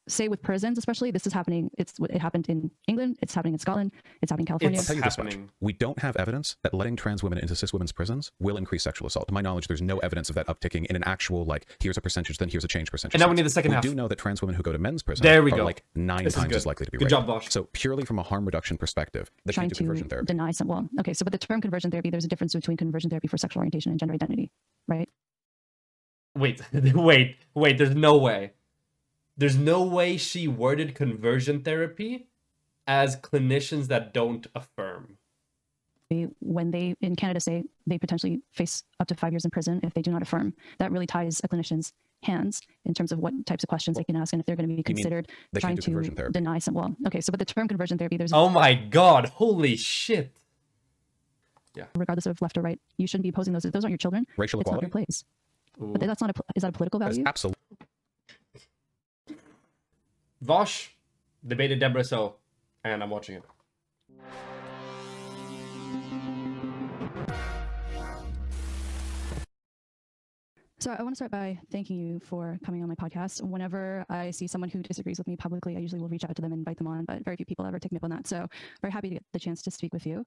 say with prisons, especially, this is happening. It happened in England. It's happening in Scotland. It's happening in California. I'll tell you this much. We don't have evidence that letting trans women into cis women's prisons will increase sexual assault. To my knowledge, there's no evidence of that upticking in an actual, like, here's a percentage, then here's a change percentage. And now we need the second half. We do know that trans women who go to men's prisons are like 9 times as likely to be raped. Good job, Vaush. So purely from a harm reduction perspective, they trying can't do conversion to therapy. deny some. Well, okay, so but the term conversion therapy, there's a difference between conversion therapy for sexual orientation and gender identity, right? Wait, wait. There's no way. There's no way she worded conversion therapy as clinicians that don't affirm. When they, in Canada, say they potentially face up to 5 years in prison if they do not affirm, that really ties a clinician's hands in terms of what types of questions they can ask and if they're going to be considered trying to deny some. Well, okay, so but the term conversion therapy, there's oh my god, holy shit. Yeah. Regardless of left or right, you shouldn't be opposing those. Those aren't your children. Racial equality. It's not your place. Ooh. But that's not a. Is that a political value? Absolutely. Vaush debated Debrah Soh, and I'm watching it. So I want to start by thanking you for coming on my podcast. Whenever I see someone who disagrees with me publicly, I usually will reach out to them and invite them on, but very few people ever take me up on that. So very happy to get the chance to speak with you.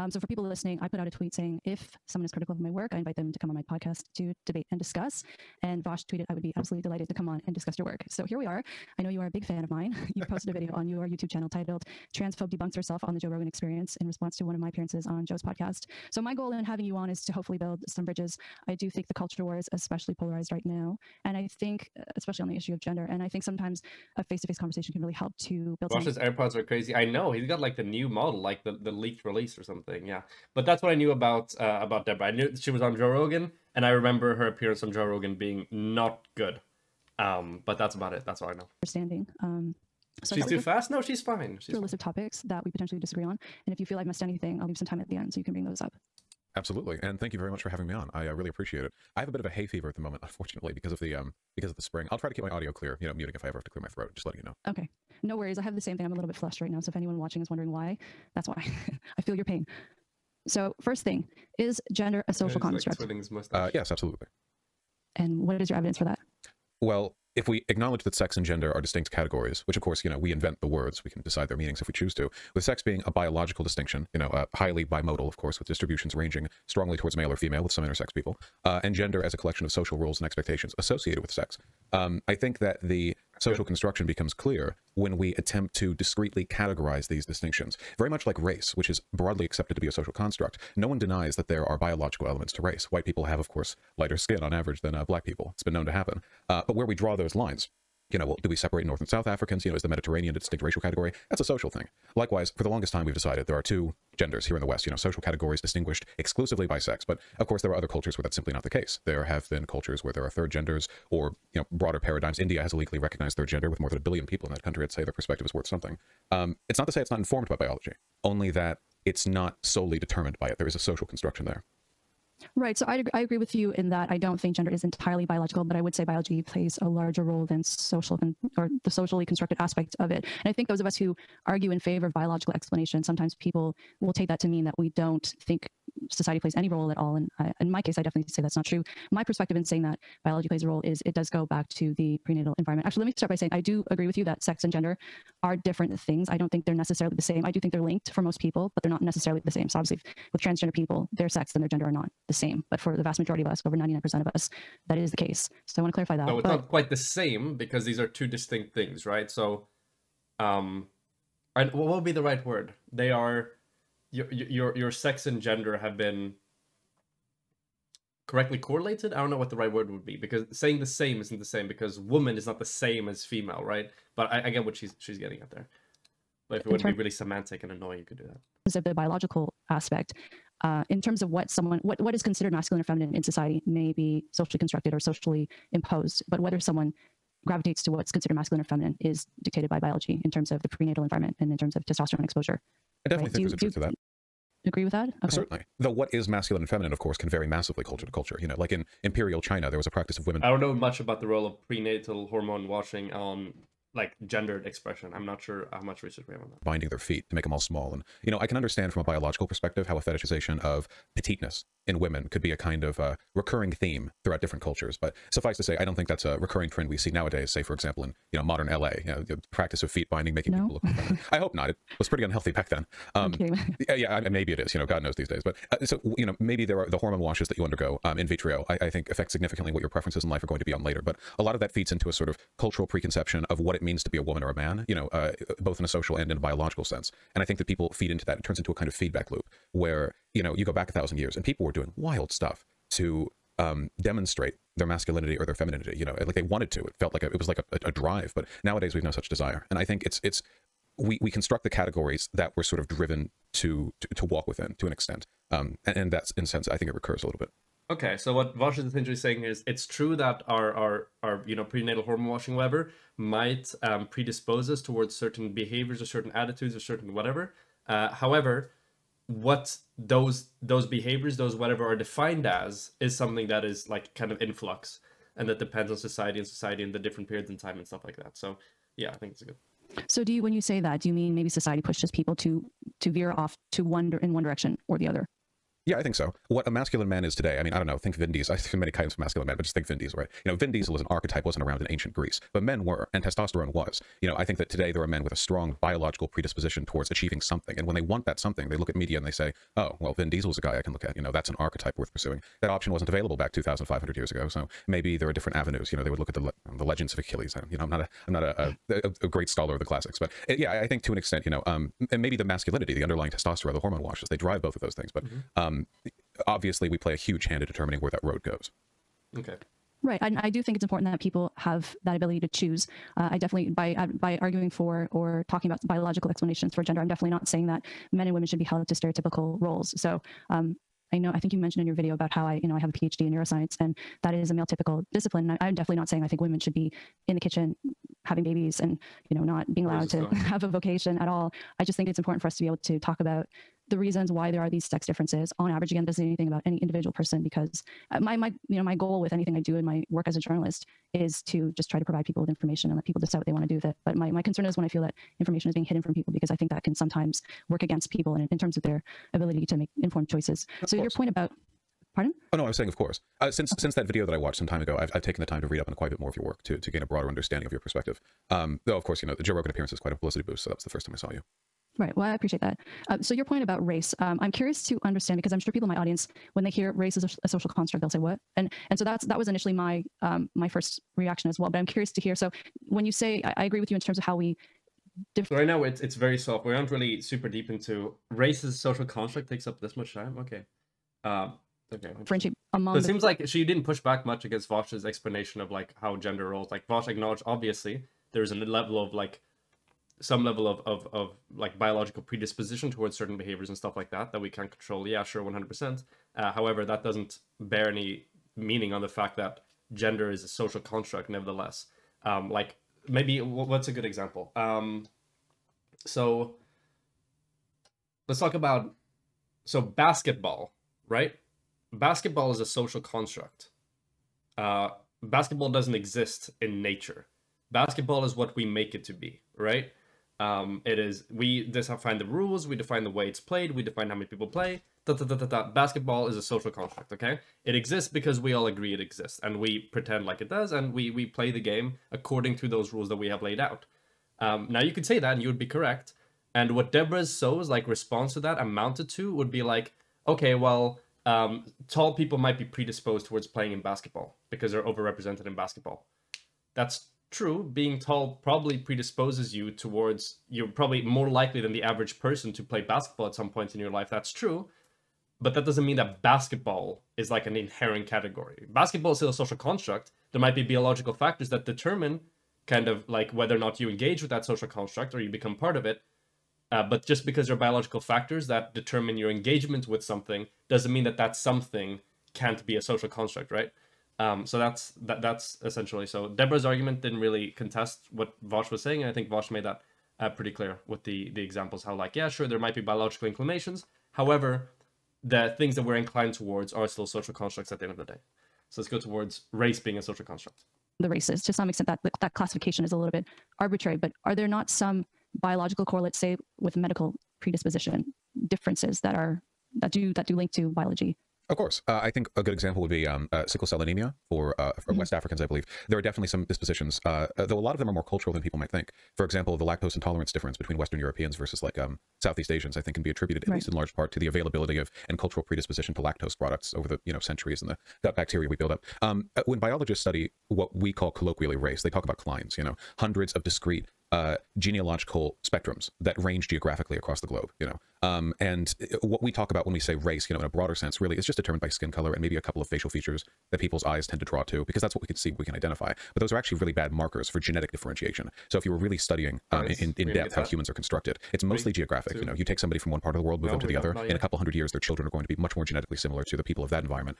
So for people listening, I put out a tweet saying, if someone is critical of my work, I invite them to come on my podcast to debate and discuss. And Vaush tweeted, I would be absolutely delighted to come on and discuss your work. So here we are. I know you are a big fan of mine. You posted a video on your YouTube channel titled Transphobe Debunks Herself on the Joe Rogan Experience in response to one of my appearances on Joe's podcast. So my goal in having you on is to hopefully build some bridges. I do think the culture war is especially polarized right now. And I think, especially on the issue of gender, and I think sometimes a face-to-face conversation can really help to build. Vaush's AirPods are crazy. I know he's got like the new model, like the leaked release or something. Yeah, but that's what I knew about Debrah. I knew she was on Joe Rogan, and I remember her appearance on Joe Rogan being not good. But that's about it. That's all I know. Understanding. So she's too fast? No, she's fine. She's a list of topics that we potentially disagree on, and if you feel I've missed anything, I'll leave some time at the end so you can bring those up. Absolutely, and thank you very much for having me on. I really appreciate it. I have a bit of a hay fever at the moment, unfortunately, because of the spring. I'll try to keep my audio clear, muting if I ever have to clear my throat. Just letting you know. Okay, no worries. I have the same thing. I'm a little bit flushed right now, so if anyone watching is wondering why, that's why. I feel your pain. So, first thing, is gender a social construct? Yes, absolutely. And what is your evidence for that? Well, if we acknowledge that sex and gender are distinct categories, which of course, we invent the words, we can decide their meanings if we choose to, with sex being a biological distinction, highly bimodal, of course, with distributions ranging strongly towards male or female with some intersex people, and gender as a collection of social rules and expectations associated with sex. I think that the social construction becomes clear when we attempt to discretely categorize these distinctions. Very much like race, which is broadly accepted to be a social construct. No one denies that there are biological elements to race. White people have, of course, lighter skin on average than black people. It's been known to happen. But where we draw those lines, well, do we separate North and South Africans? Is the Mediterranean a distinct racial category? That's a social thing. Likewise, for the longest time, we've decided there are two genders here in the West, social categories distinguished exclusively by sex. But of course, there are other cultures where that's simply not the case. There have been cultures where there are third genders or, broader paradigms. India has a legally recognized third gender with more than 1 billion people in that country. I'd say their perspective is worth something. It's not to say it's not informed by biology, only that it's not solely determined by it. There is a social construction there. Right. So I agree with you in that I don't think gender is entirely biological, but I would say biology plays a larger role than or the socially constructed aspect of it. And I think those of us who argue in favor of biological explanation, sometimes people will take that to mean that we don't think society plays any role at all. And in my case, I definitely say that's not true. My perspective in saying that biology plays a role is it does go back to the prenatal environment. Actually, let me start by saying I do agree with you that sex and gender are different things. I don't think they're necessarily the same. I do think they're linked for most people, but they're not necessarily the same. So obviously with transgender people, their sex and their gender are not the same. But for the vast majority of us, over 99% of us, that is the case. So I want to clarify that. No, it's not quite the same because these are two distinct things, right? So, what would be the right word? They are your sex and gender have been correctly correlated. I don't know what the right word would be because saying the same isn't the same because woman is not the same as female, right? But I get what she's getting at there. But if it would be really semantic and annoying, you could do that. Of the biological aspect, in terms of what is considered masculine or feminine in society may be socially constructed or socially imposed, but whether someone gravitates to what's considered masculine or feminine is dictated by biology in terms of the prenatal environment and in terms of testosterone exposure. I definitely think there's a truth to that. Agree with that? Okay. Certainly. Though what is masculine and feminine, of course, can vary massively culture to culture. Like in imperial China, there was a practice of women. I don't know much about the role of prenatal hormone washing on like gendered expression. I'm not sure how much research we have on that. Binding their feet to make them all small. And, you know, I can understand from a biological perspective how a fetishization of petiteness in women could be a kind of recurring theme throughout different cultures. But suffice to say, I don't think that's a recurring trend we see nowadays, say, for example, in, you know, modern LA, you know, the practice of feet binding, making people look better. I hope not. It was pretty unhealthy back then. Yeah, maybe it is, you know, God knows these days. But so, you know, maybe there are the hormone washes that you undergo in vitro, I think affect significantly what your preferences in life are going to be on later. But a lot of that feeds into a sort of cultural preconception of what it means to be a woman or a man, you know, both in a social and in a biological sense. And I think that people feed into that. It turns into a kind of feedback loop where, you know, you go back 1,000 years and people were doing wild stuff to demonstrate their masculinity or their femininity, you know, like they wanted to. It felt like it was like a drive, but nowadays we've no such desire. And I think we construct the categories that we're sort of driven to walk within to an extent. And that's, in a sense, I think it recurs a little bit. Okay, so what Vaush is essentially saying is it's true that our you know, prenatal hormone washing, whatever, might predispose us towards certain behaviors or certain attitudes or certain whatever. However, what those behaviors, those whatever, are defined as is something that is like kind of in flux, and that depends on society and the different periods in time and stuff like that. So yeah, I think it's good. So do you say that, do you mean maybe society pushes people to veer off to in one direction or the other? Yeah, I think so. What a masculine man is today, I mean, I don't know, think Vin Diesel. I think many kinds of masculine men, but just think Vin Diesel, right? You know, Vin Diesel as an archetype wasn't around in ancient Greece, but men were, and testosterone was. You know, I think that today there are men with a strong biological predisposition towards achieving something, and when they want that something, they look at media and they say, oh, well, Vin Diesel's a guy I can look at, you know, that's an archetype worth pursuing. That option wasn't available back 2,500 years ago, so maybe there are different avenues. You know, they would look at the legends of Achilles. You know, I'm not a great scholar of the classics, but yeah, I think to an extent, you know, and maybe the masculinity, the underlying testosterone, the hormone washes, they drive both of those things, but obviously we play a huge hand in determining where that road goes. Okay. Right. I do think it's important that people have that ability to choose. I definitely, by arguing for or talking about biological explanations for gender, I'm definitely not saying that men and women should be held to stereotypical roles. So I think you mentioned in your video about how I have a PhD in neuroscience, and that is a male typical discipline. I'm definitely not saying I think women should be in the kitchen having babies and, you know, not being allowed to have a vocation at all. I just think it's important for us to be able to talk about the reasons why there are these sex differences. On average, again, doesn't say anything about any individual person, because my goal with anything I do in my work as a journalist is to just try to provide people with information and let people decide what they want to do with it. But my concern is when I feel that information is being hidden from people, because I think that can sometimes work against people in terms of their ability to make informed choices. So your point about, pardon? Oh no, I was saying, of course. Since that video that I watched some time ago, I've taken the time to read up on quite a bit more of your work to gain a broader understanding of your perspective. Though, of course, you know, the Joe Rogan appearance is quite a publicity boost, so that was the first time I saw you. Right. Well, I appreciate that. So your point about race, I'm curious to understand, because I'm sure people in my audience, when they hear race is a social construct, they'll say, what? And so that was initially my first reaction as well. But I'm curious to hear. So when you say, I agree with you in terms of how we So right now it's very soft. We aren't really super deep into race as a social construct. Takes up this much time. Okay. Okay. Differentiate among. So it seems like she didn't push back much against Vaush's explanation of like how gender roles. Like Vaush acknowledged, obviously, there's a level of like some level of like biological predisposition towards certain behaviors and stuff like that we can't control. Yeah, sure, 100%. However, that doesn't bear any meaning on the fact that gender is a social construct, nevertheless. Like maybe what's a good example? So let's talk about basketball, right? Basketball is a social construct. Basketball doesn't exist in nature. Basketball is what we make it to be, right? It is, we define the rules, we define the way it's played, we define how many people play, Basketball is a social construct, okay? It exists because we all agree it exists, and we pretend like it does, and we play the game according to those rules that we have laid out. Now, you could say that, and you would be correct, and what Debrah Soh's like response to that amounted to would be like, okay, well, tall people might be predisposed towards playing in basketball because they're overrepresented in basketball. That's true. Being tall probably predisposes you towards, you're probably more likely than the average person to play basketball at some point in your life. That's true. But that doesn't mean that basketball is like an inherent category. Basketball is still a social construct. There might be biological factors that determine kind of like whether or not you engage with that social construct or you become part of it. But just because there are biological factors that determine your engagement with something doesn't mean that that something can't be a social construct, right? So that's essentially, so Debrah's argument didn't really contest what Vaush was saying, and I think Vaush made that pretty clear with the examples, how like, yeah, sure, there might be biological inclinations. However, the things that we're inclined towards are still social constructs at the end of the day. So let's go towards race being a social construct. the races. To some extent, that classification is a little bit arbitrary, but are there not some biological correlates, say with medical predisposition differences that do link to biology? Of course. I think a good example would be sickle cell anemia for West Africans, I believe. There are definitely some dispositions, though a lot of them are more cultural than people might think. For example, the lactose intolerance difference between Western Europeans versus like Southeast Asians, I think, can be attributed, at least in large part, to the availability of and cultural predisposition to lactose products over the centuries and the gut bacteria we build up. When biologists study what we call colloquially race, they talk about clines, hundreds of discrete genealogical spectrums that range geographically across the globe, and what we talk about when we say race, in a broader sense, really is just determined by skin color and maybe a couple of facial features that people's eyes tend to draw to, because that's what we can see, we can identify. But those are actually really bad markers for genetic differentiation. So if you were really studying in depth how humans are constructed, it's mostly geographic. You take somebody from one part of the world, move them to the other, in a couple hundred years, their children are going to be much more genetically similar to the people of that environment,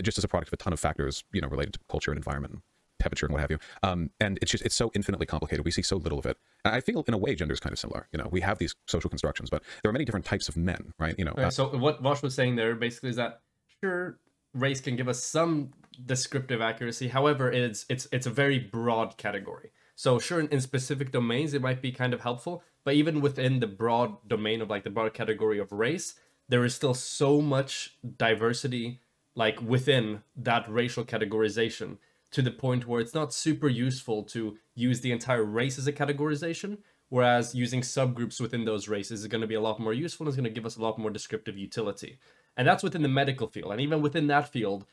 just as a product of a ton of factors, related to culture and environment, temperature and what have you. And it's so infinitely complicated. We see so little of it. And I feel in a way gender is kind of similar. We have these social constructions, but there are many different types of men, right? So what Vaush was saying there basically is that sure, race can give us some descriptive accuracy. However, it's a very broad category. So sure, in specific domains, it might be kind of helpful, but even within the broad domain of like the broad category of race, there is still so much diversity like within that racial categorization, to the point where it's not super useful to use the entire race as a categorization, whereas using subgroups within those races is going to be a lot more useful and is going to give us a lot more descriptive utility. And that's within the medical field. And even within that field,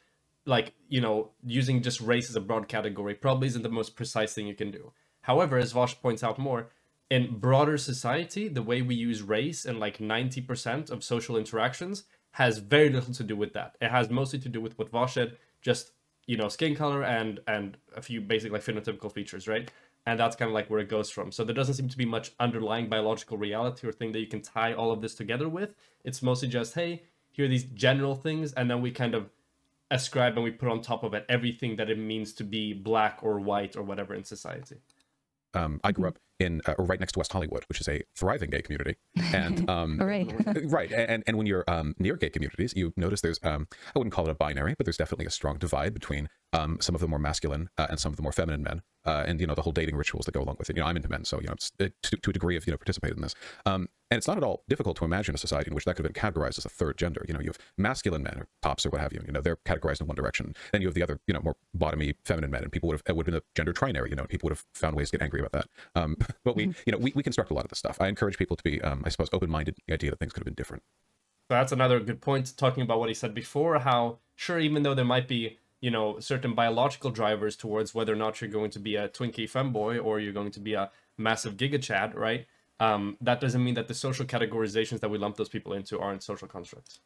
like, using just race as a broad category probably isn't the most precise thing you can do. However, as Vaush points out more, in broader society, the way we use race in like 90% of social interactions has very little to do with that. It has mostly to do with what Vaush said, just skin color and a few basic like phenotypical features, right? And that's kind of like where it goes from. So there doesn't seem to be much underlying biological reality or thing that you can tie all of this together with. It's mostly just, hey, here are these general things, and then we kind of ascribe and we put on top of it everything that it means to be black or white or whatever in society. I grew up in right next to West Hollywood, which is a thriving gay community, and right, and when you're near gay communities, you notice there's I wouldn't call it a binary, but there's definitely a strong divide between some of the more masculine and some of the more feminine men, and the whole dating rituals that go along with it. I'm into men, so it's to a degree of participated in this. And it's not at all difficult to imagine a society in which that could have been categorized as a third gender. You have masculine men or tops or what have you. They're categorized in one direction. Then you have the other, more bottomy feminine men, and people would have been a gender trinary. People would have found ways to get angry about that. But we construct a lot of this stuff. I encourage people to be, I suppose, open-minded to the idea that things could have been different. So that's another good point, talking about what he said before, how sure, even though there might be, certain biological drivers towards whether or not you're going to be a Twinkie femboy or you're going to be a massive giga chad, right? That doesn't mean that the social categorizations that we lump those people into aren't social constructs.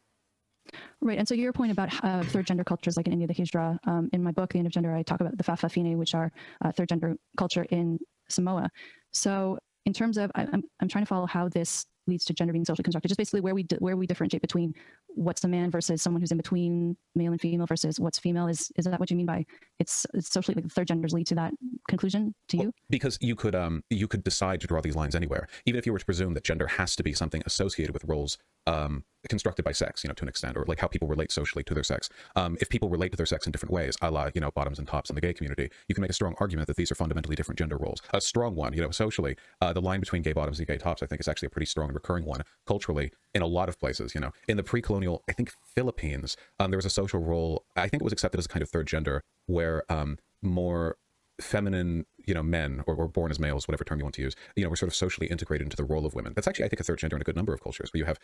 Right. And so your point about third gender cultures, like in India, the Hijra, in my book, The End of Gender, I talk about the Fa'afafine, which are third gender culture in Samoa. So in terms of, I'm trying to follow how this leads to gender being socially constructed, just basically where we differentiate between what's a man versus someone who's in between male and female versus what's female. Is that what you mean by it's socially, like the third genders lead to that conclusion to you? Because you could decide to draw these lines anywhere, even if you were to presume that gender has to be something associated with roles constructed by sex, to an extent, or like how people relate socially to their sex. If people relate to their sex in different ways, a la, bottoms and tops in the gay community, you can make a strong argument that these are fundamentally different gender roles. A strong one, socially, the line between gay bottoms and gay tops, I think, is actually a pretty strong and recurring one culturally in a lot of places. In the pre-colonial, I think, Philippines, there was a social role, I think it was accepted as a kind of third gender, where more feminine, men or born as males, whatever term you want to use, were sort of socially integrated into the role of women. That's actually, I think, a third gender in a good number of cultures, where you have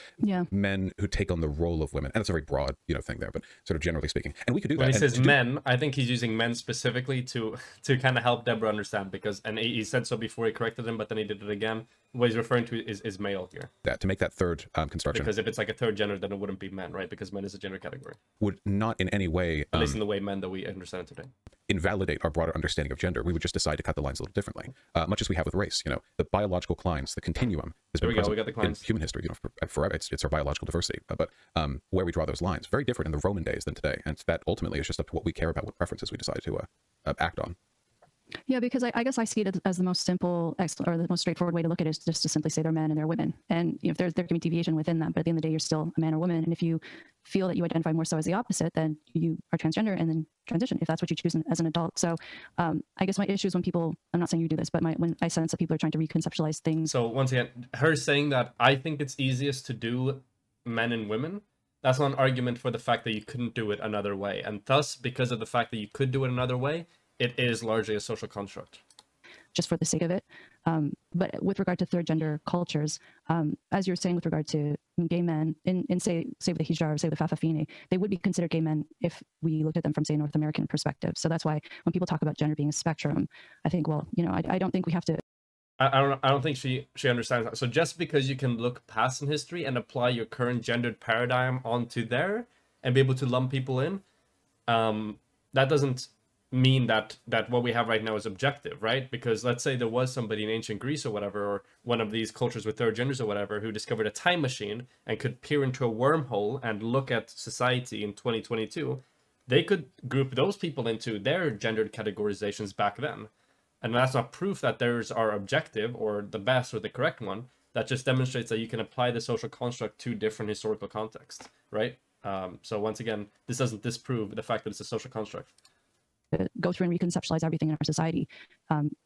men who take on the role of women. And it's a very broad, thing there, but sort of generally speaking. And we could do that. When he says men, I think he's using men specifically to kind of help Debrah understand, because, and he said so before, he corrected him, but then he did it again. What he's referring to is male here. That, to make that third construction. Because if it's like a third gender, then it wouldn't be men, right? Because men is a gender category. Would not in any way, at least in the way men that we understand it today, invalidate our broader understanding of gender. We would just decide to cut the lines a little differently, much as we have with race. The biological clines, the continuum has been present in human history. Forever. It's our biological diversity. But where we draw those lines, very different in the Roman days than today, and that ultimately is just up to what we care about, what preferences we decide to act on. Yeah, because I guess I see it as the most simple or the most straightforward way to look at it is just to simply say they're men and they're women. And if there can be deviation within that, but at the end of the day, you're still a man or woman. And if you feel that you identify more so as the opposite, then you are transgender and then transition if that's what you choose as an adult. So I guess my issue is when people, I'm not saying you do this, but when I sense that people are trying to reconceptualize things. So once again, her saying that I think it's easiest to do men and women, that's not an argument for the fact that you couldn't do it another way. And thus, because of the fact that you could do it another way, it is largely a social construct. Just for the sake of it. But with regard to third gender cultures, as you were saying with regard to gay men, in say with the hijab or say with the fa'afafine, they would be considered gay men if we looked at them from, say, a North American perspective. So that's why when people talk about gender being a spectrum, I think, well, I don't think we have to. I don't think she understands that. So just because you can look past in history and apply your current gendered paradigm onto there and be able to lump people in, that doesn't mean that what we have right now is objective, right? Because let's say there was somebody in ancient Greece or whatever, or one of these cultures with third genders or whatever, who discovered a time machine and could peer into a wormhole and look at society in 2022, they could group those people into their gendered categorizations back then. And that's not proof that theirs are objective or the best or the correct one. That just demonstrates that you can apply the social construct to different historical contexts, right? So once again, this doesn't disprove the fact that it's a social construct. Go through and reconceptualize everything in our society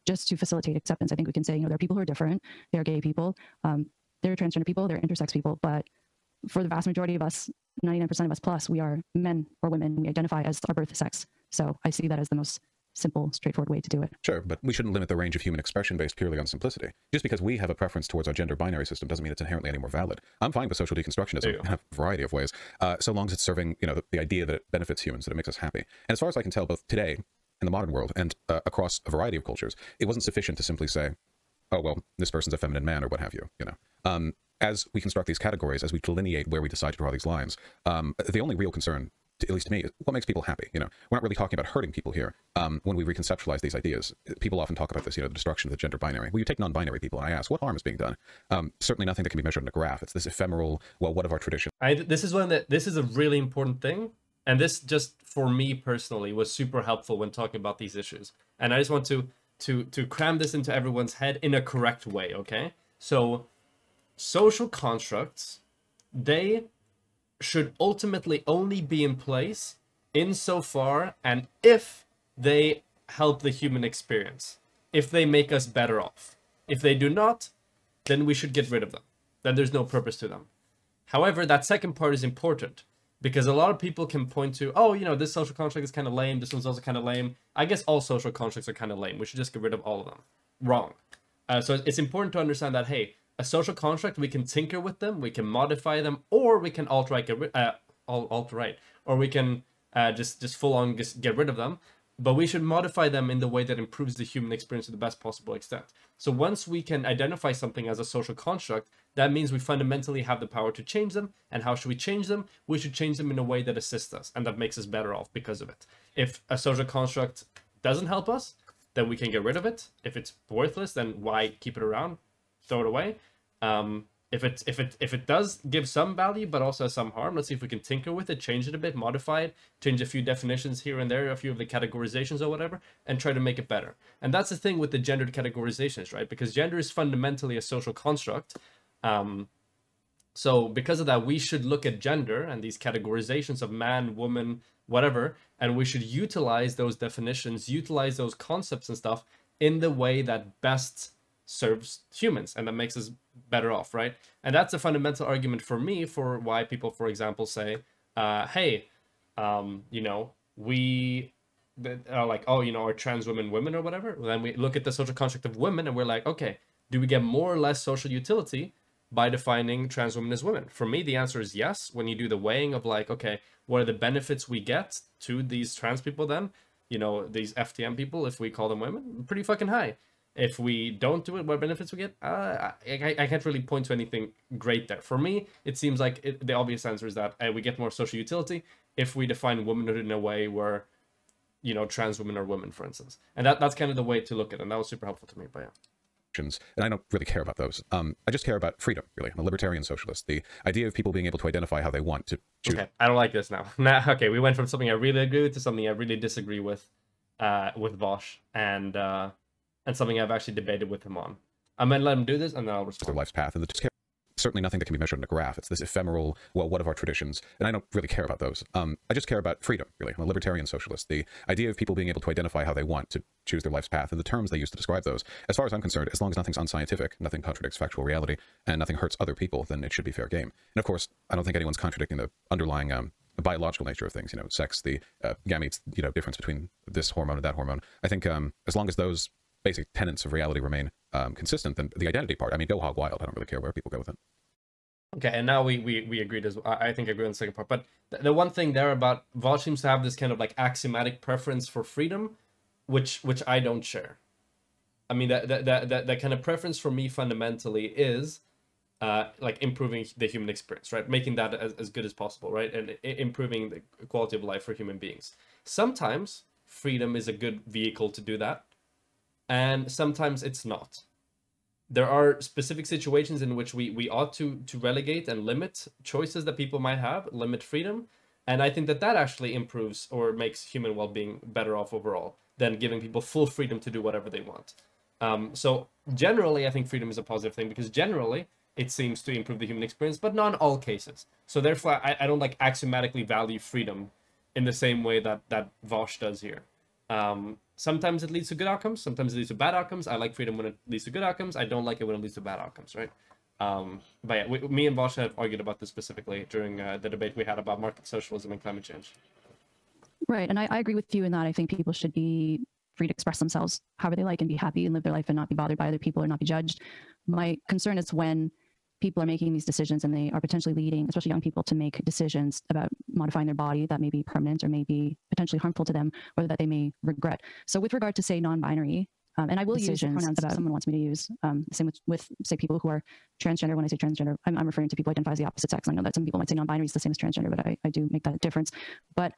just to facilitate acceptance. I think we can say, there are people who are different. They're gay people, they're transgender people, they're intersex people. But for the vast majority of us, 99% of us plus, we are men or women. We identify as our birth sex. So I see that as the most simple, straightforward way to do it. Sure, but we shouldn't limit the range of human expression based purely on simplicity. Just because we have a preference towards our gender binary system doesn't mean it's inherently any more valid. I'm fine with social deconstructionism in a variety of ways, so long as it's serving, the idea that it benefits humans, that it makes us happy. And as far as I can tell, both today in the modern world and across a variety of cultures, it wasn't sufficient to simply say, oh, well, this person's a feminine man or what have you, As we construct these categories, as we delineate where we decide to draw these lines, the only real concern, at least to me, what makes people happy. We're not really talking about hurting people here. When we reconceptualize these ideas, people often talk about this, the destruction of the gender binary. Well, you take non-binary people, and I ask, what harm is being done? Certainly nothing that can be measured in a graph. It's this ephemeral, well, what of our tradition? This is a really important thing, and this just for me personally was super helpful when talking about these issues. And I just want to cram this into everyone's head in a correct way. Okay, so social constructs, they should ultimately only be in place insofar and if they help the human experience, if they make us better off. If they do not, then we should get rid of them. Then there's no purpose to them. However, that second part is important because a lot of people can point to, oh, this social construct is kind of lame, this one's also kind of lame. I guess all social constructs are kind of lame. We should just get rid of all of them. Wrong. So it's important to understand that, hey, a social construct, we can tinker with them, we can modify them, or we can or we can just full on get rid of them. But we should modify them in the way that improves the human experience to the best possible extent. So once we can identify something as a social construct, that means we fundamentally have the power to change them. And how should we change them? We should change them in a way that assists us and that makes us better off because of it. If a social construct doesn't help us, then we can get rid of it. If it's worthless, then why keep it around? Throw it away. If it does give some value but also some harm, let's see if we can tinker with it, change it a bit, modify it, change a few definitions here and there, a few of the categorizations or whatever, and try to make it better. And that's the thing with the gendered categorizations, right? Because gender is fundamentally a social construct. So because of that, we should look at gender and these categorizations of man, woman, whatever, and we should utilize those definitions, utilize those concepts and stuff in the way that best serves humans and that makes us better off, right? And that's a fundamental argument for me for why people, for example, say, hey, we are like, oh, are trans women or whatever. Well, then we look at the social construct of women and we're like, okay, do we get more or less social utility by defining trans women as women? For me, the answer is yes. When you do the weighing of like, okay, what are the benefits we get to these trans people then? These FTM people, if we call them women, pretty fucking high. If we don't do it, what benefits we get? I can't really point to anything great there. For me, it seems like the obvious answer is that we get more social utility if we define womanhood in a way where, trans women are women, for instance. And that's kind of the way to look at it. And that was super helpful to me, but yeah. And I don't really care about those. I just care about freedom, really. I'm a libertarian socialist. The idea of people being able to identify how they want to choose. Okay, I don't like this now. Okay, we went from something I really agree with to something I really disagree with. with Vaush, and something I've actually debated with him on. I'm gonna let him do this, and then I'll respond. Their life's path, and the certainly nothing that can be measured in a graph. It's this ephemeral, well, what of our traditions? And I don't really care about those. I just care about freedom, really. I'm a libertarian socialist. The idea of people being able to identify how they want to choose their life's path and the terms they use to describe those. As far as I'm concerned, as long as nothing's unscientific, nothing contradicts factual reality, and nothing hurts other people, then it should be fair game. And of course, I don't think anyone's contradicting the underlying biological nature of things, you know, sex, the gametes, you know, difference between this hormone and that hormone. I think as long as those basic tenets of reality remain consistent, then the identity part, I mean, go hog wild. I don't really care where people go with it. Okay, and now we agreed as well. I think I agree on the second part. But the one thing there about Vaush seems to have this kind of like axiomatic preference for freedom, which I don't share. I mean, that kind of preference for me fundamentally is like improving the human experience, right? Making that as good as possible, right? And improving the quality of life for human beings. Sometimes freedom is a good vehicle to do that, and sometimes it's not. There are specific situations in which we ought to relegate and limit choices that people might have, limit freedom. And I think that actually improves or makes human well-being better off overall than giving people full freedom to do whatever they want. So generally, I think freedom is a positive thing because generally it seems to improve the human experience, but not in all cases. So therefore, I don't like axiomatically value freedom in the same way that Vaush does here. Sometimes it leads to good outcomes. Sometimes it leads to bad outcomes. I like freedom when it leads to good outcomes. I don't like it when it leads to bad outcomes, right? But yeah, me and Vaush have argued about this specifically during the debate we had about market socialism and climate change. Right, and I agree with you in that I think people should be free to express themselves however they like and be happy and live their life and not be bothered by other people or not be judged. My concern is when people are making these decisions and they are potentially leading, especially young people, to make decisions about modifying their body that may be permanent or may be potentially harmful to them or that they may regret. So with regard to, say, non-binary, and I will use pronouns that someone wants me to use, same with, say, people who are transgender. When I say transgender, I'm referring to people who identify as the opposite sex. I know that some people might say non-binary is the same as transgender, but I do make that difference. But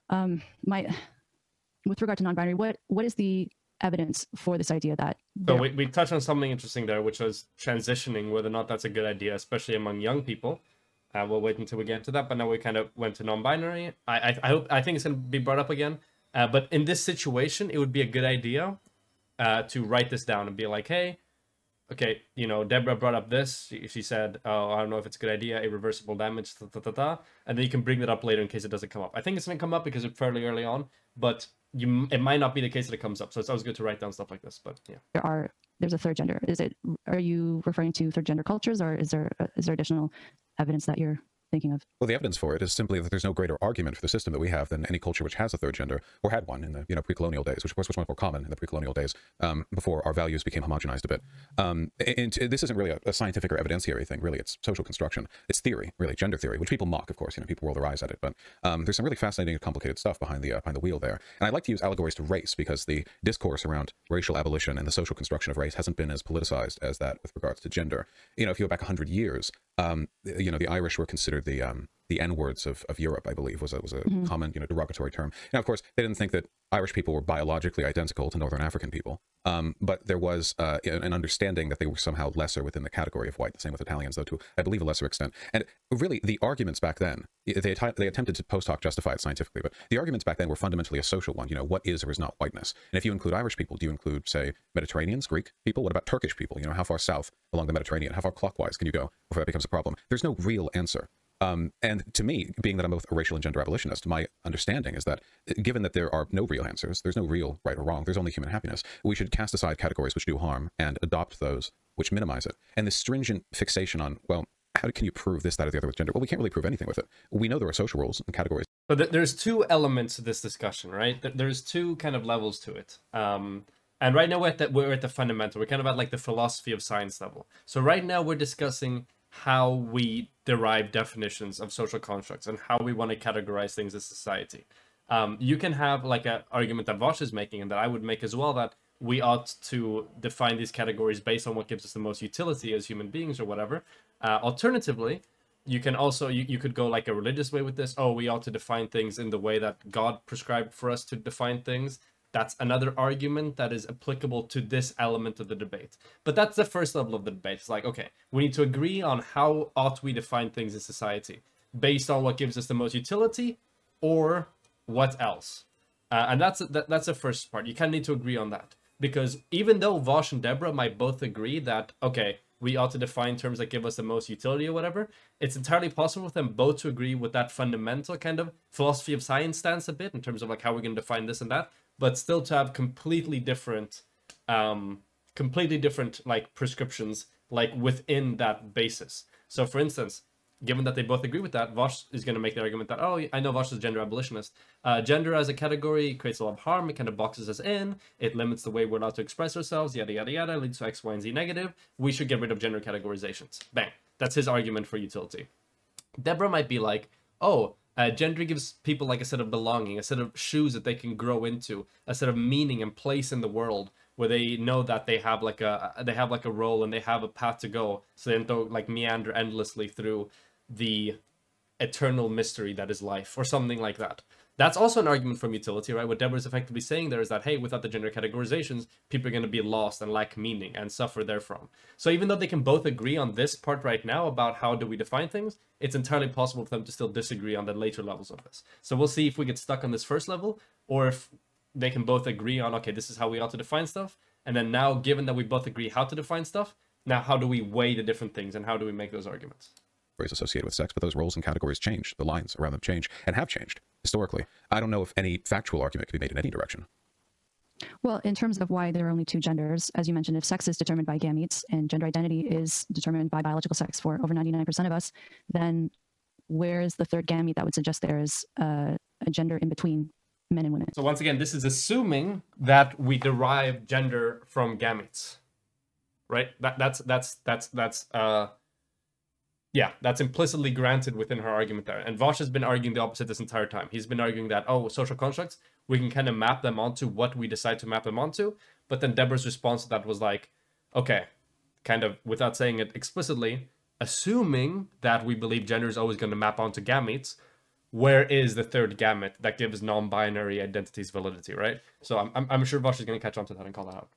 with regard to non-binary, what is the evidence for this idea that... So we touched on something interesting there, which was transitioning, whether or not that's a good idea, especially among young people. We'll wait until we get to that, but now we kind of went to non-binary. I think it's going to be brought up again. But in this situation, it would be a good idea to write this down and be like, hey, okay, you know, Deborah brought up this. She said, oh, I don't know if it's a good idea, irreversible damage, and then you can bring that up later in case it doesn't come up. I think it's going to come up because it's fairly early on, but it might not be the case that it comes up. So it's always good to write down stuff like this, but yeah. There's a third gender. Are you referring to third gender cultures, or is there additional evidence that you're thinking of? Well, the evidence for it is simply that there's no greater argument for the system that we have than any culture which has a third gender or had one in the pre-colonial days, which of course was much more common in the pre-colonial days before our values became homogenized a bit. And this isn't really a scientific or evidentiary thing. Really, it's social construction. It's theory, really, gender theory, which people mock, of course. You know, people roll their eyes at it, but there's some really fascinating and complicated stuff behind the wheel there. And I like to use allegories to race because the discourse around racial abolition and the social construction of race hasn't been as politicized as that with regards to gender. You know, if you go back 100 years, you know, the Irish were considered the N-words of Europe, I believe, was a common, you know, derogatory term. Now, of course, they didn't think that Irish people were biologically identical to Northern African people, but there was an understanding that they were somehow lesser within the category of white. The same with Italians, though, to, I believe, a lesser extent. And really, the arguments back then, they attempted to post hoc justify it scientifically, but the arguments back then were fundamentally a social one. You know, what is or is not whiteness? And if you include Irish people, do you include, say, Mediterraneans, Greek people? What about Turkish people? You know, how far south along the Mediterranean? How far clockwise can you go before that becomes a problem? There's no real answer. And to me, being that I'm both a racial and gender abolitionist, my understanding is that given that there are no real answers, there's no real right or wrong, there's only human happiness, we should cast aside categories which do harm and adopt those which minimize it. And this stringent fixation on, well, how can you prove this, that, or the other with gender? Well, we can't really prove anything with it. We know there are social rules and categories. But there's two elements to this discussion, right? There's two kind of levels to it. And right now we're at the fundamental. We're kind of at like the philosophy of science level. So right now we're discussing how we derive definitions of social constructs and how we want to categorize things as society. You can have like an argument that Vaush is making and that I would make as well, that we ought to define these categories based on what gives us the most utility as human beings or whatever. Alternatively, you can also, you could go like a religious way with this. Oh, we ought to define things in the way that God prescribed for us to define things. That's another argument that is applicable to this element of the debate. But that's the first level of the debate. It's like, okay, we need to agree on how ought we define things in society based on what gives us the most utility or what else. And that's the first part. You kind of need to agree on that. Because even though Vaush and Debrah might both agree that, okay, we ought to define terms that give us the most utility or whatever, it's entirely possible for them both to agree with that fundamental kind of philosophy of science stance a bit, in terms of like how we're going to define this and that, but still to have completely different like prescriptions like within that basis. So for instance, given that they both agree with that, Vaush is going to make the argument that, oh, I know Vaush is a gender abolitionist. Gender as a category creates a lot of harm. It kind of boxes us in. It limits the way we're allowed to express ourselves, yada, yada, yada, leads to X, Y, and Z negative. We should get rid of gender categorizations. Bang. That's his argument for utility. Debrah might be like, oh, gender gives people like a set of belonging, a set of shoes that they can grow into, a set of meaning and place in the world, where they know that they have like a role and they have a path to go, so they don't like meander endlessly through the eternal mystery that is life, or something like that. That's also an argument from utility, right? What Debrah is effectively saying there is that, hey, without the gender categorizations, people are going to be lost and lack meaning and suffer therefrom. So even though they can both agree on this part right now about how do we define things, it's entirely possible for them to still disagree on the later levels of this. So we'll see if we get stuck on this first level, or if they can both agree on, okay, this is how we ought to define stuff. And then now, given that we both agree how to define stuff, now how do we weigh the different things and how do we make those arguments? Associated with sex, but those roles and categories change. The lines around them change and have changed historically. I don't know if any factual argument can be made in any direction. Well, in terms of why there are only two genders, as you mentioned, if sex is determined by gametes and gender identity is determined by biological sex for over 99% of us, then where is the third gamete that would suggest there is a gender in between men and women? So once again, this is assuming that we derive gender from gametes, right? That's implicitly granted within her argument there. And Vaush has been arguing the opposite this entire time. He's been arguing that, oh, social constructs, we can kind of map them onto what we decide to map them onto. But then Debrah's response to that was like, okay, kind of without saying it explicitly, assuming that we believe gender is always going to map onto gametes, where is the third gamete that gives non-binary identities validity, right? So I'm sure Vaush is going to catch on to that and call that out.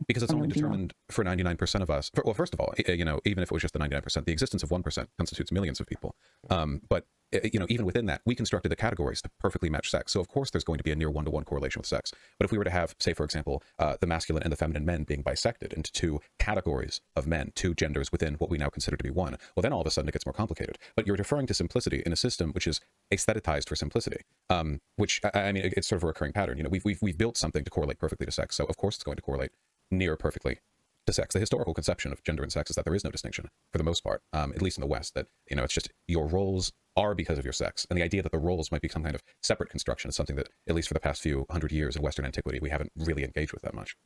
Because it's only determined for 99% of us. Well, first of all, you know, even if it was just the 99%, the existence of 1% constitutes millions of people. But, you know, even within that, we constructed the categories to perfectly match sex. So, of course, there's going to be a near one-to-one correlation with sex. But if we were to have, say, for example, the masculine and the feminine men being bisected into two categories of men, two genders within what we now consider to be one, well, then all of a sudden it gets more complicated. But you're referring to simplicity in a system which is aestheticized for simplicity, which, I mean, it's sort of a recurring pattern. You know, we've built something to correlate perfectly to sex. So, of course, it's going to correlate near perfectly to sex. The historical conception of gender and sex is that there is no distinction for the most part, at least in the West, that, you know, it's just your roles are because of your sex. And the idea that the roles might be some kind of separate construction is something that, at least for the past few hundred years of Western antiquity, we haven't really engaged with that much.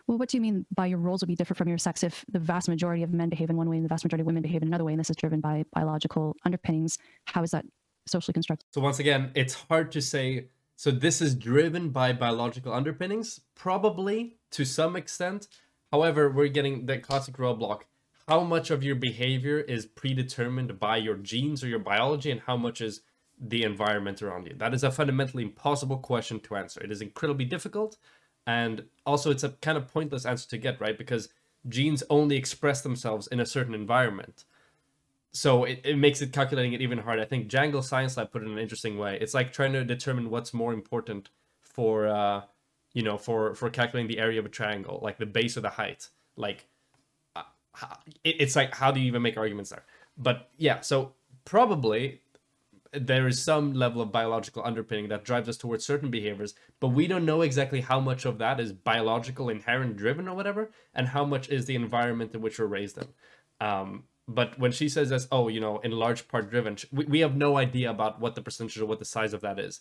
Well, what do you mean by your roles will be different from your sex if the vast majority of men behave in one way and the vast majority of women behave in another way, and this is driven by biological underpinnings? How is that socially constructed? So once again, it's hard to say. So this is driven by biological underpinnings, probably to some extent. However, we're getting the classic roadblock. How much of your behavior is predetermined by your genes or your biology, and how much is the environment around you? That is a fundamentally impossible question to answer. It is incredibly difficult, and also it's a kind of pointless answer to get, right? Because genes only express themselves in a certain environment. So it makes it calculating it even harder. I think Jangle Science Lab put it in an interesting way. It's like trying to determine what's more important for, you know, for calculating the area of a triangle, like the base or the height. Like, it's like, how do you even make arguments there? But yeah, so probably there is some level of biological underpinning that drives us towards certain behaviors, but we don't know exactly how much of that is biological, inherent, driven or whatever, and how much is the environment in which we're raised in. But when she says this, oh, you know, in large part driven, we have no idea about what the percentage or what the size of that is.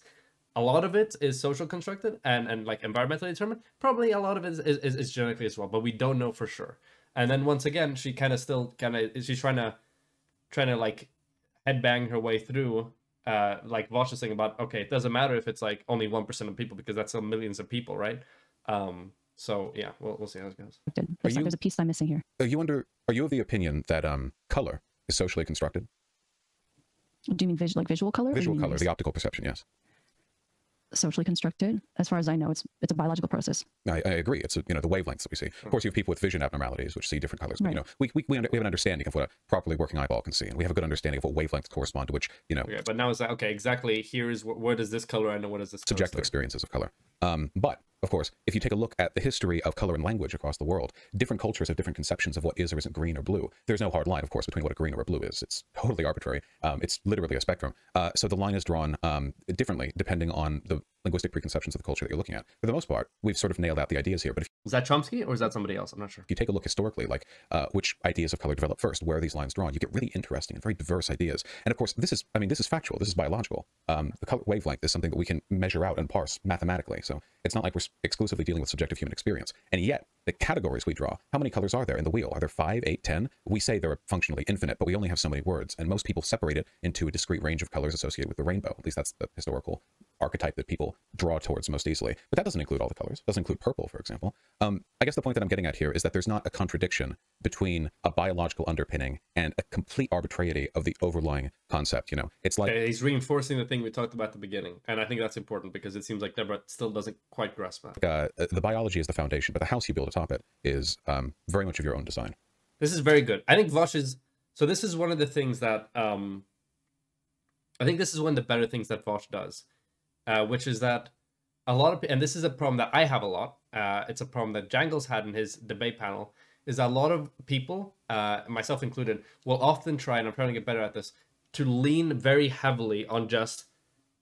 A lot of it is social constructed and like environmentally determined. Probably a lot of it is genetically as well, but we don't know for sure. And then once again, she she's trying to like headbang her way through, like Vaush is saying about, okay, it doesn't matter if it's like only 1% of people because that's still millions of people, right? So yeah, we'll see how it goes. There's a piece I'm missing here. Are you of the opinion that color is socially constructed? Do you mean visual color? Visual color, the optical perception, yes. socially constructed. As far as I know, it's a biological process. I agree. It's the wavelengths that we see. Of course, you have people with vision abnormalities which see different colors. But, Right. we have an understanding of what a properly working eyeball can see, and we have a good understanding of what wavelengths correspond to which Okay, but now it's like, okay, exactly. Here's where does this color end and what does this color subjective start? experiences of color. But of course, if you take a look at the history of color and language across the world, different cultures have different conceptions of what is or isn't green or blue. There's no hard line, of course, between what a green or a blue is. It's totally arbitrary. It's literally a spectrum. So the line is drawn differently depending on the linguistic preconceptions of the culture that you're looking at. For the most part, we've sort of nailed out the ideas here. But if Is that Chomsky or is that somebody else? I'm not sure. you take a look historically, like which ideas of color developed first, where are these lines drawn, you get really interesting and very diverse ideas. And of course, this is factual. This is biological. The color wavelength is something that we can measure out and parse mathematically. So it's not like we're exclusively dealing with subjective human experience. And yet, the categories we draw, how many colors are there in the wheel? Are there 5, 8, 10? We say they're functionally infinite, but we only have so many words. And most people separate it into a discrete range of colors associated with the rainbow. At least that's the historical archetype that people draw towards most easily. But that doesn't include all the colors. It doesn't include purple, for example. I guess the point that I'm getting at here is that there's not a contradiction between a biological underpinning and a complete arbitrariety of the overlying concept. It's like He's reinforcing the thing we talked about at the beginning. And I think that's important because it seems like Debrah still doesn't quite grasp that. the biology is the foundation, but the house you build atop it is very much of your own design. This is very good. I think Vaush is... So this is one of the things that... I think this is one of the better things that Vaush does. Which is that a lot of... And this is a problem that I have a lot. It's a problem that Jangles had in his debate panel. Is that a lot of people, myself included, will often try, and I'm trying to get better at this, to lean very heavily on just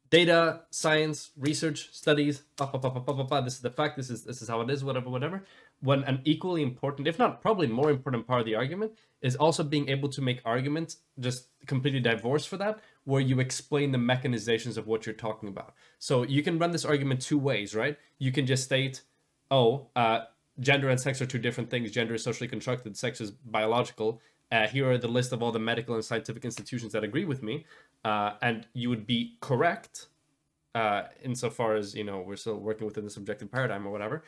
data, science, research, studies, this is the fact, this is how it is, whatever. When an equally important, if not probably more important part of the argument is also being able to make arguments just completely divorced for that, where you explain the mechanizations of what you're talking about. So you can run this argument two ways, right? You can just state, gender and sex are two different things. Gender is socially constructed, sex is biological. Here are the list of all the medical and scientific institutions that agree with me. And you would be correct insofar as, we're still working within the subjective paradigm or whatever.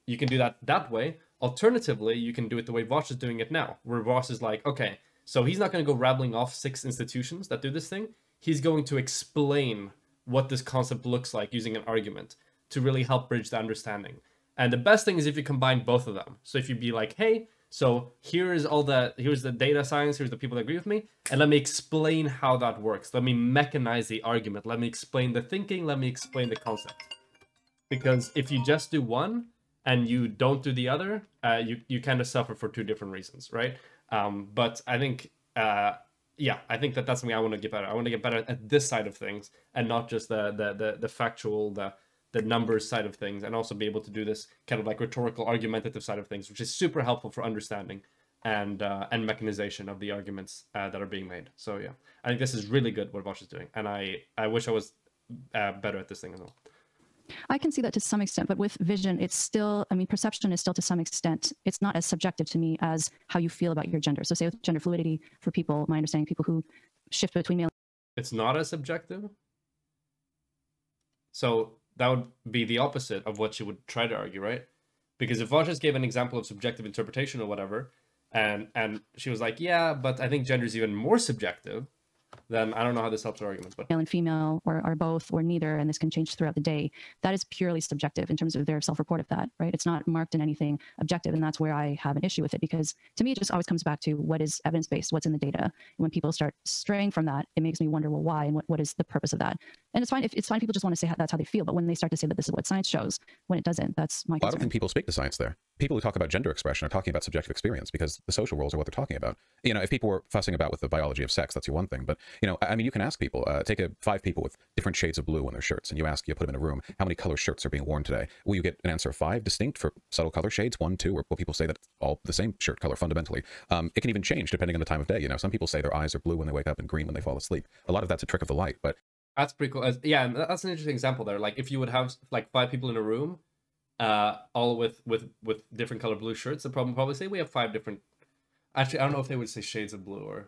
You can do that way. Alternatively, you can do it the way Vaush is doing it now, where Vaush is like, okay, so he's not going to go rattling off 6 institutions that do this thing. He's going to explain what this concept looks like using an argument to really help bridge the understanding. And the best thing is if you combine both of them. So if you be like, hey, so here's the data science, here's the people that agree with me, and let me explain how that works. Let me mechanize the argument. Let me explain the thinking. Let me explain the concept. Because if you just do one and you don't do the other, you kind of suffer for 2 different reasons, right? But I think, I think that's something I want to get better. I want to get better at this side of things and not just the factual, the numbers side of things, and also be able to do this kind of like rhetorical argumentative side of things, which is super helpful for understanding and mechanization of the arguments that are being made. So yeah, I think this is really good what Vaush is doing, and I wish I was better at this thing as well. I can see that to some extent, but with vision, it's still, perception is still to some extent, it's not as subjective to me as how you feel about your gender. So say with gender fluidity for people, my understanding, people who shift between male. It's not as subjective? So that would be the opposite of what you would try to argue, right? Because if Vaush just gave an example of subjective interpretation or whatever, and she was like, yeah, but I think gender is even more subjective, then I don't know how this helps our argument. But male and female, or are both, or neither, and this can change throughout the day. That is purely subjective in terms of their self-report of that, right? It's not marked in anything objective, and that's where I have an issue with it, because to me, it just always comes back to what is evidence-based, what's in the data. When people start straying from that, it makes me wonder, well, why, and what is the purpose of that? And it's fine if people just want to say that's how they feel, but when they start to say that this is what science shows, when it doesn't, that's my concern. I don't think people speak to science there. People who talk about gender expression are talking about subjective experience, because the social roles are what they're talking about. If people were fussing about with the biology of sex, that's your one thing. But, you can ask people, take 5 people with different shades of blue on their shirts, and you put them in a room, how many color shirts are being worn today? Will you get an answer of 5 distinct for subtle color shades, 1, 2, or will people say that it's all the same shirt color fundamentally? It can even change depending on the time of day. Some people say their eyes are blue when they wake up and green when they fall asleep. A lot of that's a trick of the light, but... That's pretty cool. Yeah, and that's an interesting example there. Like, if you would have, 5 people in a room, all with different color blue shirts, the problem probably say we have 5 different... Actually, I don't know if they would say shades of blue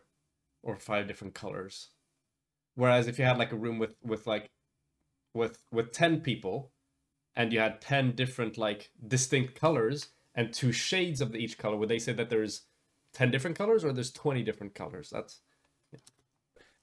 or 5 different colors. Whereas if you had a room with 10 people, and you had 10 different distinct colors and 2 shades of each color, would they say that there's 10 different colors or there's 20 different colors? That's...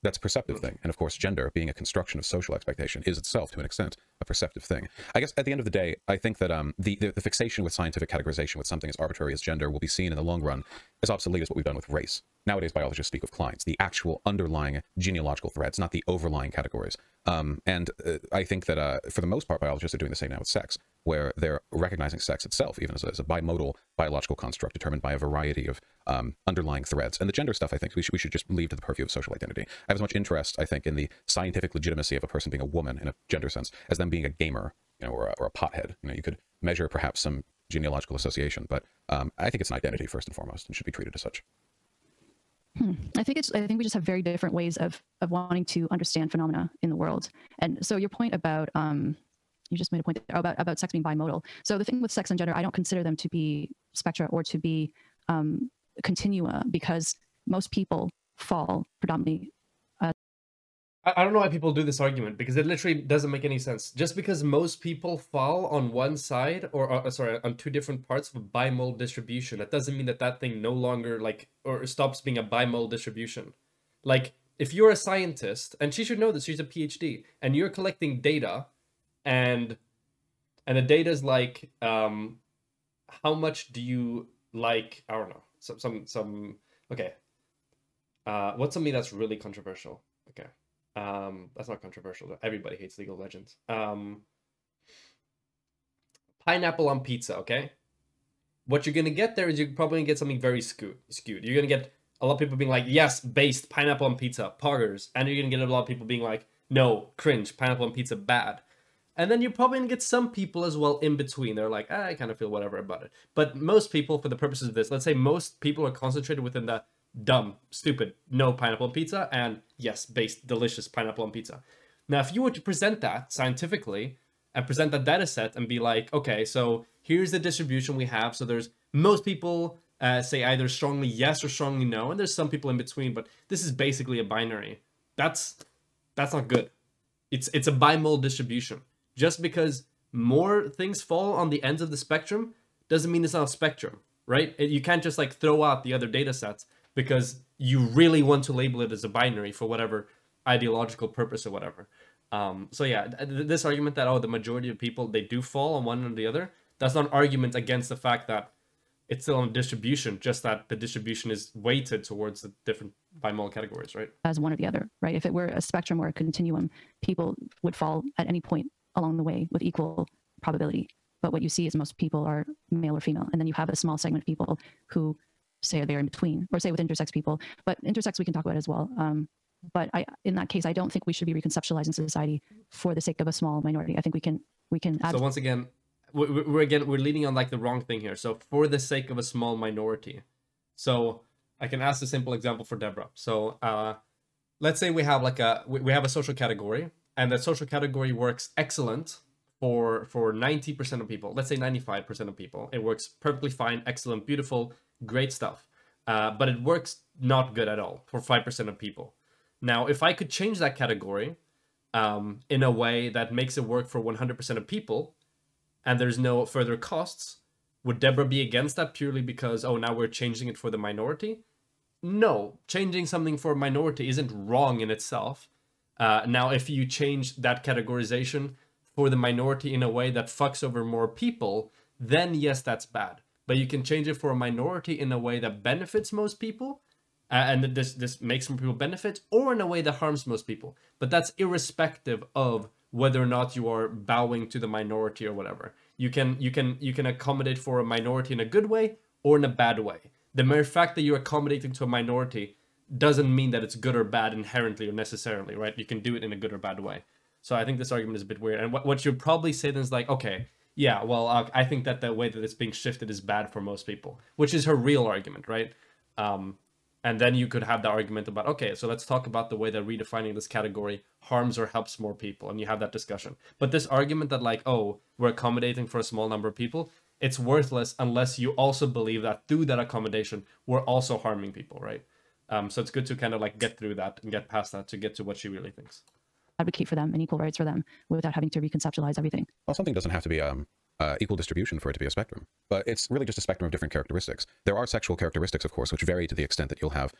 That's a perceptive thing. And of course, gender, being a construction of social expectation, is itself, to an extent, a perceptive thing. I guess at the end of the day, I think that the fixation with scientific categorization with something as arbitrary as gender will be seen in the long run as obsolete as what we've done with race. Nowadays, biologists speak of clines, the actual underlying genealogical threads, not the overlying categories. I think that for the most part, biologists are doing the same now with sex, where they're recognizing sex itself, even as a bimodal biological construct determined by a variety of underlying threads. And the gender stuff, I think we should just leave to the purview of social identity. I have as much interest, I think, in the scientific legitimacy of a person being a woman in a gender sense as them being a gamer, or a pothead. You could measure perhaps some genealogical association, but I think it's an identity first and foremost and should be treated as such. I think we just have very different ways of wanting to understand phenomena in the world. And so your point about you just made a point there about sex being bimodal. So the thing with sex and gender, I don't consider them to be spectra or to be continua, because most people fall predominantly. I don't know why people do this argument, because it literally doesn't make any sense. Just because most people fall on one side, or sorry, on two different parts of a bimodal distribution, that doesn't mean that that thing no longer or stops being a bimodal distribution. Like, if you're a scientist, and she should know this, she's a PhD, and you're collecting data, and the data is like, how much do you like? I don't know, okay. What's something that's really controversial? Okay. That's not controversial. Everybody hates League of Legends. Pineapple on pizza, okay? What you're gonna get there is you're probably gonna get something very skewed. You're gonna get a lot of people being like, yes, based, pineapple on pizza, poggers. And you're gonna get a lot of people being like, no, cringe, pineapple on pizza, bad. And then you're probably gonna get some people as well in between. They're like, I kind of feel whatever about it. But most people, for the purposes of this, let's say most people are concentrated within the dumb, stupid, no pineapple on pizza, and yes, based, delicious pineapple on pizza. Now, if you were to present that scientifically and present that data set and be like, okay, so here's the distribution we have. So there's most people say either strongly yes or strongly no, and there's some people in between, but this is basically a binary. That's not good. It's a bimodal distribution. Just because more things fall on the ends of the spectrum doesn't mean it's not a spectrum, right? You can't just like throw out the other data sets because you really want to label it as a binary for whatever ideological purpose or whatever. So yeah, this argument that, oh, the majority of people, they do fall on one or the other, that's not an argument against the fact that it's still on distribution, just that the distribution is weighted towards the different bimodal categories, right? As one or the other, right? If it were a spectrum or a continuum, people would fall at any point along the way with equal probability. But what you see is most people are male or female. And then you have a small segment of people who say they're in between, or say with intersex people. But intersex we can talk about as well. But in that case, I don't think we should be reconceptualizing society for the sake of a small minority. I think we can add. So once again, we're leading on like the wrong thing here. So for the sake of a small minority. So I can ask a simple example for Debrah. So let's say we have like we have a social category, and that social category works excellent for 90% of people. Let's say 95% of people. It works perfectly fine, excellent, beautiful, great stuff. But it works not good at all for 5% of people. Now, if I could change that category in a way that makes it work for 100% of people, and there's no further costs, would Debrah be against that purely because, oh, now we're changing it for the minority? No, changing something for a minority isn't wrong in itself. Now, if you change that categorization for the minority in a way that fucks over more people, then yes, that's bad. But you can change it for a minority in a way that benefits most people, and this makes some people benefit, or in a way that harms most people. But that's irrespective of whether or not you are bowing to the minority or whatever. You can accommodate for a minority in a good way or in a bad way. The mere fact that you're accommodating to a minority doesn't mean that it's good or bad inherently or necessarily, right? You can do it in a good or bad way. So I think this argument is a bit weird. And what you'd probably say then is like, okay, yeah, well, I think that the way that it's being shifted is bad for most people, which is her real argument, right? And then you could have the argument about, okay, so let's talk about the way that redefining this category harms or helps more people, and you have that discussion. But this argument that like, oh, we're accommodating for a small number of people, it's worthless unless you also believe that through that accommodation, we're also harming people, right? So it's good to kind of like get through that and get past that to get to what she really thinks. Advocate for them and equal rights for them without having to reconceptualize everything. Well, something doesn't have to be equal distribution for it to be a spectrum. But it's really just a spectrum of different characteristics. There are sexual characteristics, of course, which vary to the extent that you'll have,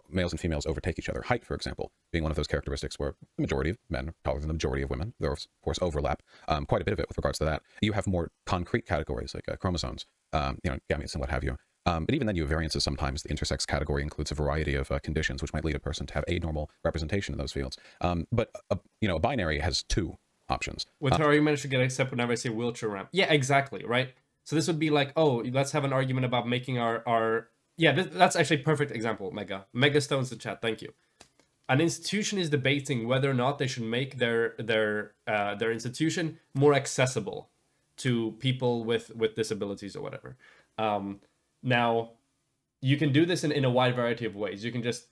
males and females overtake each other. Height, for example, being one of those characteristics where the majority of men are taller than the majority of women. There are, of course, overlap, quite a bit of it with regards to that. You have more concrete categories like chromosomes, gametes and what have you. But even then, you have variances sometimes. The intersex category includes a variety of conditions which might lead a person to have anormal representation in those fields. But a binary has two options. With her, you managed to get except whenever I say wheelchair ramp. Yeah, exactly, right? So this would be like, oh, let's have an argument about making our that's actually a perfect example, Mega Stones the chat, thank you. An institution is debating whether or not they should make their institution more accessible to people with disabilities or whatever. Now, you can do this in a wide variety of ways. You can just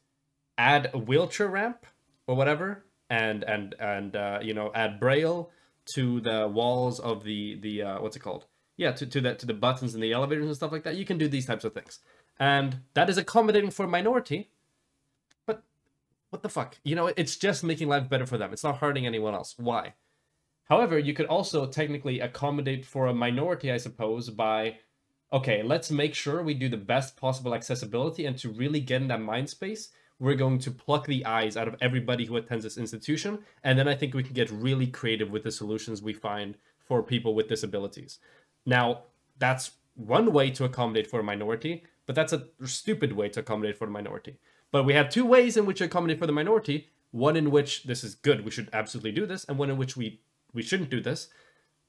add a wheelchair ramp or whatever, and add braille to the walls of the what's it called? Yeah, to the buttons in the elevators and stuff like that. You can do these types of things, and that is accommodating for a minority. But what the fuck? It's just making life better for them. It's not hurting anyone else. Why? However, you could also technically accommodate for a minority, I suppose, by, okay, let's make sure we do the best possible accessibility, and to really get in that mind space, we're going to pluck the eyes out of everybody who attends this institution, and then I think we can get really creative with the solutions we find for people with disabilities. Now, that's one way to accommodate for a minority, but that's a stupid way to accommodate for the minority. But we have two ways in which to accommodate for the minority, one in which this is good, we should absolutely do this, and one in which we shouldn't do this.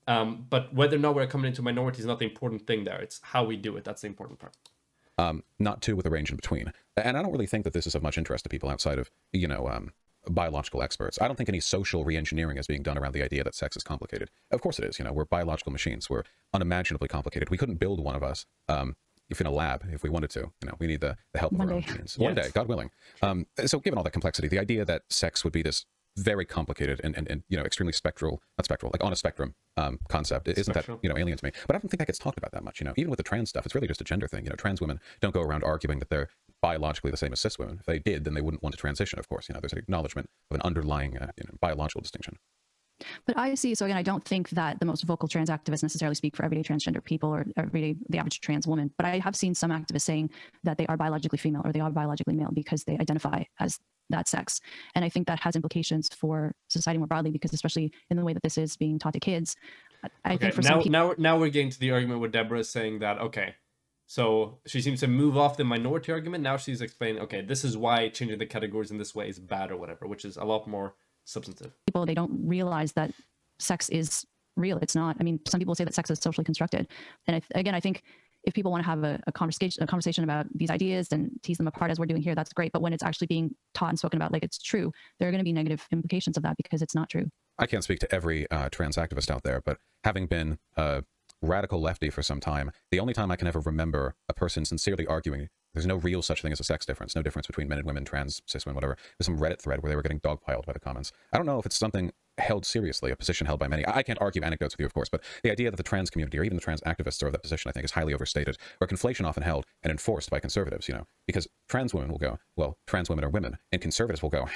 But whether or not we're accommodating to minorities is not the important thing there. It's how we do it. That's the important part. Not two with a range in between. And I don't really think that this is of much interest to people outside of, biological experts. I don't think any social re-engineering is being done around the idea that sex is complicated. Of course it is. We're biological machines. We're unimaginably complicated. We couldn't build one of us if in a lab, if we wanted to. We need the help of our own genes. One day, God willing. So given all that complexity, the idea that sex would be this very complicated and extremely not spectral, like on a spectrum concept, isn't that alien to me? But I don't think that gets talked about that much. Even with the trans stuff, it's really just a gender thing. Trans women don't go around arguing that they're biologically the same as cis women. If they did, then they wouldn't want to transition. Of course, there's an acknowledgement of an underlying biological distinction. But I see, so again, I don't think that the most vocal trans activists necessarily speak for everyday transgender people or the average trans woman. But I have seen some activists saying that they are biologically female or they are biologically male because they identify as that sex. And I think that has implications for society more broadly, because especially in the way that this is being taught to kids, I think for some people... Now we're getting to the argument where Debrah is saying that, okay, so she seems to move off the minority argument. Now she's explaining, okay, this is why changing the categories in this way is bad or whatever, which is a lot more substantive. People, they don't realize that sex is real. It's not. I mean, some people say that sex is socially constructed. And I think if people want to have a conversation about these ideas and tease them apart as we're doing here, that's great. But when it's actually being taught and spoken about like it's true, there are going to be negative implications of that because it's not true. I can't speak to every trans activist out there, but having been a radical lefty for some time, the only time I can ever remember a person sincerely arguing there's no real such thing as a sex difference, no difference between men and women, trans, cis women, whatever. There's some Reddit thread where they were getting dogpiled by the comments. I don't know if it's something held seriously, a position held by many. I can't argue anecdotes with you, of course, but the idea that the trans community or even the trans activists are of that position, I think, is highly overstated, or conflation often held and enforced by conservatives, because trans women will go, well, trans women are women, and conservatives will go,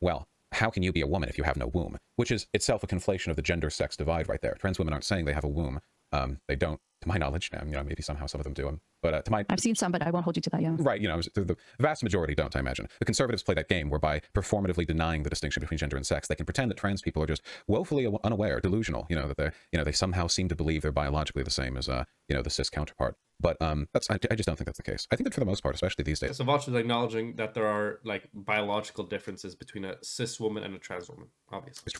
well, how can you be a woman if you have no womb? Which is itself a conflation of the gender-sex divide right there. Trans women aren't saying they have a womb. They don't, to my knowledge. Maybe somehow some of them do. But I've seen some, but I won't hold you to that, yeah. Right, the vast majority don't, I imagine. The conservatives play that game whereby performatively denying the distinction between gender and sex, they can pretend that trans people are just woefully unaware, delusional, that they're, they somehow seem to believe they're biologically the same as, the cis counterpart. But I just don't think that's the case. I think that for the most part, especially these days. So Vaush is acknowledging that there are like biological differences between a cis woman and a trans woman, obviously.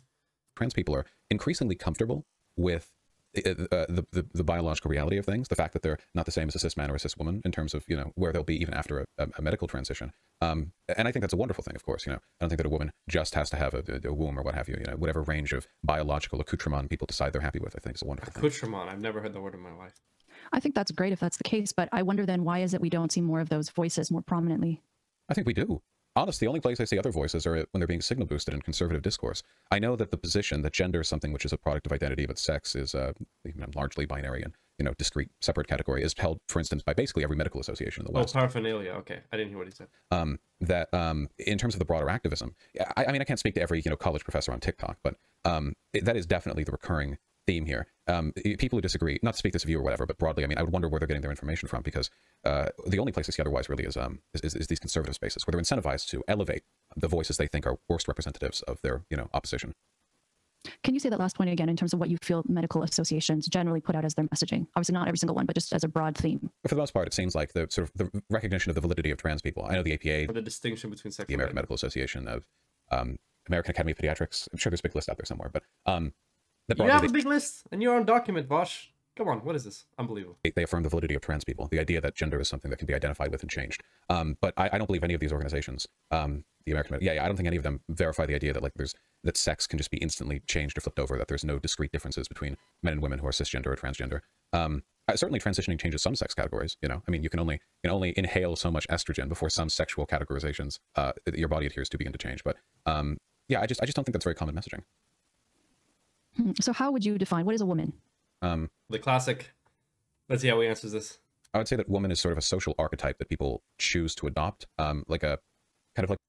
Trans people are increasingly comfortable with the biological reality of things, the fact that they're not the same as a cis man or a cis woman in terms of where they'll be even after a medical transition, and I think that's a wonderful thing. Of course, I don't think that a woman just has to have a womb or what have you. Whatever range of biological accoutrement people decide they're happy with, I think is a wonderful thing. Accoutrement, I've never heard the word in my life. I think that's great if that's the case, but I wonder then why is it we don't see more of those voices more prominently? I think we do. Honestly, the only place I see other voices are when they're being signal boosted in conservative discourse. I know that the position that gender is something which is a product of identity, but sex is largely binary and discrete, separate category, is held, for instance, by basically every medical association in the West. Oh, paraphernalia. Okay, I didn't hear what he said. That in terms of the broader activism, I mean, I can't speak to every college professor on TikTok, but that is definitely the recurring theme here. People who disagree, not to speak this of you or whatever, but broadly, I mean, I would wonder where they're getting their information from, because the only place I see otherwise really is these conservative spaces where they're incentivized to elevate the voices they think are worst representatives of their, opposition. Can you say that last point again in terms of what you feel medical associations generally put out as their messaging? Obviously not every single one, but just as a broad theme. For the most part, it seems like the sort of the recognition of the validity of trans people. I know the APA, Or the distinction between sex the American Medical Association, of American Academy of Pediatrics. I'm sure there's a big list out there somewhere, but you have a big list, and you're on document, Vaush. Come on, what is this? Unbelievable. They affirm the validity of trans people, the idea that gender is something that can be identified with and changed. But I don't believe any of these organizations, the American, I don't think any of them verify the idea that that sex can just be instantly changed or flipped over, that there's no discrete differences between men and women who are cisgender or transgender. Certainly transitioning changes some sex categories, I mean, you can only inhale so much estrogen before some sexual categorizations your body adheres to begin to change. But I just don't think that's very common messaging. So how would you define, what is a woman? The classic, let's see how he answers this. I would say that woman is sort of a social archetype that people choose to adopt, like a kind of like...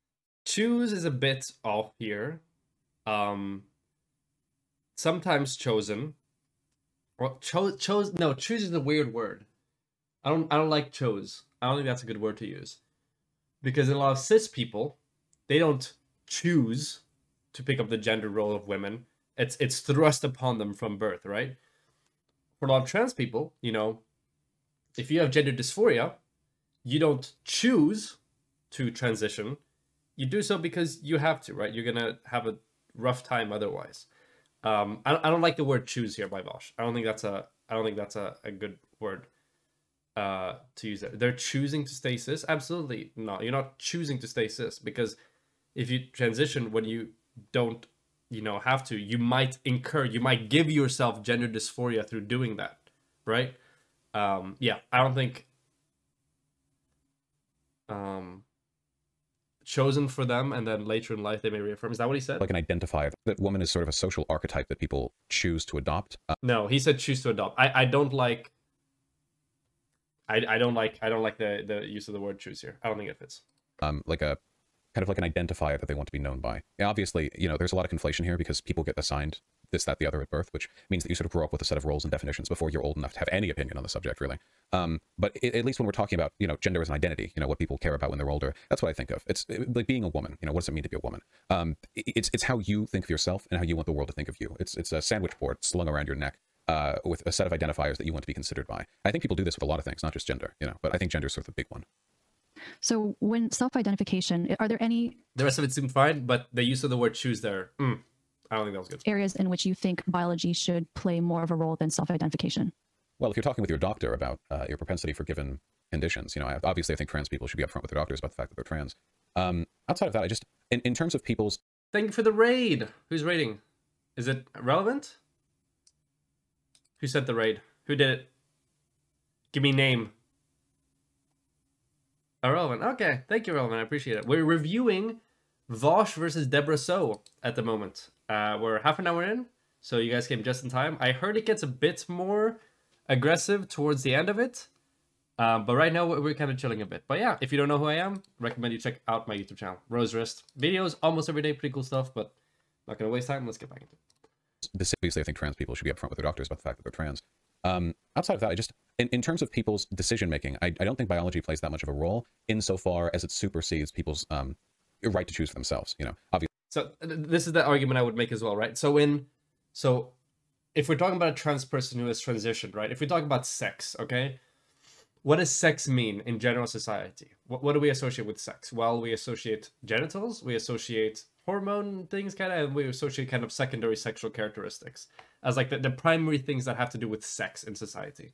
Choose is a bit off here. Sometimes chosen. Well, no, choose is a weird word. I don't like chose. I don't think that's a good word to use. Because in a lot of cis people, they don't choose to pick up the gender role of women. It's thrust upon them from birth, right? For a lot of trans people, if you have gender dysphoria, you don't choose to transition. You do so because you have to, right? You're gonna have a rough time otherwise. I don't like the word choose here by Vaush. I don't think that's a good word to use there. They're choosing to stay cis? Absolutely not. You're not choosing to stay cis, because if you transition when you don't have to, you might give yourself gender dysphoria through doing that, right? I don't think chosen for them, and then later in life they may reaffirm. Is that what he said? Like an identifier, that woman is sort of a social archetype that people choose to adopt. No, he said choose to adopt. I don't like the use of the word choose here. I don't think it fits. Like a kind of like an identifier that they want to be known by. Obviously, there's a lot of conflation here because people get assigned this, that, the other at birth, which means that you sort of grow up with a set of roles and definitions before you're old enough to have any opinion on the subject, really. But at least when we're talking about, gender as an identity, what people care about when they're older, that's what I think of. It's like being a woman. What does it mean to be a woman? It's how you think of yourself and how you want the world to think of you. It's a sandwich board slung around your neck with a set of identifiers that you want to be considered by. I think people do this with a lot of things, not just gender, but I think gender is sort of the big one. So when self-identification, are there any... The rest of it seemed fine, but the use of the word choose there, I don't think that was good. Areas in which you think biology should play more of a role than self-identification? Well, if you're talking with your doctor about your propensity for given conditions, obviously I think trans people should be upfront with their doctors about the fact that they're trans. Outside of that, I just, in terms of people's... Thank you for the raid. Who's raiding? Is it relevant? Who sent the raid? Who did it? Give me name. Oh, Relevant. Okay, thank you, Relevant. I appreciate it. We're reviewing Vaush versus Debrah Soh at the moment. We're half an hour in, so you guys came just in time. I heard it gets a bit more aggressive towards the end of it, but right now we're kind of chilling a bit. But yeah, if you don't know who I am, recommend you check out my YouTube channel, Rose Wrist. Videos almost every day, pretty cool stuff, but not gonna waste time. Let's get back into it. Obviously, I think trans people should be upfront with their doctors about the fact that they're trans. Outside of that, I just, in terms of people's decision-making, I don't think biology plays that much of a role insofar as it supersedes people's right to choose for themselves, obviously. So this is the argument I would make as well, right? So if we're talking about a trans person who has transitioned, right? If we talk about sex, okay? What does sex mean in general society? What do we associate with sex? Well, we associate genitals, we associate hormone things, kind of, and we associate kind of secondary sexual characteristics as like the primary things that have to do with sex in society.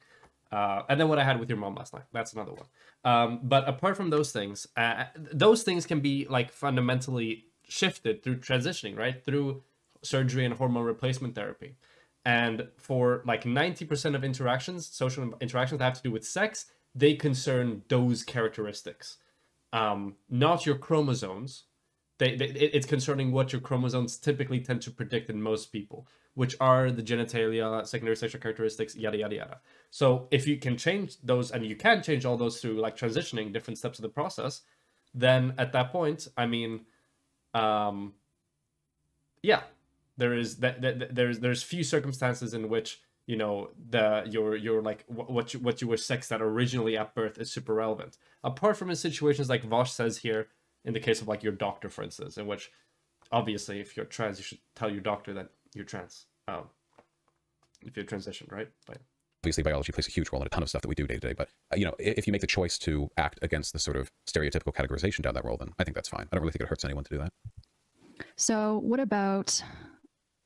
And then what I had with your mom last night, that's another one. But apart from those things can be like fundamentally shifted through transitioning, right? Through surgery and hormone replacement therapy. And for like 90% of interactions, social interactions that have to do with sex, they concern those characteristics. Not your chromosomes. It's concerning what your chromosomes typically tend to predict in most people, which are the genitalia, secondary sexual characteristics, yada, yada, yada. So if you can change those, and you can change all those through like transitioning different steps of the process, then at that point, I mean, yeah, there's few circumstances in which, you know, your like what you were sexed at originally at birth is super relevant. Apart from in situations like Vaush says here, in the case of like your doctor, for instance, in which obviously if you're trans, you should tell your doctor that you're trans. If you're transitioned, right? But obviously biology plays a huge role in a ton of stuff that we do day to day, but you know, if you make the choice to act against the sort of stereotypical categorization down that role, then I think that's fine. I don't really think it hurts anyone to do that. So what about,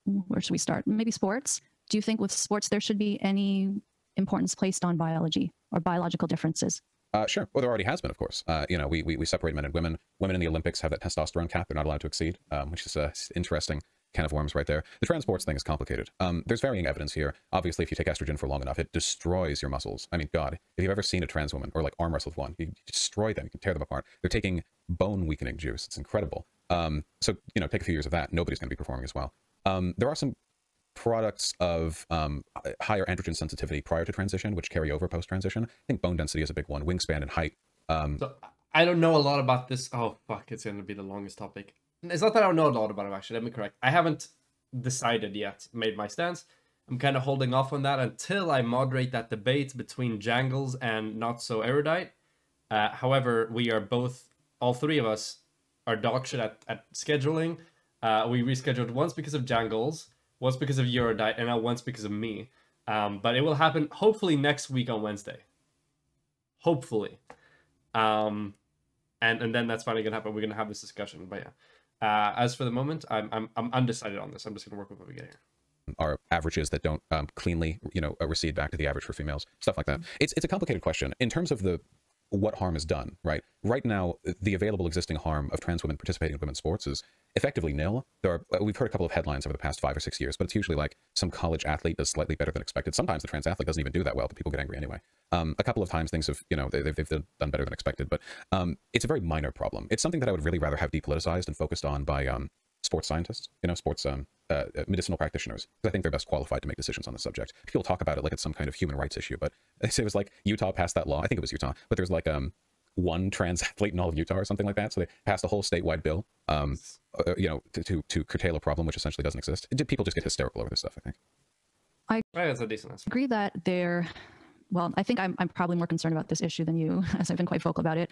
where should we start? Maybe sports. Do you think with sports there should be any importance placed on biology or biological differences? Sure. Well, there already has been, of course. You know, we separate men and women. Women in the Olympics have that testosterone cap they're not allowed to exceed, which is an interesting can of worms right there. The trans sports thing is complicated. There's varying evidence here. Obviously, if you take estrogen for long enough, it destroys your muscles. I mean, God, if you've ever seen a trans woman or like arm wrestle with one, you destroy them. You can tear them apart. They're taking bone weakening juice. It's incredible. So, you know, take a few years of that. Nobody's going to be performing as well. There are some products of higher androgen sensitivity prior to transition, which carry over post-transition. I think bone density is a big one. Wingspan and height. So I don't know a lot about this. Oh, fuck. It's going to be the longest topic. It's not that I don't know a lot about it, actually. Let me correct. I haven't decided yet, made my stance. I'm kind of holding off on that until I moderate that debate between Jangles and Not So Erudite. However, we are both, all three of us, are dog shit at scheduling. We rescheduled once because of Jangles, once because of Erudite, and now once because of me. But it will happen hopefully next week on Wednesday. Hopefully. And then that's finally gonna happen. We're gonna have this discussion. But yeah. As for the moment, I'm undecided on this. I'm just gonna work with what we get here. Are averages that don't cleanly, you know, recede back to the average for females, stuff like that. It's a complicated question in terms of what harm is done, right? Right now, the available existing harm of trans women participating in women's sports is effectively nil. We've heard a couple of headlines over the past 5 or 6 years, but it's usually like some college athlete does slightly better than expected. Sometimes the trans athlete doesn't even do that well, but people get angry anyway. A couple of times things have, you know, they've done better than expected, but it's a very minor problem. It's something that I would really rather have depoliticized and focused on by sports scientists, you know, sports medicinal practitioners, because I think they're best qualified to make decisions on the subject. People talk about it like it's some kind of human rights issue, but it was like Utah passed that law. I think it was Utah, but there's like one trans athlete in all of Utah or something like that. So they passed a whole statewide bill, you know, to curtail a problem which essentially doesn't exist. People just get hysterical over this stuff, I think. Right, that's a decent answer. I agree that well, I think I'm probably more concerned about this issue than you, as I've been quite vocal about it.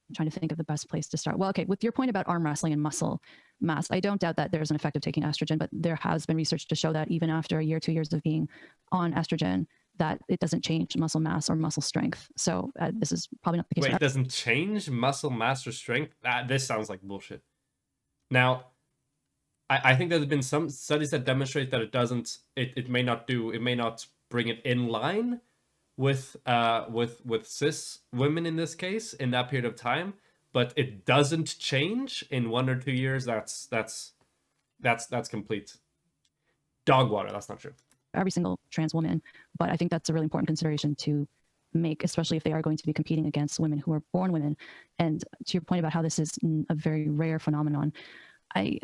I'm trying to think of the best place to start. Well, okay, with your point about arm wrestling and muscle mass, I don't doubt that there's an effect of taking estrogen, but there has been research to show that even after a year, 2 years of being on estrogen, that it doesn't change muscle mass or muscle strength. So this is probably not the case. Wait, it doesn't change muscle mass or strength? This sounds like bullshit. Now, I think there's been some studies that demonstrate that it doesn't. It may not bring it in line with cis women in this case in that period of time, but it doesn't change in 1 or 2 years. That's complete dog water. That's not true. Every single trans woman, but I think that's a really important consideration to make, especially if they are going to be competing against women who are born women. And to your point about how this is a very rare phenomenon, I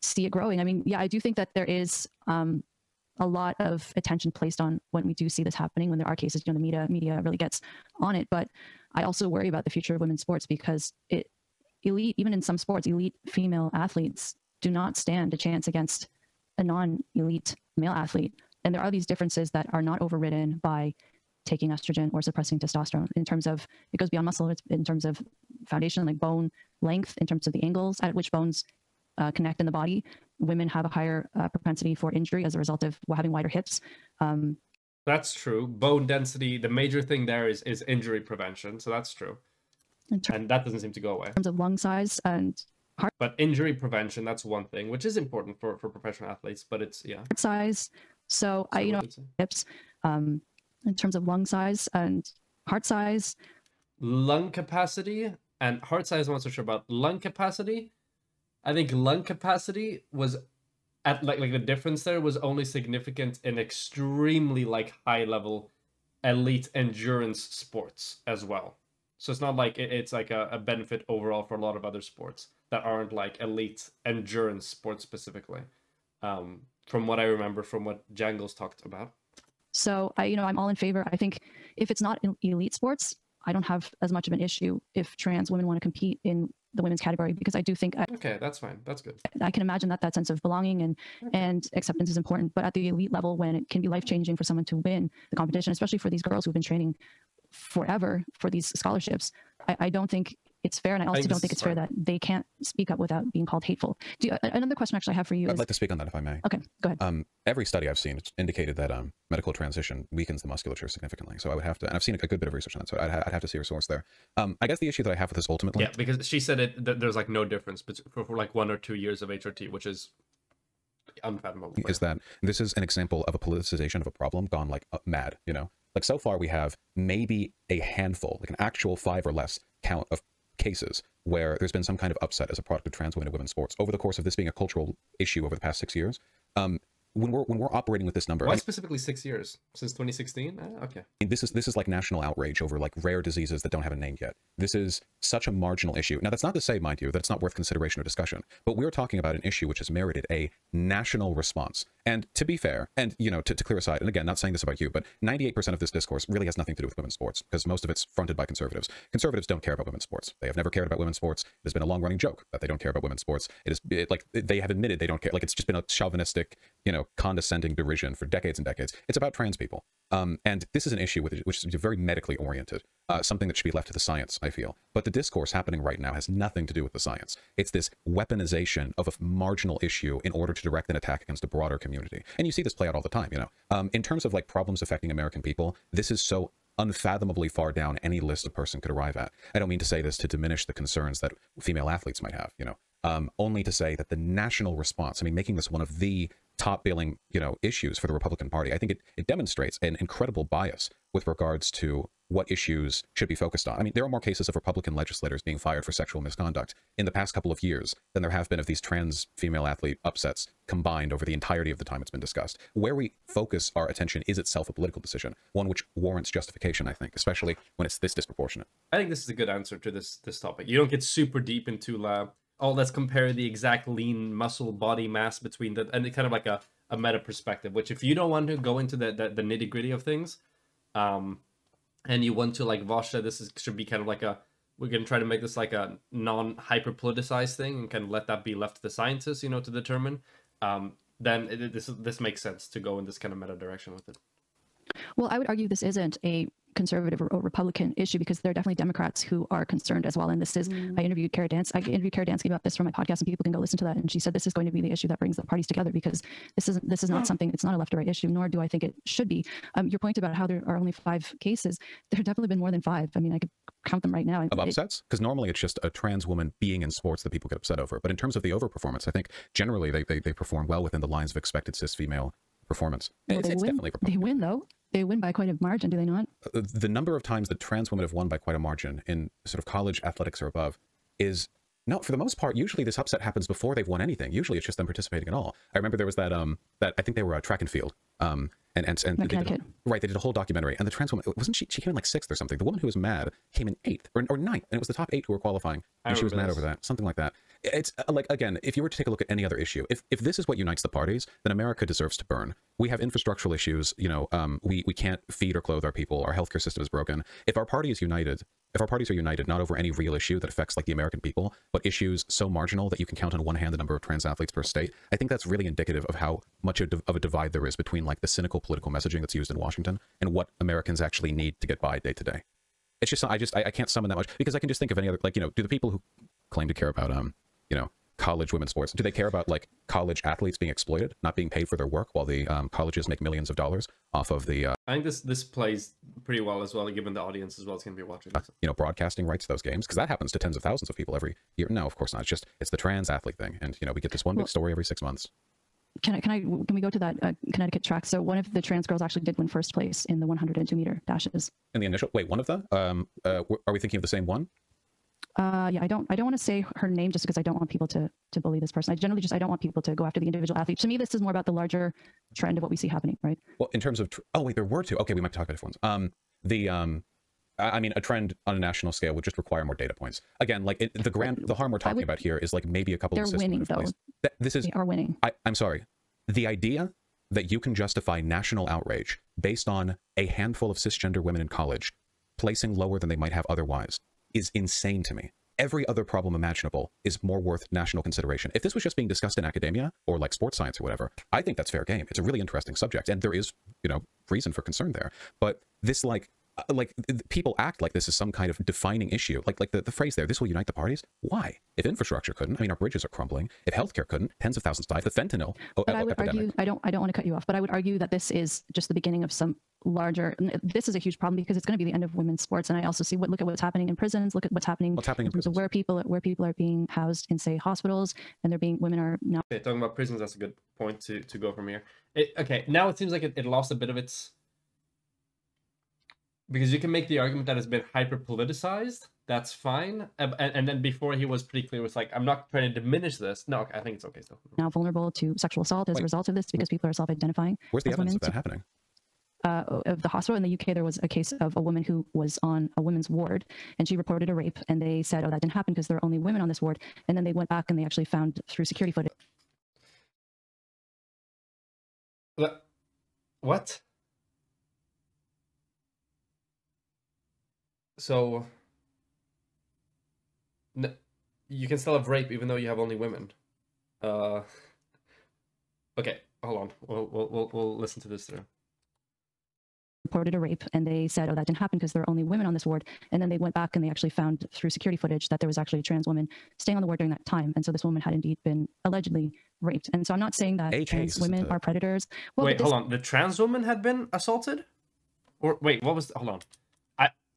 see it growing. I mean, yeah, I do think that there is a lot of attention placed on when we do see this happening, when there are cases, you know, the media really gets on it. But I also worry about the future of women's sports because even in some sports, elite female athletes do not stand a chance against a non-elite male athlete. And there are these differences that are not overridden by taking estrogen or suppressing testosterone in terms of, it goes beyond muscle, it's in terms of foundation, like bone length, in terms of the angles at which bones connect in the body. Women have a higher propensity for injury as a result of having wider hips. That's true. Bone density, the major thing there is injury prevention. So that's true. And that doesn't seem to go away. In terms of lung size and heart. But injury prevention, that's one thing, which is important for professional athletes, but it's, yeah. Heart size. So hips, in terms of lung size and heart size. Lung capacity and heart size, I'm not so sure about. Lung capacity, I think lung capacity was at like the difference there was only significant in extremely like high level elite endurance sports as well. So it's not like it's like a benefit overall for a lot of other sports that aren't like elite endurance sports specifically. From what I remember, from what Jangles talked about. So I'm all in favor. I think if it's not in elite sports, I don't have as much of an issue if trans women want to compete in the women's category, because I do think okay, that's fine. That's good. I can imagine that sense of belonging and acceptance is important. But at the elite level, when it can be life-changing for someone to win the competition, especially for these girls who've been training forever for these scholarships, I don't think it's fair. And I also don't think it's fair that they can't speak up without being called hateful. Another question actually I have for you I'd like to speak on that if I may. Okay, go ahead. Every study I've seen indicated that medical transition weakens the musculature significantly. So I would have to, and I've seen a good bit of research on that, so I'd have to see a source there. I guess the issue that I have with this ultimately... Yeah, because she said there's like no difference for like 1 or 2 years of HRT, which is unfathomable. Is that this is an example of a politicization of a problem gone like mad, you know? Like so far we have maybe a handful, like an actual 5 or less count of cases where there's been some kind of upset as a product of trans women in women's sports over the course of this being a cultural issue over the past 6 years. When we're operating with this number, why specifically 6 years? Since 2016? Okay. This is like national outrage over like rare diseases that don't have a name yet. This is such a marginal issue. Now that's not to say, mind you, that it's not worth consideration or discussion, but we're talking about an issue which has merited a national response. And to be fair, and you know, to clear aside, and again, not saying this about you, but 98% of this discourse really has nothing to do with women's sports, because most of it's fronted by conservatives. Conservatives don't care about women's sports. They have never cared about women's sports. There's been a long-running joke that they don't care about women's sports. Like they have admitted they don't care. Like it's just been a chauvinistic, you know, condescending derision for decades and decades. It's about trans people. And this is an issue which is very medically oriented, something that should be left to the science, I feel. But the discourse happening right now has nothing to do with the science. It's this weaponization of a marginal issue in order to direct an attack against a broader community. And you see this play out all the time, you know. In terms of like problems affecting American people, this is so unfathomably far down any list a person could arrive at. I don't mean to say this to diminish the concerns that female athletes might have, you know, only to say that the national response, I mean, making this one of the top billing, you know, issues for the Republican Party, I think it demonstrates an incredible bias with regards to what issues should be focused on. I mean, there are more cases of Republican legislators being fired for sexual misconduct in the past couple of years than there have been of these trans female athlete upsets combined over the entirety of the time it's been discussed. Where we focus our attention is itself a political decision, one which warrants justification, I think, especially when it's this disproportionate. I think this is a good answer to this topic. You don't get super deep into let's compare the exact lean muscle body mass between and kind of like a meta perspective, which if you don't want to go into the nitty gritty of things, and you want to, like Vaush said, should be kind of like we're going to try to make this like a non-hyper politicized thing and kind of let that be left to the scientists, you know, to determine, then this makes sense to go in this kind of meta direction with it. Well, I would argue this isn't a conservative or Republican issue, because there are definitely Democrats who are concerned as well. And this is, I interviewed Kara Dansky about this for my podcast, and people can go listen to that. And she said this is going to be the issue that brings the parties together, because this is not something, it's not a left or right issue, nor do I think it should be. Your point about how there are only 5 cases, there have definitely been more than 5. I mean, I could count them right now. Of upsets? Because normally it's just a trans woman being in sports that people get upset over. But in terms of the overperformance, I think generally they perform well within the lines of expected cis female performance. Well, they win, though. They win by quite a margin, do they not? The number of times that trans women have won by quite a margin in sort of college athletics or above is, no, for the most part, usually this upset happens before they've won anything. Usually it's just them participating at all. I remember there was that I think they were track and field. And they did a whole documentary, and the trans woman, wasn't she came in like 6th or something. The woman who was mad came in 8th or 9th, and it was the top 8 who were qualifying, and she was mad over that, something like that. It's like, again, if you were to take a look at any other issue, if this is what unites the parties, then America deserves to burn. We have infrastructural issues, you know, we can't feed or clothe our people, our healthcare system is broken. If our party is united, if our parties are united not over any real issue that affects like the American people, but issues so marginal that you can count on one hand the number of trans athletes per state, I think that's really indicative of how much of a divide there is between like the cynical political messaging that's used in Washington and what Americans actually need to get by day to day. It's just, I can't summon that much, because I can just think of any other, like, you know, do the people who claim to care about, you know, college women's sports, do they care about like college athletes being exploited, not being paid for their work, while the colleges make millions of dollars off of the I think this plays pretty well as well, given the audience as well is going to be watching this. You know, broadcasting rights to those games, because that happens to tens of thousands of people every year. No, of course not. It's the trans athlete thing, and you know, we get this one big story every 6 months. Can we go to that Connecticut track? So one of the trans girls actually did win first place in the 102 meter dashes. In the initial, wait, one of them? Are we thinking of the same one? Yeah, I don't want to say her name just because I don't want people to bully this person. I don't want people to go after the individual athlete. To me, this is more about the larger trend of what we see happening, right? Well, in terms of, oh wait, there were 2. Okay, we might talk about different ones. I mean, a trend on a national scale would just require more data points. Again, like the harm we're talking about here is like maybe a couple of systems. They're winning, though. They are winning. I'm sorry. The idea that you can justify national outrage based on a handful of cisgender women in college placing lower than they might have otherwise is insane to me. every other problem imaginable is more worth national consideration. If this was just being discussed in academia or like sports science or whatever, I think that's fair game. It's a really interesting subject, and there is, you know, reason for concern there. But this like people act like this is some kind of defining issue. Like the phrase there, this will unite the parties. Why? If infrastructure couldn't, I mean, our bridges are crumbling. If healthcare couldn't, tens of thousands died. The fentanyl But I would epidemic. argue, I don't want to cut you off, but I would argue that this is just the beginning of some larger, this is a huge problem because it's going to be the end of women's sports. And I also see look at what's happening in prisons, look at what's happening in terms prisons. of where people are being housed in, say, hospitals, and women are now. Okay, talking about prisons, that's a good point to go from here. Okay, now it seems like it lost a bit of its, because you can make the argument that it's been hyper politicized. That's fine. And then before he was pretty clear with like, I'm not trying to diminish this. No, I think it's okay still. Now vulnerable to sexual assault as a result of this because people are self-identifying. Where's the as evidence women. of that happening? Of the hospital in the UK, there was a case of a woman who was on a women's ward, and she reported a rape, and they said, oh, that didn't happen because there are only women on this ward. And then they went back and they actually found through security footage. What? So you can still have rape even though you have only women. Okay, hold on. We'll listen to this through. Reported a rape, and they said, oh, that didn't happen because there are only women on this ward. And then they went back and they actually found through security footage that there was actually a trans woman staying on the ward during that time. And so this woman had indeed been allegedly raped. And so I'm not saying that trans women are predators. Well, wait, hold on. The trans woman had been assaulted? Or wait, what was hold on.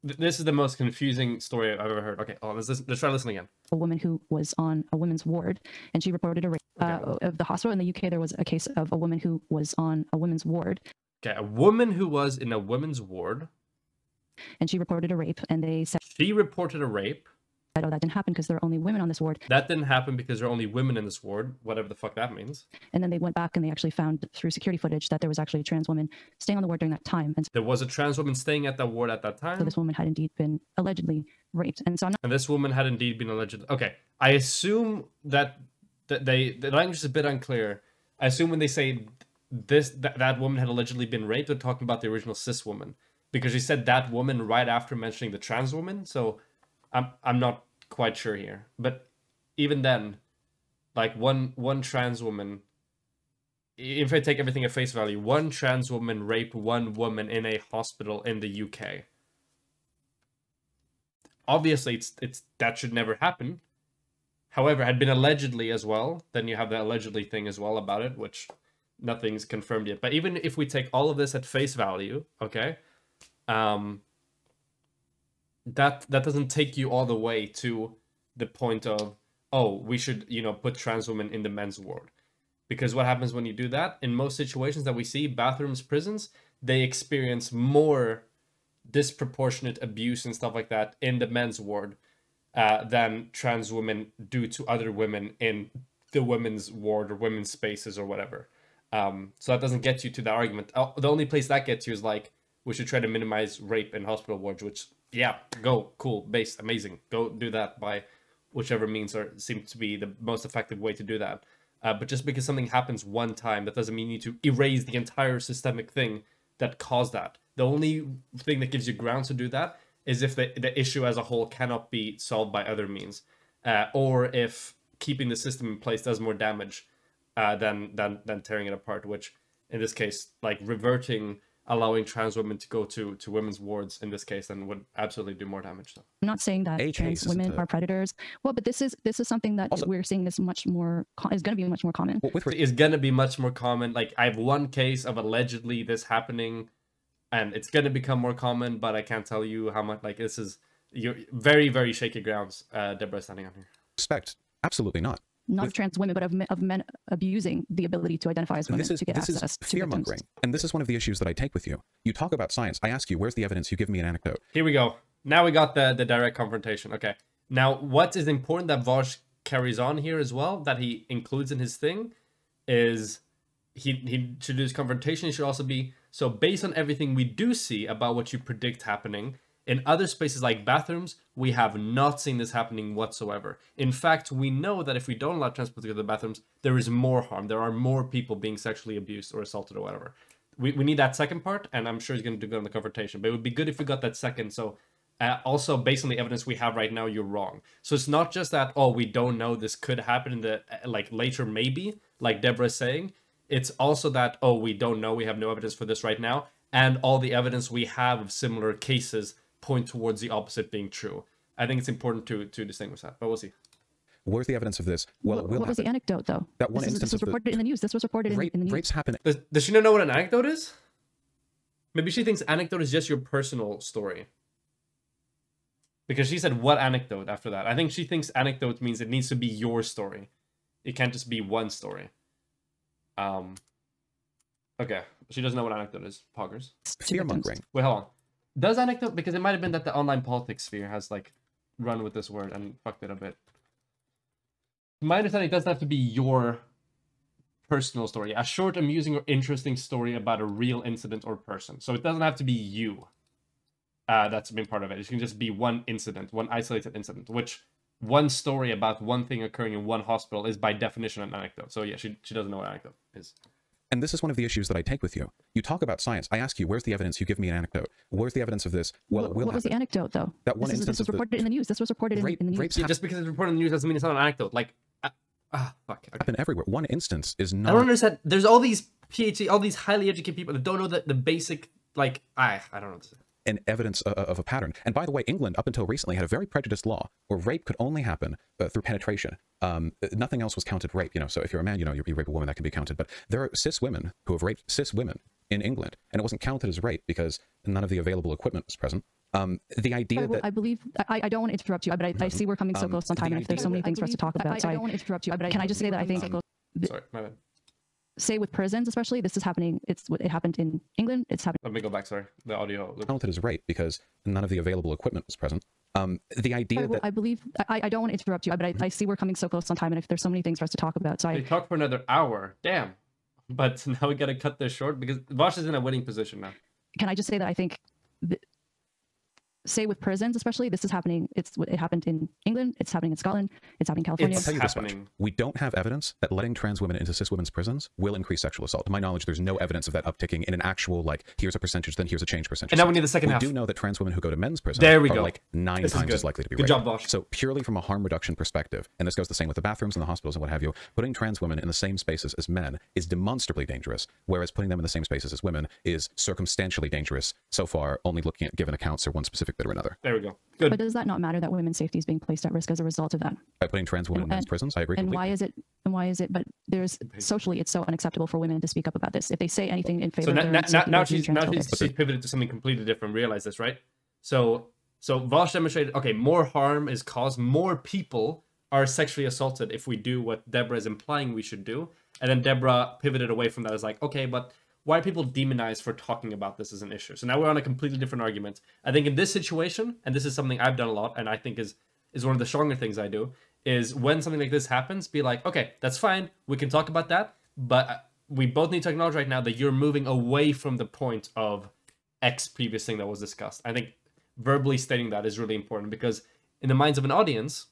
This is the most confusing story I've ever heard. Okay, let's try to listen again. A woman who was on a women's ward, and she reported a rape. Of the hospital in the UK, there was a case of a woman who was on a women's ward. Okay, a woman who was in a women's ward. And she reported a rape, and they said... She reported a rape. Oh, that didn't happen because there are only women on this ward. That didn't happen because there are only women in this ward, whatever the fuck that means. And then they went back and they actually found through security footage that there was actually a trans woman staying on the ward during that time. And so there was a trans woman staying at that ward at that time? So this woman had indeed been allegedly raped. And so I'm not... And this woman had indeed been allegedly... Okay, I assume that the language is a bit unclear. I assume when they say that woman had allegedly been raped, they're talking about the original cis woman. Because she said that woman right after mentioning the trans woman, so I'm not quite sure here, but even then, like one trans woman, if I take everything at face value, one trans woman raped one woman in a hospital in the UK. Obviously, it's that should never happen. However, had been allegedly as well, then you have the allegedly thing as well about it, which nothing's confirmed yet. But even if we take all of this at face value, okay, that doesn't take you all the way to the point of, oh, we should, put trans women in the men's ward. Because what happens when you do that, in most situations that we see, bathrooms, prisons, they experience more disproportionate abuse and stuff like that in the men's ward than trans women do to other women in the women's ward or women's spaces or whatever. So that doesn't get you to that argument. The only place that gets you is like, we should try to minimize rape in hospital wards, which, yeah, go, cool, base, amazing. Go do that by whichever means seem to be the most effective way to do that. But just because something happens one time, that doesn't mean you need to erase the entire systemic thing that caused that. The only thing that gives you grounds to do that is if the issue as a whole cannot be solved by other means, or if keeping the system in place does more damage than tearing it apart, which in this case, like reverting, allowing trans women to go to women's wards in this case, then would absolutely do more damage. So. I'm not saying that trans women are predators. Well, but this is something that also, we're seeing is much more is going to be much more common. Is going to be much more common. Like I have one case of allegedly this happening, and it's going to become more common. But I can't tell you how much. Like this is you're very, very shaky grounds. Debrah standing on here. Respect, absolutely not. Not of trans women, but of men abusing the ability to identify as women to get access to This is fear-mongering, and this is one of the issues that I take with you. You talk about science. I ask you, where's the evidence? You give me an anecdote. Here we go. Now we got the direct confrontation. Okay. Now, what is important that Vaush carries on here as well, that he includes in his thing, is he should do his confrontation. It should also be, so based on everything we do see about what you predict happening, in other spaces like bathrooms, we have not seen this happening whatsoever. In fact, we know that if we don't allow trans people to go to the bathrooms, there is more harm. There are more people being sexually abused or assaulted or whatever. We need that second part, and I'm sure he's going to do good on the confrontation. But it would be good if we got that second, so Also, based on the evidence we have right now, you're wrong. So it's not just that, oh, we don't know, this could happen in the like later maybe, like Debrah is saying. It's also that, oh, we don't know, we have no evidence for this right now, and all the evidence we have of similar cases point towards the opposite being true. I think it's important to distinguish that, but we'll see. Where's the evidence of this? Well, it will what was the anecdote, though? That one instance this was reported in the news. This was reported in the news. Rapes happen. Does she not know what an anecdote is? Maybe she thinks anecdote is just your personal story. Because she said, what anecdote after that? I think she thinks anecdote means it needs to be your story. It can't just be one story. Okay. She doesn't know what anecdote is. Poggers. Fear-mongering. Wait, hold on. Does anecdote? Because it might have been that the online politics sphere has, like, run with this word and fucked it a bit. My understanding, it doesn't have to be your personal story. A short, amusing, or interesting story about a real incident or person. So it doesn't have to be you. That's been part of it. It can just be one incident, one isolated incident, which one story about one thing occurring in one hospital is by definition an anecdote. So yeah, she doesn't know what an anecdote is. And this is one of the issues that I take with you. You talk about science. I ask you, where's the evidence? You give me an anecdote. Where's the evidence of this? Well, it will what was the happen. anecdote, though? That one instance this was reported in the news. This was reported in the news. Yeah, just because it's reported in the news doesn't mean it's not an anecdote. Like, fuck. Okay. Happen everywhere. One instance is not. I don't understand. There's all these PhD, all these highly educated people that don't know the basic, like, I don't know what to say. An evidence of a pattern. And by the way, England, up until recently, had a very prejudiced law where rape could only happen through penetration. Nothing else was counted rape, you know. So if you're a man, you know, you rape a woman, that can be counted. But there are cis women who have raped cis women in England, and it wasn't counted as rape because none of the available equipment was present. The idea that I believe I don't want to interrupt you, but I see we're coming so close on time, and if there's so many things for us to talk about, so I don't want to interrupt you, but can I just say that I think sorry, my bad. Say with prisons, especially, this is happening. It happened in England. It's happening. Let me go back. Sorry, the audio. counted as rape because none of the available equipment was present. The idea that I believe I don't want to interrupt you, but I see we're coming so close on time, and if there's so many things for us to talk about, so We talked for another hour. Damn. But now we gotta cut this short because Vaush is in a winning position now. Can I just say that I think, say with prisons, especially, this is happening. It happened in England. It's happening in Scotland. It's happening in California. I'll tell you this much. We don't have evidence that letting trans women into cis women's prisons will increase sexual assault. To my knowledge, there's no evidence of that upticking in an actual, like, here's a percentage, then here's a change percentage. And now we need the second half. We do know that trans women who go to men's prisons There we are go. like 9 times as likely to be Good raped. job, Vaush. So purely from a harm reduction perspective, and this goes the same with the bathrooms and the hospitals and what have you, putting trans women in the same spaces as men is demonstrably dangerous, whereas putting them in the same spaces as women is circumstantially dangerous. So far, only looking at given accounts or one specific bit or another. There we go. Good. But does that not matter that women's safety is being placed at risk as a result of that? By putting trans women in men's prisons, I agree And completely. why is it? But there's socially, it's so unacceptable for women to speak up about this. If they say anything in favor So of their own safety, now they're she's transphobic. pivoted to something completely different. Realize this, right? So Vaush demonstrated, okay, more harm is caused, more people are sexually assaulted if we do what Debrah is implying we should do. And then Debrah pivoted away from that as like, okay, but why are people demonized for talking about this as an issue? So now we're on a completely different argument. I think in this situation, and this is something I've done a lot, and I think is one of the stronger things I do, is when something like this happens, be like, okay, that's fine, we can talk about that, but we both need to acknowledge right now that you're moving away from the point of X previous thing that was discussed. I think verbally stating that is really important because in the minds of an audience,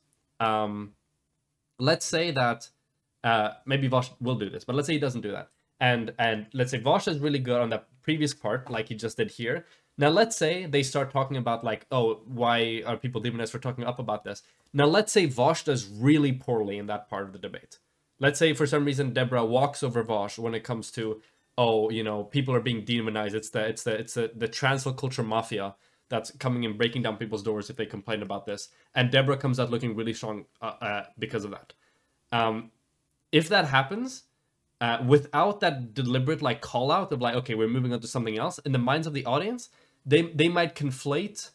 let's say that maybe Vaush will do this, but let's say he doesn't do that. And let's say Vaush is really good on that previous part, like he just did here. Now, let's say they start talking about like, oh, why are people demonized for talking up about this? Now, let's say Vaush does really poorly in that part of the debate. Let's say for some reason Debrah walks over Vaush when it comes to, oh, you know, people are being demonized. It's the transfer culture mafia that's coming and breaking down people's doors if they complain about this. And Debrah comes out looking really strong because of that. If that happens, without that deliberate like call out of like, okay, we're moving on to something else, in the minds of the audience, they might conflate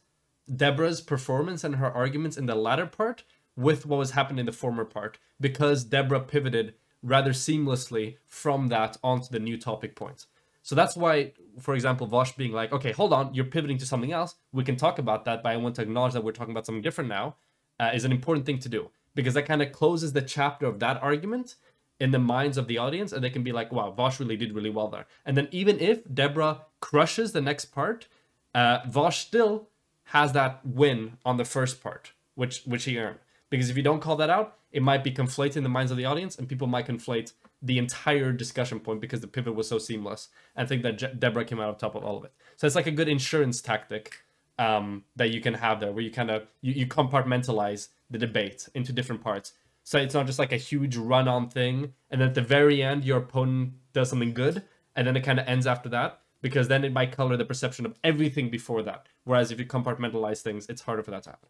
Debrah's performance and her arguments in the latter part with what was happening in the former part, because Debrah pivoted rather seamlessly from that onto the new topic points. So that's why, for example, Vaush being like, okay, hold on, you're pivoting to something else. We can talk about that, but I want to acknowledge that we're talking about something different now, is an important thing to do, because that kind of closes the chapter of that argument in the minds of the audience, and they can be like, wow, Vaush really did really well there. And then even if Debrah crushes the next part, Vaush still has that win on the first part, which he earned. Because if you don't call that out, it might be conflated in the minds of the audience, and people might conflate the entire discussion point because the pivot was so seamless, and think that Debrah came out on top of all of it. So it's like a good insurance tactic that you can have there, where you kind of you compartmentalize the debate into different parts. So it's not just like a huge run-on thing, and then at the very end your opponent does something good, and then it kind of ends after that, because then it might color the perception of everything before that. Whereas if you compartmentalize things, it's harder for that to happen.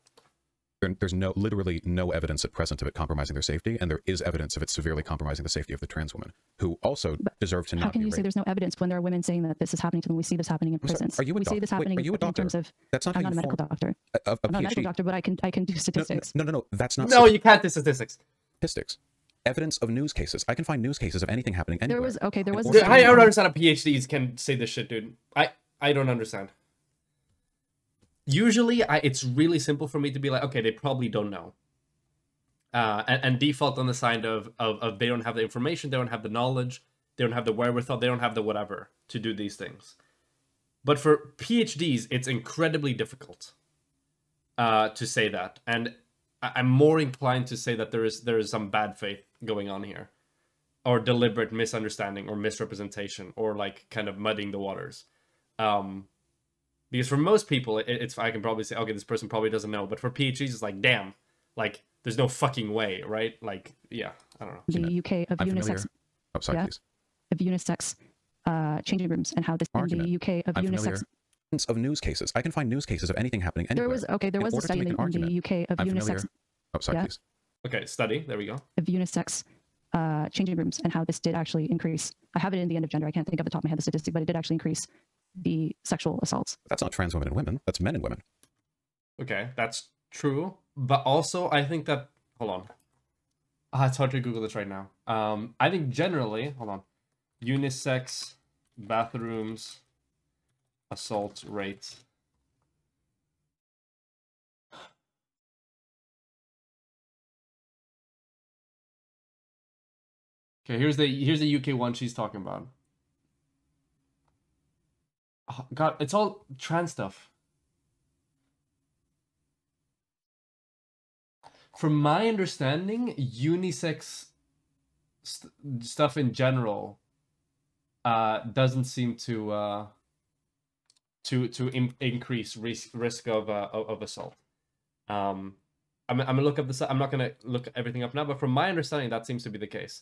There's literally no evidence at present of it compromising their safety, and there is evidence of it severely compromising the safety of the trans women, who also deserve to not be raped. How can you say there's no evidence when there are women saying that this is happening to them? We see this happening in prisons. Are you a doctor? We see this happening in terms of... That's not I'm not a medical doctor. I'm not a medical doctor, but I can do statistics. No. That's not... No, you can't do statistics. Statistics. Evidence of news cases. I can find news cases of anything happening anywhere. There was... I don't understand how PhDs can say this shit, dude. I don't understand. Usually, it's really simple for me to be like, okay, they probably don't know. And default on the side of they don't have the information, they don't have the knowledge, they don't have the wherewithal, they don't have the whatever to do these things. But for PhDs, it's incredibly difficult to say that. And I'm more inclined to say that there is some bad faith going on here, or deliberate misunderstanding or misrepresentation, or like kind of muddying the waters. Because for most people, I can probably say, okay, this person probably doesn't know. But for PhDs, it's like, damn, like there's no fucking way, right? Like, yeah, I don't know. The UK of unisex. Oh, sorry, please. Of unisex changing rooms, and how this in the UK of unisex. Of news cases. I can find news cases of anything happening anywhere. There was a study in the UK of unisex. Oh, sorry, please. Okay, study. There we go. Of unisex changing rooms, and how this did actually increase. I have it in the end of gender. I can't think off the top of my head the statistic, but it did actually increase the sexual assaults. That's not trans women and women. That's men and women. Okay, that's true. But also, I think that... Hold on. It's hard to Google this right now. I think generally... Hold on. Unisex bathrooms assault rate. Okay, here's the UK one she's talking about. Oh, God, it's all trans stuff. From my understanding, unisex stuff in general doesn't seem to increase risk of assault. I'm gonna look up this. I'm not gonna look everything up now, but from my understanding, that seems to be the case.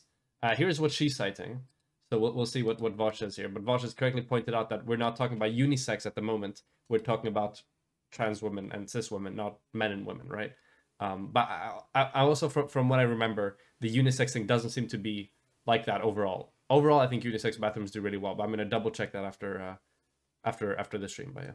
Here's what she's citing. So we'll see what Vaush says here. But Vaush has correctly pointed out that we're not talking about unisex at the moment. We're talking about trans women and cis women, not men and women, right? But I also, from what I remember, the unisex thing doesn't seem to be like that overall. Overall, I think unisex bathrooms do really well. But I'm going to double check that after this stream. But yeah.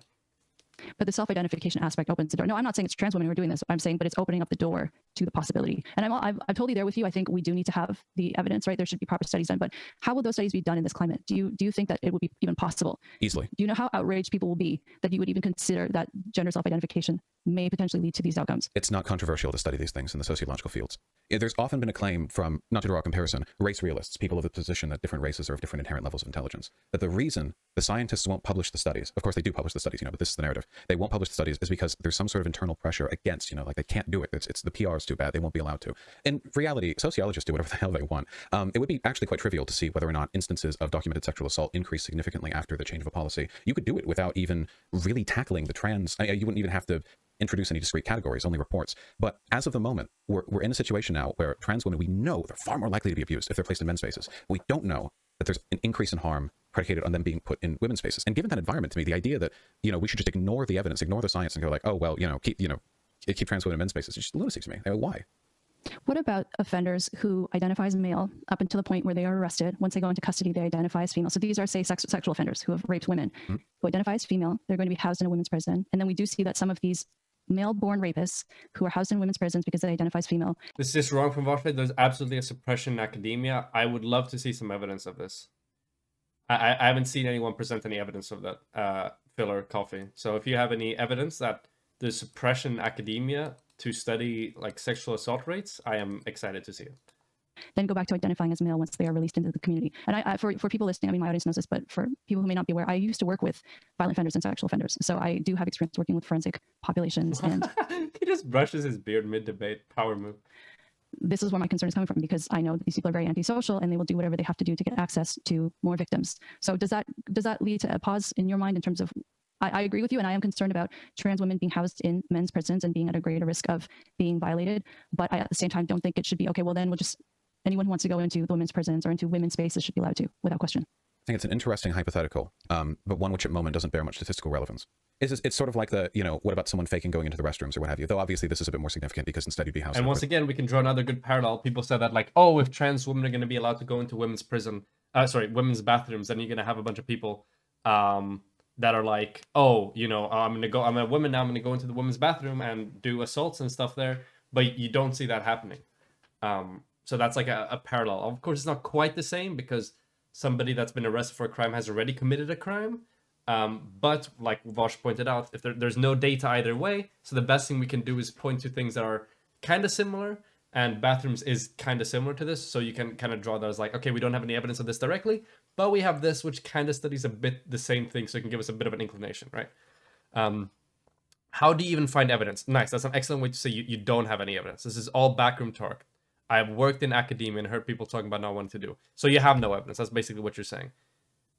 But the self-identification aspect opens the door. No, I'm not saying it's trans women who are doing this. I'm saying, but it's opening up the door to the possibility. And I'm totally there with you. I think we do need to have the evidence, right? There should be proper studies done. But how will those studies be done in this climate? Do you think that it would be even possible? Easily. Do you know how outraged people will be that you would even consider that gender self-identification may potentially lead to these outcomes? It's not controversial to study these things in the sociological fields. There's often been a claim from, not to draw a comparison, race realists, people of the position that different races are of different inherent levels of intelligence, that the reason the scientists won't publish the studies, of course they do publish the studies, but this is the narrative, they won't publish the studies is because there's some sort of internal pressure against, like they can't do it. It's the PR is too bad. They won't be allowed to. In reality, sociologists do whatever the hell they want. It would be actually quite trivial to see whether or not instances of documented sexual assault increase significantly after the change of a policy. You could do it without even really tackling the trans. You wouldn't even have to introduce any discrete categories, only reports. But as of the moment, we're in a situation now where trans women, we know they're far more likely to be abused if they're placed in men's spaces. We don't know that there's an increase in harm predicated on them being put in women's spaces. And given that environment, to me, the idea that, we should just ignore the evidence, ignore the science, and go like, oh, well, keep trans women in men's spaces, it's just lunacy to me. Why? What about offenders who identify as male up until the point where they are arrested? Once they go into custody, they identify as female. So these are, say, sexual offenders who have raped women, who identify as female. They're going to be housed in a women's prison. And then we do see that some of these male-born rapists who are housed in women's prisons because they identify as female. This is just wrong from Vaush. There's absolutely a suppression in academia. I would love to see some evidence of this. I haven't seen anyone present any evidence of that, filler coffee. So if you have any evidence that there's suppression in academia to study like sexual assault rates, I am excited to see it. Then go back to identifying as male once they are released into the community. And for people listening, I mean, my audience knows this, but for people who may not be aware, I used to work with violent offenders and sexual offenders. So I do have experience working with forensic populations. And he just brushes his beard mid-debate. Power move. This is where my concern is coming from, because I know that these people are very antisocial and they will do whatever they have to do to get access to more victims. So does that lead to a pause in your mind in terms of I agree with you, and I am concerned about trans women being housed in men's prisons and being at a greater risk of being violated. But I, at the same time, don't think it should be, okay, well, then we'll just, anyone who wants to go into the women's prisons or into women's spaces should be allowed to, without question. I think it's an interesting hypothetical, but one which at the moment doesn't bear much statistical relevance. It's sort of like the, what about someone faking going into the restrooms or what have you? Though obviously this is a bit more significant because instead you'd be housed. And once again, we can draw another good parallel. People said that, like, oh, if trans women are going to be allowed to go into women's prison, women's bathrooms, then you're going to have a bunch of people that are like, oh, I'm a woman now, I'm going to go into the women's bathroom and do assaults and stuff there. But you don't see that happening. So that's like a parallel. Of course, it's not quite the same because somebody that's been arrested for a crime has already committed a crime. But like Vaush pointed out, if there's no data either way, so the best thing we can do is point to things that are kind of similar, and bathrooms is kind of similar to this. So you can kind of draw that as like, okay, we don't have any evidence of this directly, but we have this, which kind of studies a bit the same thing. So it can give us a bit of an inclination, right? How do you even find evidence? Nice. That's an excellent way to say you don't have any evidence. This is all backroom talk. I've worked in academia and heard people talking about not wanting to do. So you have no evidence. That's basically what you're saying.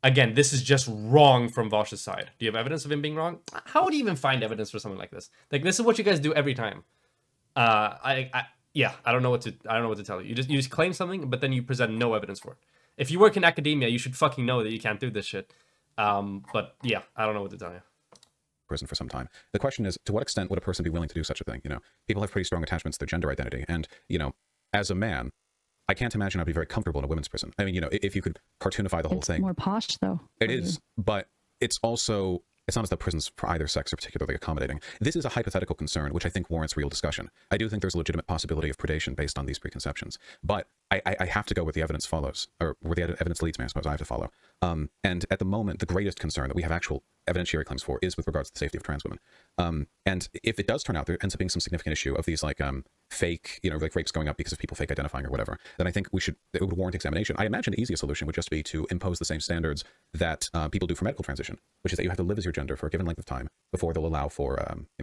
Again, this is just wrong from Vaush's side. Do you have evidence of him being wrong? How would you even find evidence for something like this? Like, this is what you guys do every time. Yeah, I don't know what to tell you. You just claim something, but then you present no evidence for it. If you work in academia, you should fucking know that you can't do this shit. But yeah, I don't know what to tell you. Prison for some time. The question is, to what extent would a person be willing to do such a thing? People have pretty strong attachments to their gender identity, and as a man, I can't imagine I'd be very comfortable in a women's prison. I mean, if you could cartoonify the whole thing. It's more posh, though. It is, but it's also, it's not as though prisons for either sex are particularly accommodating. This is a hypothetical concern, which I think warrants real discussion. I do think there's a legitimate possibility of predation based on these preconceptions, but I have to go where the evidence follows, or where the evidence leads me, I suppose I have to follow. And at the moment, the greatest concern that we have actual evidentiary claims for is with regards to the safety of trans women. And if it does turn out there ends up being some significant issue of these like fake, like rapes going up because of people fake identifying or whatever, then I think it would warrant examination. I imagine the easiest solution would just be to impose the same standards that people do for medical transition, which is that you have to live as your gender for a given length of time before they'll allow for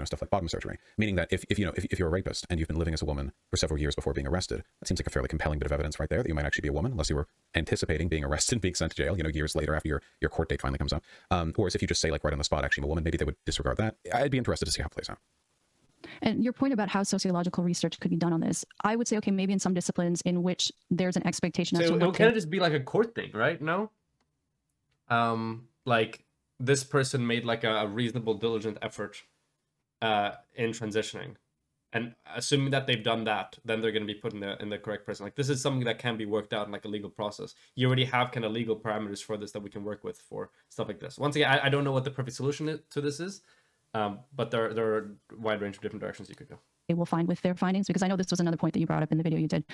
stuff like bottom surgery. Meaning that if you're a rapist and you've been living as a woman for several years before being arrested, that seems like a fairly compelling bit of evidence right there that you might actually be a woman, unless you were anticipating being arrested and being sent to jail, years later after your court date finally comes up. Whereas if you just say like right on the spot, actually I'm a woman, maybe they would disregard that. I'd be interested to see how it plays out. And your point about how sociological research could be done on this, I would say, okay, maybe in some disciplines in which there's an expectation. So it would kind of just be like a court thing, right? No? Like this person made like a reasonable, diligent effort in transitioning. And assuming that they've done that, then they're going to be put in the correct prison. Like this is something that can be worked out in like a legal process. You already have kind of legal parameters for this that we can work with for stuff like this. Once again, I don't know what the perfect solution to this is, but there are a wide range of different directions you could go. They will find with their findings, because I know this was another point that you brought up in the video you did.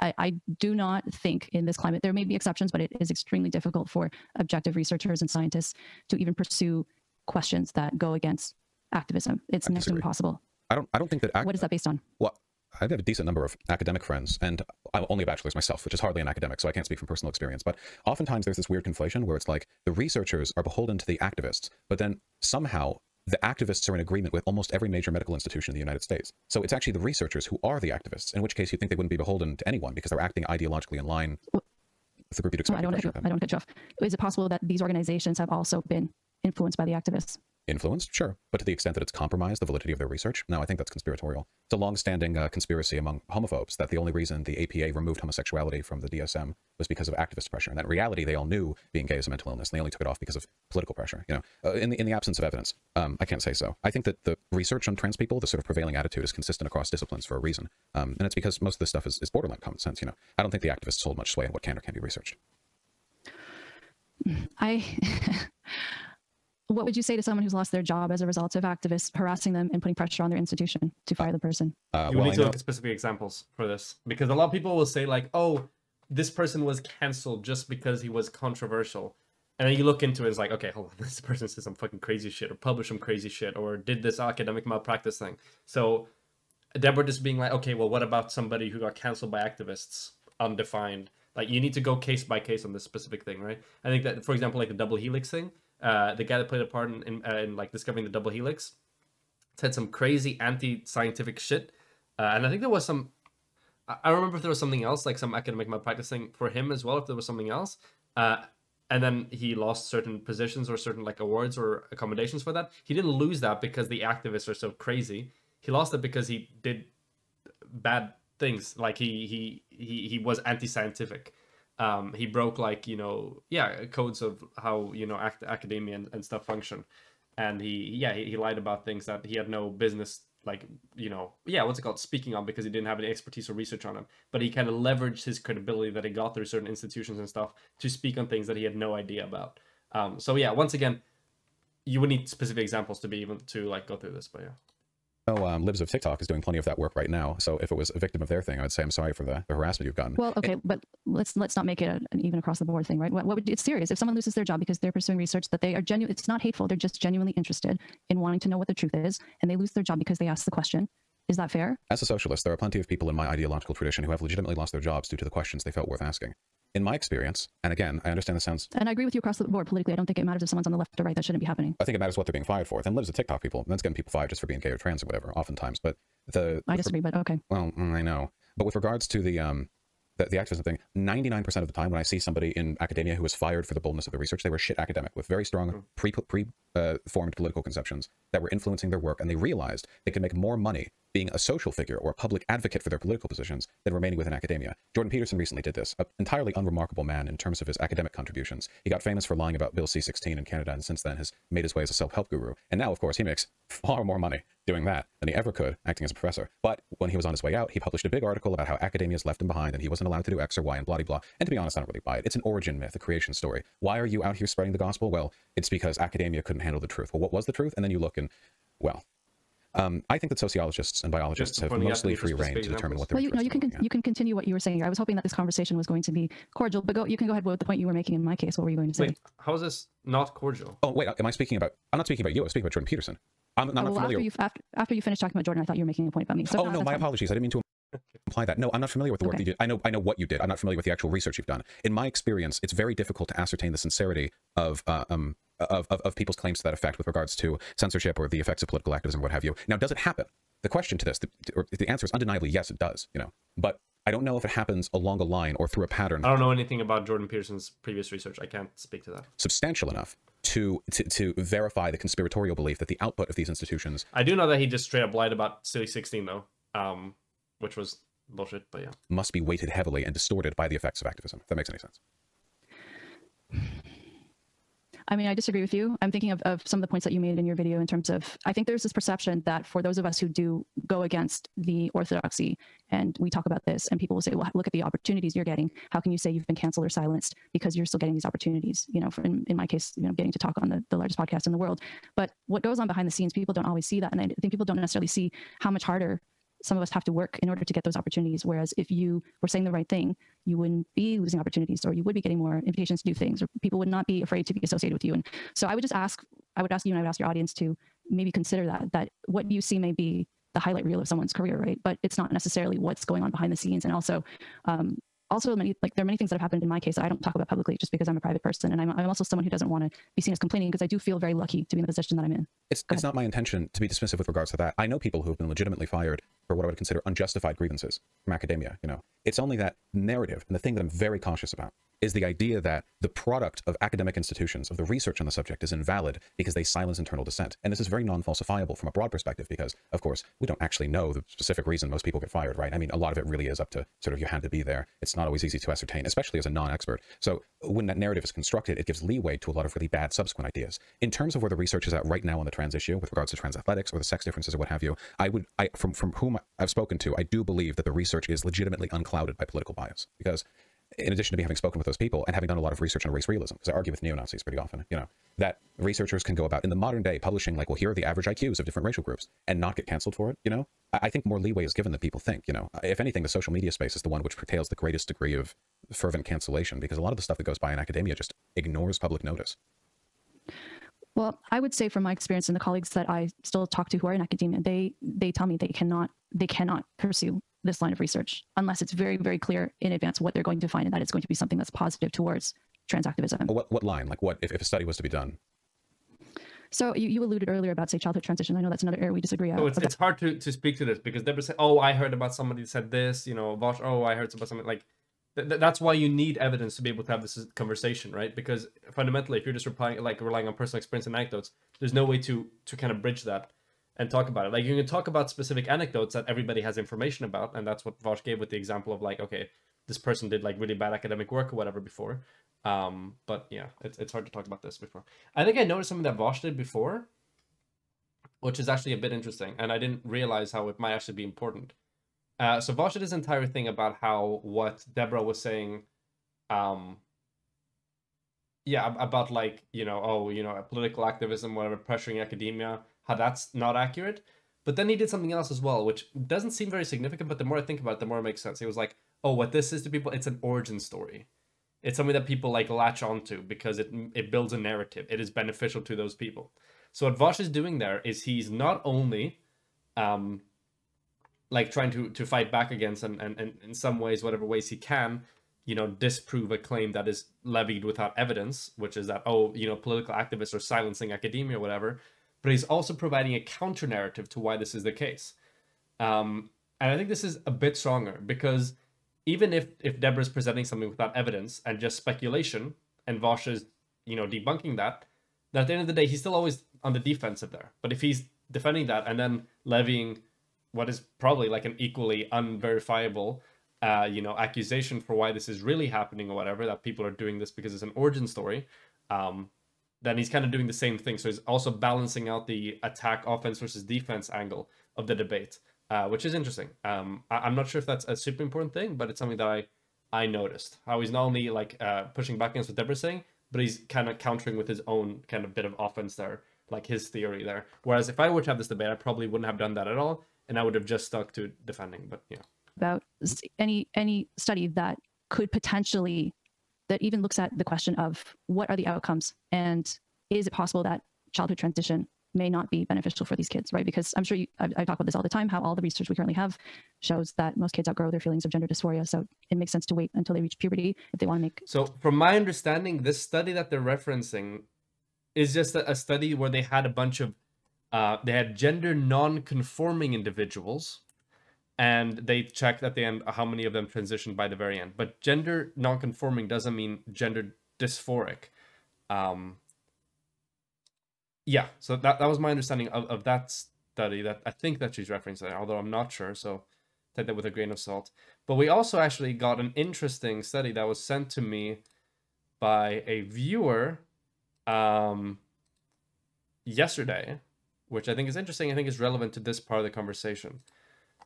I do not think in this climate, there may be exceptions, but it is extremely difficult for objective researchers and scientists to even pursue questions that go against activism. It's next to impossible. I don't think that. What is that based on? Well, I have a decent number of academic friends, and I'm only a bachelor's myself, which is hardly an academic, so I can't speak from personal experience. But oftentimes there's this weird conflation where it's like the researchers are beholden to the activists, but then somehow the activists are in agreement with almost every major medical institution in the United States. So it's actually the researchers who are the activists, in which case you think they wouldn't be beholden to anyone because they're acting ideologically in line with the group you'd expect. I don't want to cut you off. Is it possible that these organizations have also been influenced by the activists? Influenced, sure, but to the extent that it's compromised the validity of their research, no, I think that's conspiratorial. It's a long-standing conspiracy among homophobes that the only reason the APA removed homosexuality from the DSM was because of activist pressure, and that in reality they all knew being gay is a mental illness, and they only took it off because of political pressure. In the absence of evidence, I can't say so. I think that the research on trans people, the sort of prevailing attitude, is consistent across disciplines for a reason, and it's because most of this stuff is borderline common sense. I don't think the activists hold much sway in what can or can't be researched. What would you say to someone who's lost their job as a result of activists harassing them and putting pressure on their institution to fire the person? You need to look at specific examples for this, because a lot of people will say like, oh, this person was canceled just because he was controversial. And then you look into it, it's like, okay, hold on, this person said some fucking crazy shit or published some crazy shit or did this academic malpractice thing. So Debrah just being like, okay, well, what about somebody who got canceled by activists? Undefined. Like, you need to go case by case on this specific thing, right? I think that, for example, like the double helix thing, the guy that played a part in like discovering the double helix said some crazy anti-scientific shit, and I think there was some, I don't remember if there was something else, like some academic malpractice thing for him as well, if there was something else, and then he lost certain positions or certain like awards or accommodations for that. He didn't lose that because the activists are so crazy. He lost it because he did bad things. Like he was anti-scientific. He broke like, you know, codes of how, you know, academia and stuff function. And he lied about things that he had no business, like, you know, what's it called, speaking on, because he didn't have any expertise or research on it. But he kind of leveraged his credibility that he got through certain institutions and stuff to speak on things that he had no idea about. So yeah, once again, you would need specific examples to be able to like go through this, but yeah. Libs of TikTok is doing plenty of that work right now. So if it was a victim of their thing, I would say I'm sorry for the harassment you've gotten. Well, okay, but let's not make it an even across the board thing, right? What would, it's serious. If someone loses their job because they're pursuing research that they are genuine, it's not hateful. They're just genuinely interested in wanting to know what the truth is, and they lose their job because they ask the question. Is that fair? As a socialist, there are plenty of people in my ideological tradition who have legitimately lost their jobs due to the questions they felt worth asking. In my experience, and again, I understand this sounds... And I agree with you across the board politically. I don't think it matters if someone's on the left or right. That shouldn't be happening. I think it matters what they're being fired for. Then Libs of TikTok people, that's getting people fired just for being gay or trans or whatever, oftentimes. But I disagree, but okay. Well, I know. But with regards to the activism thing, 99% of the time when I see somebody in academia who was fired for the boldness of the research, they were shit academic with very strong pre-formed political conceptions that were influencing their work, and they realized they could make more money being a social figure or a public advocate for their political positions than remaining within academia. Jordan Peterson recently did this, an entirely unremarkable man in terms of his academic contributions. He got famous for lying about Bill C-16 in Canada, and since then has made his way as a self-help guru. And now, of course, he makes far more money doing that than he ever could acting as a professor. But when he was on his way out, he published a big article about how academia's left him behind and he wasn't allowed to do X or Y and blah, blah, blah. And to be honest, I don't really buy it. It's an origin myth, a creation story. Why are you out here spreading the gospel? Well, it's because academia couldn't handle the truth. Well, what was the truth? And then you look and, well... I think that sociologists and biologists have mostly free reign to determine what they're interested in. You can continue what you were saying here. I was hoping that this conversation was going to be cordial, but you can go ahead with the point you were making in my case. What were you going to say? Wait, how is this not cordial? Oh, wait, am I speaking about... I'm not speaking about you. I'm speaking about Jordan Peterson. I'm not familiar... After you finished talking about Jordan, I thought you were making a point about me. So no, my apologies. I didn't mean to imply that. No, I'm not familiar with the work that you did. I know what you did. I'm not familiar with the actual research you've done. In my experience, it's very difficult to ascertain the sincerity of people's claims to that effect with regards to censorship or the effects of political activism or what have you. Now, does it happen? The question to this, the answer is undeniably yes, it does, you know, but I don't know if it happens along a line or through a pattern. I don't know anything about Jordan Peterson's previous research. I can't speak to that. Substantial enough to verify the conspiratorial belief that the output of these institutions... I do know that he just straight up lied about C-16 though, which was bullshit, but yeah. ...must be weighted heavily and distorted by the effects of activism, if that makes any sense. I mean, I disagree with you. I'm thinking of some of the points that you made in your video in terms of, I think there's this perception that for those of us who do go against the orthodoxy, and we talk about this, and people will say, well, look at the opportunities you're getting. How can you say you've been canceled or silenced because you're still getting these opportunities? You know, in my case, you know, getting to talk on the largest podcast in the world. But what goes on behind the scenes, people don't always see that. And I think people don't necessarily see how much harder some of us have to work in order to get those opportunities. Whereas if you were saying the right thing, you wouldn't be losing opportunities, or you would be getting more invitations to do things, or people would not be afraid to be associated with you. And so I would ask you, and I would ask your audience to maybe consider that what you see may be the highlight reel of someone's career, right? But it's not necessarily what's going on behind the scenes. And also, there are many things that have happened in my case that I don't talk about publicly just because I'm a private person. And I'm also someone who doesn't want to be seen as complaining, because I do feel very lucky to be in the position that I'm in. It's not my intention to be dismissive with regards to that. I know people who have been legitimately fired for what I would consider unjustified grievances from academia, you know. It's only that narrative, and the thing that I'm very cautious about is the idea that the product of academic institutions, of the research on the subject, is invalid because they silence internal dissent. And this is very non-falsifiable from a broad perspective because, of course, we don't actually know the specific reason most people get fired, right? I mean, a lot of it really is up to sort of you had to be there. It's not always easy to ascertain, especially as a non-expert. So when that narrative is constructed, it gives leeway to a lot of really bad subsequent ideas. In terms of where the research is at right now on the trans issue, with regards to trans athletics or the sex differences or what have you, from whom I've spoken to, I do believe that the research is legitimately unclouded by political bias, because in addition to me having spoken with those people and having done a lot of research on race realism, because I argue with neo-Nazis pretty often, you know, that researchers can go about in the modern day publishing like, well, here are the average IQs of different racial groups and not get canceled for it, you know? I think more leeway is given than people think, you know? If anything, the social media space is the one which curtails the greatest degree of fervent cancellation, because a lot of the stuff that goes by in academia just ignores public notice. Well, I would say from my experience and the colleagues that I still talk to who are in academia, they tell me they cannot pursue this line of research unless it's very, very clear in advance what they're going to find and that it's going to be something that's positive towards trans activism. What line? Like what, if a study was to be done? So you alluded earlier about, say, childhood transition. I know that's another area we disagree on. So it's hard to speak to this because Debrah said, oh, I heard about somebody said this, you know, Vaush, oh, I heard about something like, That's why you need evidence to be able to have this conversation, right? Because fundamentally, if you're just relying on personal experience and anecdotes, there's no way to kind of bridge that and talk about it. Like, you can talk about specific anecdotes that everybody has information about, and that's what Vaush gave with the example of, like, okay, this person did like really bad academic work or whatever before. But yeah, it's hard to talk about this before. I think I noticed something that Vaush did before, which is actually a bit interesting, and I didn't realize how it might actually be important. So Vaush did this entire thing about how what Debrah was saying, yeah, about like, political activism, whatever, pressuring academia, how that's not accurate. But then he did something else as well, which doesn't seem very significant, but the more I think about it, the more it makes sense. He was like, oh, what this is to people, it's an origin story. It's something that people like latch onto because it builds a narrative. It is beneficial to those people. So what Vaush is doing there is he's not only like trying to fight back against and in some ways, whatever ways he can, disprove a claim that is levied without evidence, which is that, political activists are silencing academia or whatever, but he's also providing a counter narrative to why this is the case. And I think this is a bit stronger because even if Debrah is presenting something without evidence and just speculation, and Vaush is, debunking that, then at the end of the day, he's still always on the defensive there. But if he's defending that and then levying what is probably like an equally unverifiable, accusation for why this is really happening or whatever, that people are doing this because it's an origin story, then he's kind of doing the same thing. So he's also balancing out the attack offense versus defense angle of the debate, which is interesting. I'm not sure if that's a super important thing, but it's something that I noticed. How he's not only like pushing back against what Debrah's saying, but he's kind of countering with his own kind of bit of offense there, like his theory there. Whereas if I were to have this debate, I probably wouldn't have done that at all, and I would have just stuck to defending. But yeah. About any study that could potentially, that even looks at the question of what are the outcomes and is it possible that childhood transition may not be beneficial for these kids, right? Because I'm sure I talk about this all the time, how all the research we currently have shows that most kids outgrow their feelings of gender dysphoria. So it makes sense to wait until they reach puberty if they want to make. So from my understanding, this study that they're referencing is just a study where they had a bunch of, they had gender non-conforming individuals, and they checked at the end how many of them transitioned by the very end. But gender non-conforming doesn't mean gender dysphoric. Yeah, so that was my understanding of that study that I think that she's referencing, although I'm not sure, so take that with a grain of salt. But we also actually got an interesting study that was sent to me by a viewer yesterday, which I think is interesting. I think is relevant to this part of the conversation.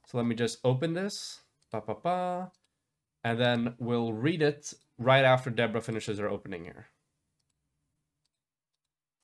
So let me just open this, and then we'll read it right after Debrah finishes her opening here.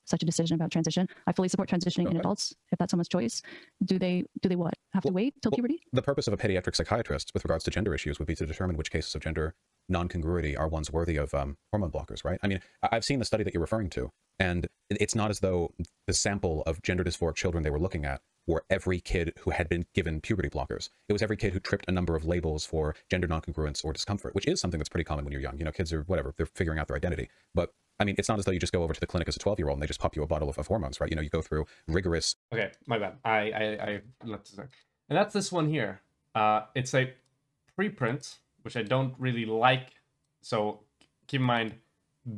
Such a decision about transition. I fully support transitioning in adults if that's someone's choice. Do they what? Have to wait till puberty? The purpose of a pediatric psychiatrist with regards to gender issues would be to determine which cases of gender non-congruity are ones worthy of hormone blockers, right? I mean, I've seen the study that you're referring to, and it's not as though the sample of gender dysphoric children they were looking at were every kid who had been given puberty blockers. It was every kid who tripped a number of labels for gender non-congruence or discomfort, which is something that's pretty common when you're young. Kids are whatever, they're figuring out their identity. But I mean, it's not as though you just go over to the clinic as a 12-year-old and they just pop you a bottle of hormones, right? You go through rigorous... Okay, my bad. I left this there. And that's this one here. It's a preprint, which I don't really like. So keep in mind,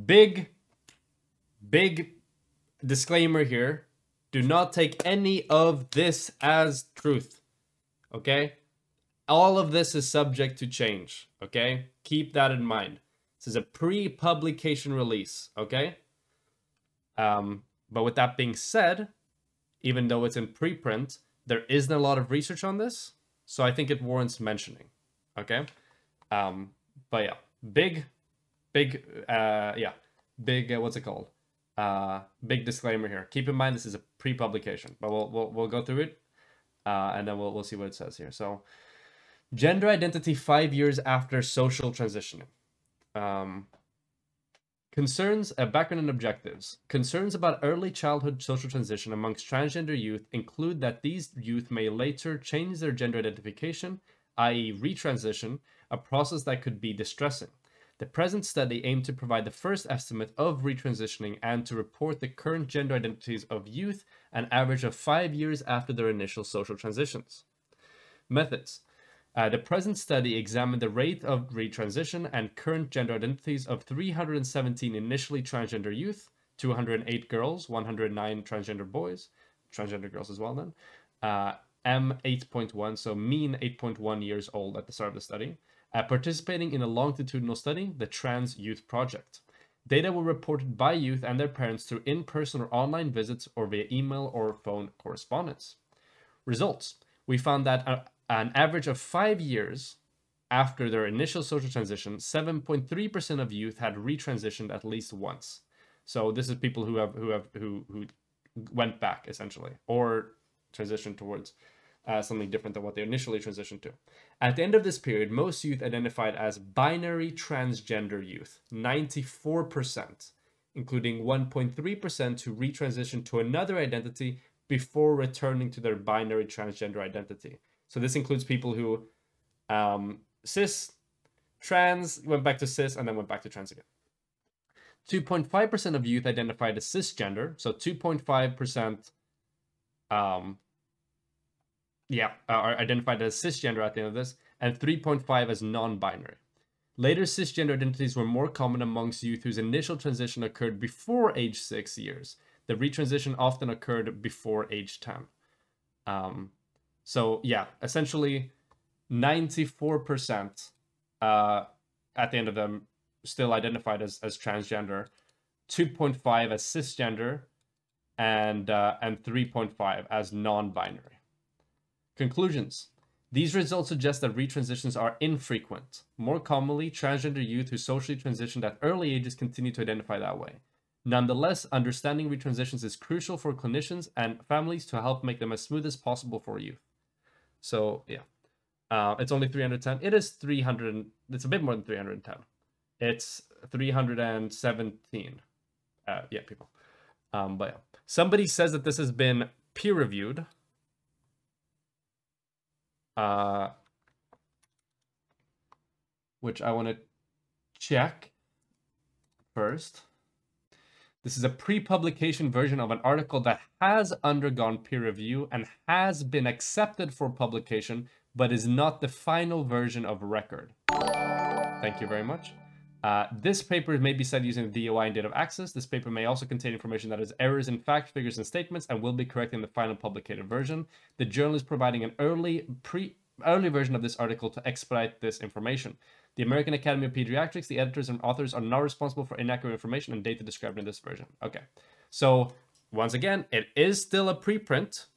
big disclaimer here. Do not take any of this as truth, okay? All of this is subject to change, okay? Keep that in mind. This is a pre-publication release, okay? But with that being said, even though it's in preprint, there isn't a lot of research on this, so I think it warrants mentioning, okay? But yeah, big, what's it called? Big disclaimer here. Keep in mind this is a pre-publication, but we'll go through it, and then we'll see what it says here. So, gender identity 5 years after social transitioning. Concerns, background and objectives. Concerns about early childhood social transition amongst transgender youth include that these youth may later change their gender identification, i.e. retransition, a process that could be distressing. The present study aimed to provide the first estimate of retransitioning and to report the current gender identities of youth an average of 5 years after their initial social transitions. Methods. The present study examined the rate of retransition and current gender identities of 317 initially transgender youth, 208 girls, 109 transgender boys, transgender girls as well then, M 8.1, so mean 8.1 years old at the start of the study, participating in a longitudinal study, the Trans Youth Project. Data were reported by youth and their parents through in-person or online visits or via email or phone correspondence. Results. We found that an average of 5 years after their initial social transition, 7.3% of youth had retransitioned at least once. So this is people who went back essentially, or transitioned towards something different than what they initially transitioned to. At the end of this period, most youth identified as binary transgender youth, 94%, including 1.3% who retransitioned to another identity before returning to their binary transgender identity. So this includes people who cis, trans, went back to cis, and then went back to trans again. 2.5% of youth identified as cisgender, so 2.5% are identified as cisgender at the end of this, and 3.5% as non-binary. Later cisgender identities were more common amongst youth whose initial transition occurred before age 6 years. The retransition often occurred before age 10. So yeah, essentially 94% at the end of them still identified as transgender, 2.5% as cisgender, and 3.5% as non-binary. Conclusions. These results suggest that retransitions are infrequent. More commonly, transgender youth who socially transitioned at early ages continue to identify that way. Nonetheless, understanding retransitions is crucial for clinicians and families to help make them as smooth as possible for youth. So, yeah. It's only 310. It is 300. It's a bit more than 310. It's 317. People. But yeah. Somebody says that this has been peer-reviewed. Which I want to check first. This is a pre-publication version of an article that has undergone peer review and has been accepted for publication, but is not the final version of record. Thank you very much. This paper may be cited using the DOI and date of access. This paper may also contain information that has errors in fact, figures, and statements and will be corrected in the final publicated version. The journal is providing an early version of this article to expedite this information. The American Academy of Pediatrics, the editors and authors are not responsible for inaccurate information and data described in this version. Okay, so once again, it is still a preprint,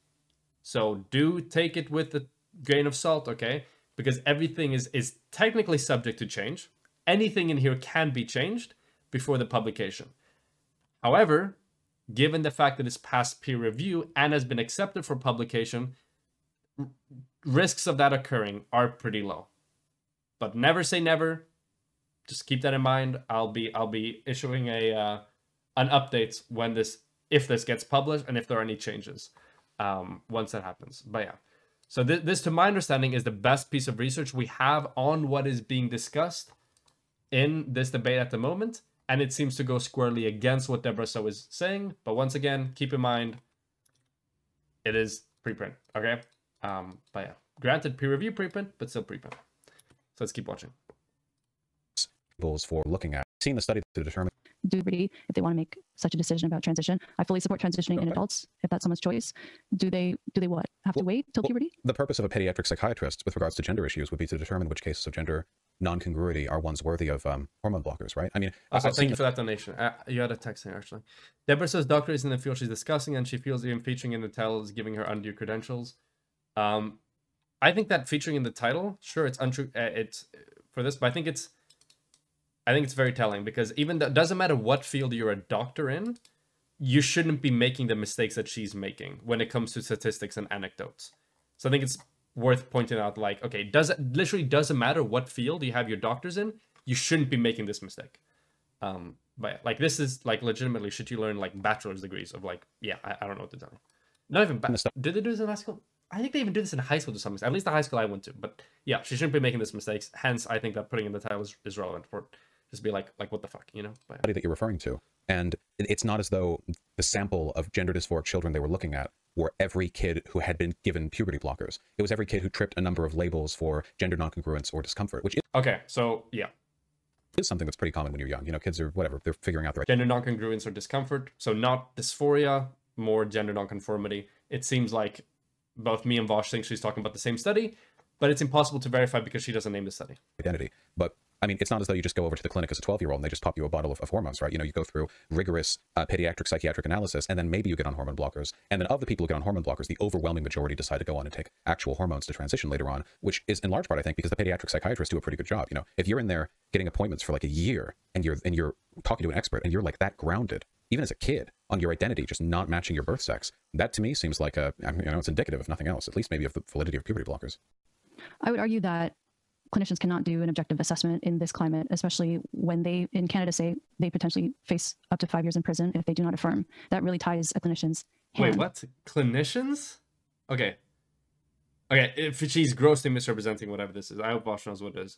so do take it with a grain of salt, okay? Because everything is technically subject to change. Anything in here can be changed before the publication. However, given the fact that it's past peer review and has been accepted for publication, risks of that occurring are pretty low. But never say never. Just keep that in mind. I'll be issuing an update when if this gets published and if there are any changes once that happens. But yeah. So this, to my understanding, is the best piece of research we have on what is being discussed in this debate at the moment, and it seems to go squarely against what Debrah Soh is saying. But once again, keep in mind, it is preprint, okay? But yeah, granted peer review preprint, but still preprint. So let's keep watching. For looking at seeing the study to determine Puberty, if they want to make such a decision about transition. I fully support transitioning in adults if that's someone's choice. Do they what? Have to wait till puberty? The purpose of a pediatric psychiatrist with regards to gender issues would be to determine which cases of gender non-congruity are ones worthy of hormone blockers, right? I mean, thank you for that donation. You had a text here, actually. Debrah says doctor is in the field she's discussing, and she feels even featuring in the title is giving her undue credentials. I think that featuring in the title, sure, it's untrue. It's for this, but I think it's very telling, because even though it doesn't matter what field you're a doctor in, you shouldn't be making the mistakes that she's making when it comes to statistics and anecdotes. So I think it's worth pointing out, like, okay, literally doesn't matter what field you have your doctors in, you shouldn't be making this mistake. But like, this is like legitimately, should you learn like bachelor's degrees of like, yeah, I don't know what to tell you. Not even did they do this in high school? I think they even do this in high school to some extent, at least the high school I went to. But yeah, she shouldn't be making these mistakes. Hence, I think that putting in the title is relevant for just be like what the fuck, you know? But that you're referring to. And it's not as though the sample of gender dysphoric children they were looking at were every kid who had been given puberty blockers. It was every kid who tripped a number of labels for gender noncongruence or discomfort, which Okay, so yeah. is something that's pretty common when you're young. You know, kids are whatever, they're figuring out the right Gender noncongruence or discomfort. So not dysphoria, more gender nonconformity. It seems like both me and Vaush think she's talking about the same study, but it's impossible to verify because she doesn't name the study. identity. But I mean, it's not as though you just go over to the clinic as a 12-year-old and they just pop you a bottle of hormones, right? You know, you go through rigorous pediatric psychiatric analysis, and then maybe you get on hormone blockers. And then of the people who get on hormone blockers, the overwhelming majority decide to go on and take actual hormones to transition later on, which is in large part, I think, because the pediatric psychiatrists do a pretty good job. You know, if you're in there getting appointments for like a year and you're talking to an expert and you're like that grounded, even as a kid, on your identity just not matching your birth sex, that to me seems like it's indicative, if nothing else, at least maybe of the validity of puberty blockers. I would argue that clinicians cannot do an objective assessment in this climate, especially when they, in Canada, say they potentially face up to 5 years in prison if they do not affirm. That really ties a clinician's hand. Wait, what? Clinicians? Okay. Okay, if she's grossly misrepresenting whatever this is, I hope Vaush knows what it is.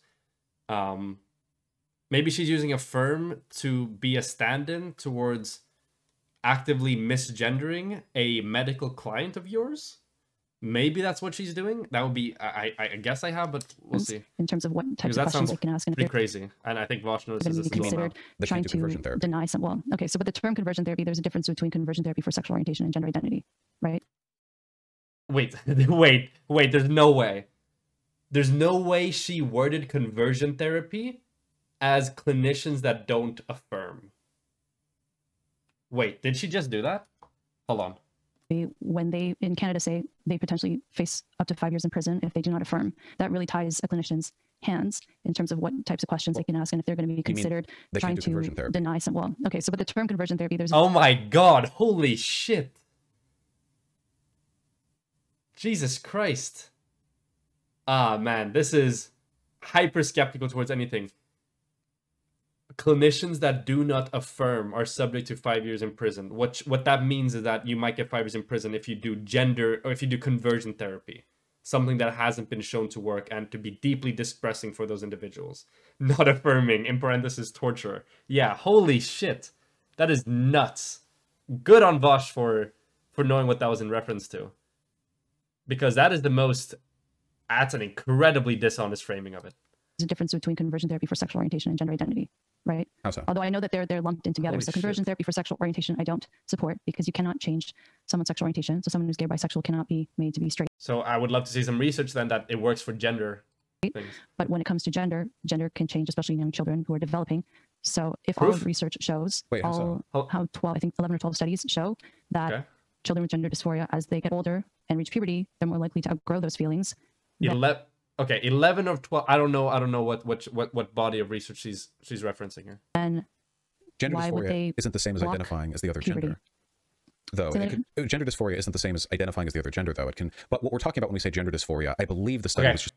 Maybe she's using affirm to be a stand-in towards actively misgendering a medical client of yours? Maybe that's what she's doing. That would be, I guess I have, but we'll see. In terms of what types of questions they can ask, and if pretty they're crazy. And I think Vaush notices this as well now. considered trying to deny some. Well, okay, so but the term conversion therapy, there's a difference between conversion therapy for sexual orientation and gender identity, right? Wait, wait. There's no way. There's no way she worded conversion therapy as clinicians that don't affirm. Wait, did she just do that? Hold on. When they, in Canada, say they potentially face up to 5 years in prison if they do not affirm, that really ties a clinician's hands in terms of what types of questions they can ask and if they're going to be considered trying to deny some. Well, okay, so but the term conversion therapy, there's. Oh my God! Holy shit! Jesus Christ! Ah, man, this is hyper skeptical towards anything. Clinicians that do not affirm are subject to 5 years in prison. What that means is that you might get 5 years in prison if you do gender or if you do conversion therapy, something that hasn't been shown to work and to be deeply distressing for those individuals. Not affirming, in parentheses, torture. Yeah, holy shit, that is nuts. Good on Vaush for knowing what that was in reference to, because that is that's an incredibly dishonest framing of it. There's a difference between conversion therapy for sexual orientation and gender identity, right? How so? Although I know that they're lumped in together. Holy so conversion therapy for sexual orientation, I don't support, because you cannot change someone's sexual orientation. So someone who's gay or bisexual cannot be made to be straight. So I would love to see some research then that it works for gender things. But when it comes to gender can change, especially in young children who are developing. So if all of the research shows, how 12, I think 11 or 12 studies show that children with gender dysphoria, as they get older and reach puberty, they're more likely to outgrow those feelings. 11 or 12. I don't know what body of research she's referencing here. And gender dysphoria isn't the same as identifying as the other gender. Though gender dysphoria isn't the same as identifying as the other gender, though. It can. But what we're talking about when we say gender dysphoria, I believe the study was just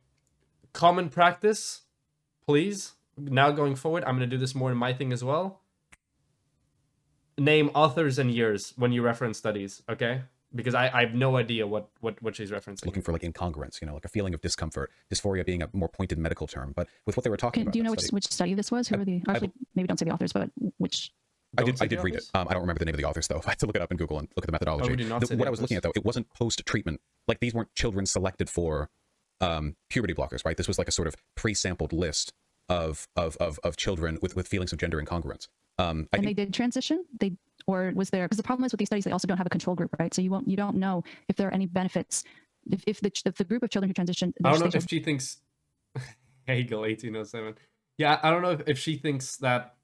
common practice. Please, now going forward, I'm going to do this more in my thing as well. Name authors and years when you reference studies, okay? Because I have no idea what she's referencing. Looking for like incongruence, you know, like a feeling of discomfort, dysphoria being a more pointed medical term. But with what they were talking about, do you know which study this was? Who are the? Actually, maybe don't say the authors, but which. I did read it. I don't remember the name of the authors though. I had to look it up in Google and look at the methodology. What I was looking at though, it wasn't post-treatment. Like these weren't children selected for puberty blockers, right? This was like a sort of pre-sampled list of children with feelings of gender incongruence. And they did transition. Or was there, because the problem is with these studies, they also don't have a control group, right? So you don't know if there are any benefits. If the group of children who transition, I don't know if she thinks Hegel 1807. Yeah, I don't know if she thinks that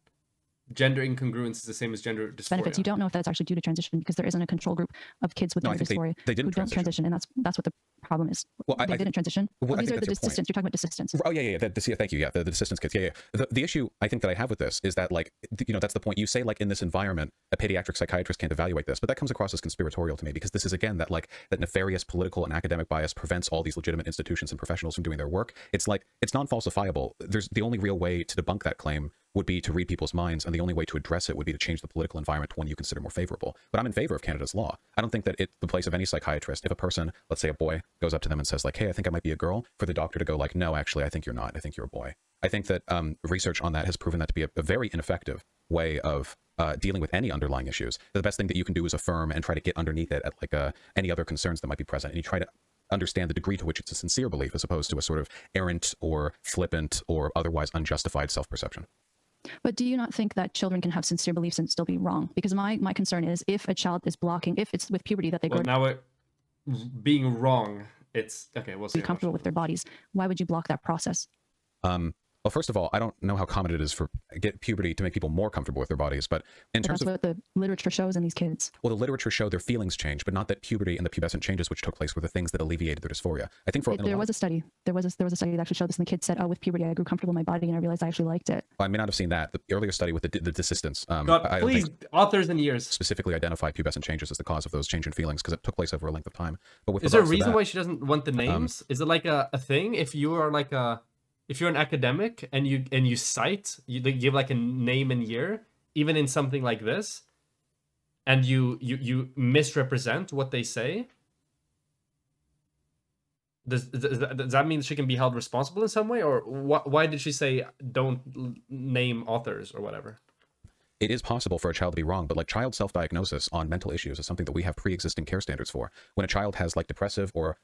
gender incongruence is the same as gender dysphoria. Benefits. You don't know if that's actually due to transition, because there isn't a control group of kids with gender dysphoria they didn't who don't transition, and that's what the problem is. Well, they didn't transition. Well, these are the desistants. You're talking about desistants. Oh yeah. Thank you. Yeah, the desistance kids. Yeah. The issue I think that I have with this is that, like, you know, that's the point. You say, like, in this environment, a pediatric psychiatrist can't evaluate this, but that comes across as conspiratorial to me, because this is again that nefarious political and academic bias prevents all these legitimate institutions and professionals from doing their work. It's like it's non-falsifiable. There's the only real way to debunk that claim would be to read people's minds, and the only way to address it would be to change the political environment to one you consider more favorable. But I'm in favor of Canada's law. I don't think that it's the place of any psychiatrist, if a person, let's say a boy, goes up to them and says like, hey, I think I might be a girl, for the doctor to go like, no, actually, I think you're not. I think you're a boy. I think that research on that has proven that to be a very ineffective way of dealing with any underlying issues, the best thing that you can do is affirm and try to get underneath it at like any other concerns that might be present, and you try to understand the degree to which it's a sincere belief as opposed to a sort of errant or flippant or otherwise unjustified self-perception. But do you not think that children can have sincere beliefs and still be wrong? Because my concern is if a child is blocking, if it's with puberty that they Well, grow now it being wrong, it's okay. We'll see. be comfortable with their bodies, why would you block that process? Well, first of all, I don't know how common it is for puberty to make people more comfortable with their bodies, but in terms of what the literature shows in these kids. Well, the literature showed their feelings change, but not that puberty and the pubescent changes which took place were the things that alleviated their dysphoria. I think There was a study that actually showed this, and the kid said, "Oh, with puberty, I grew comfortable in my body, and I realized I actually liked it." I may not have seen that. The earlier study with the desistance, God, please, authors and years specifically identified pubescent changes as the cause of those change in feelings because it took place over a length of time. But with is there a reason why she doesn't want the names? Is it like a thing? If you are like if you're an academic and you cite, you give like a name and year, even in something like this, and you misrepresent what they say, does that mean she can be held responsible in some way? Or why did she say don't name authors or whatever? It is possible for a child to be wrong, but like child self-diagnosis on mental issues is something that we have pre-existing care standards for. When a child has like depressive or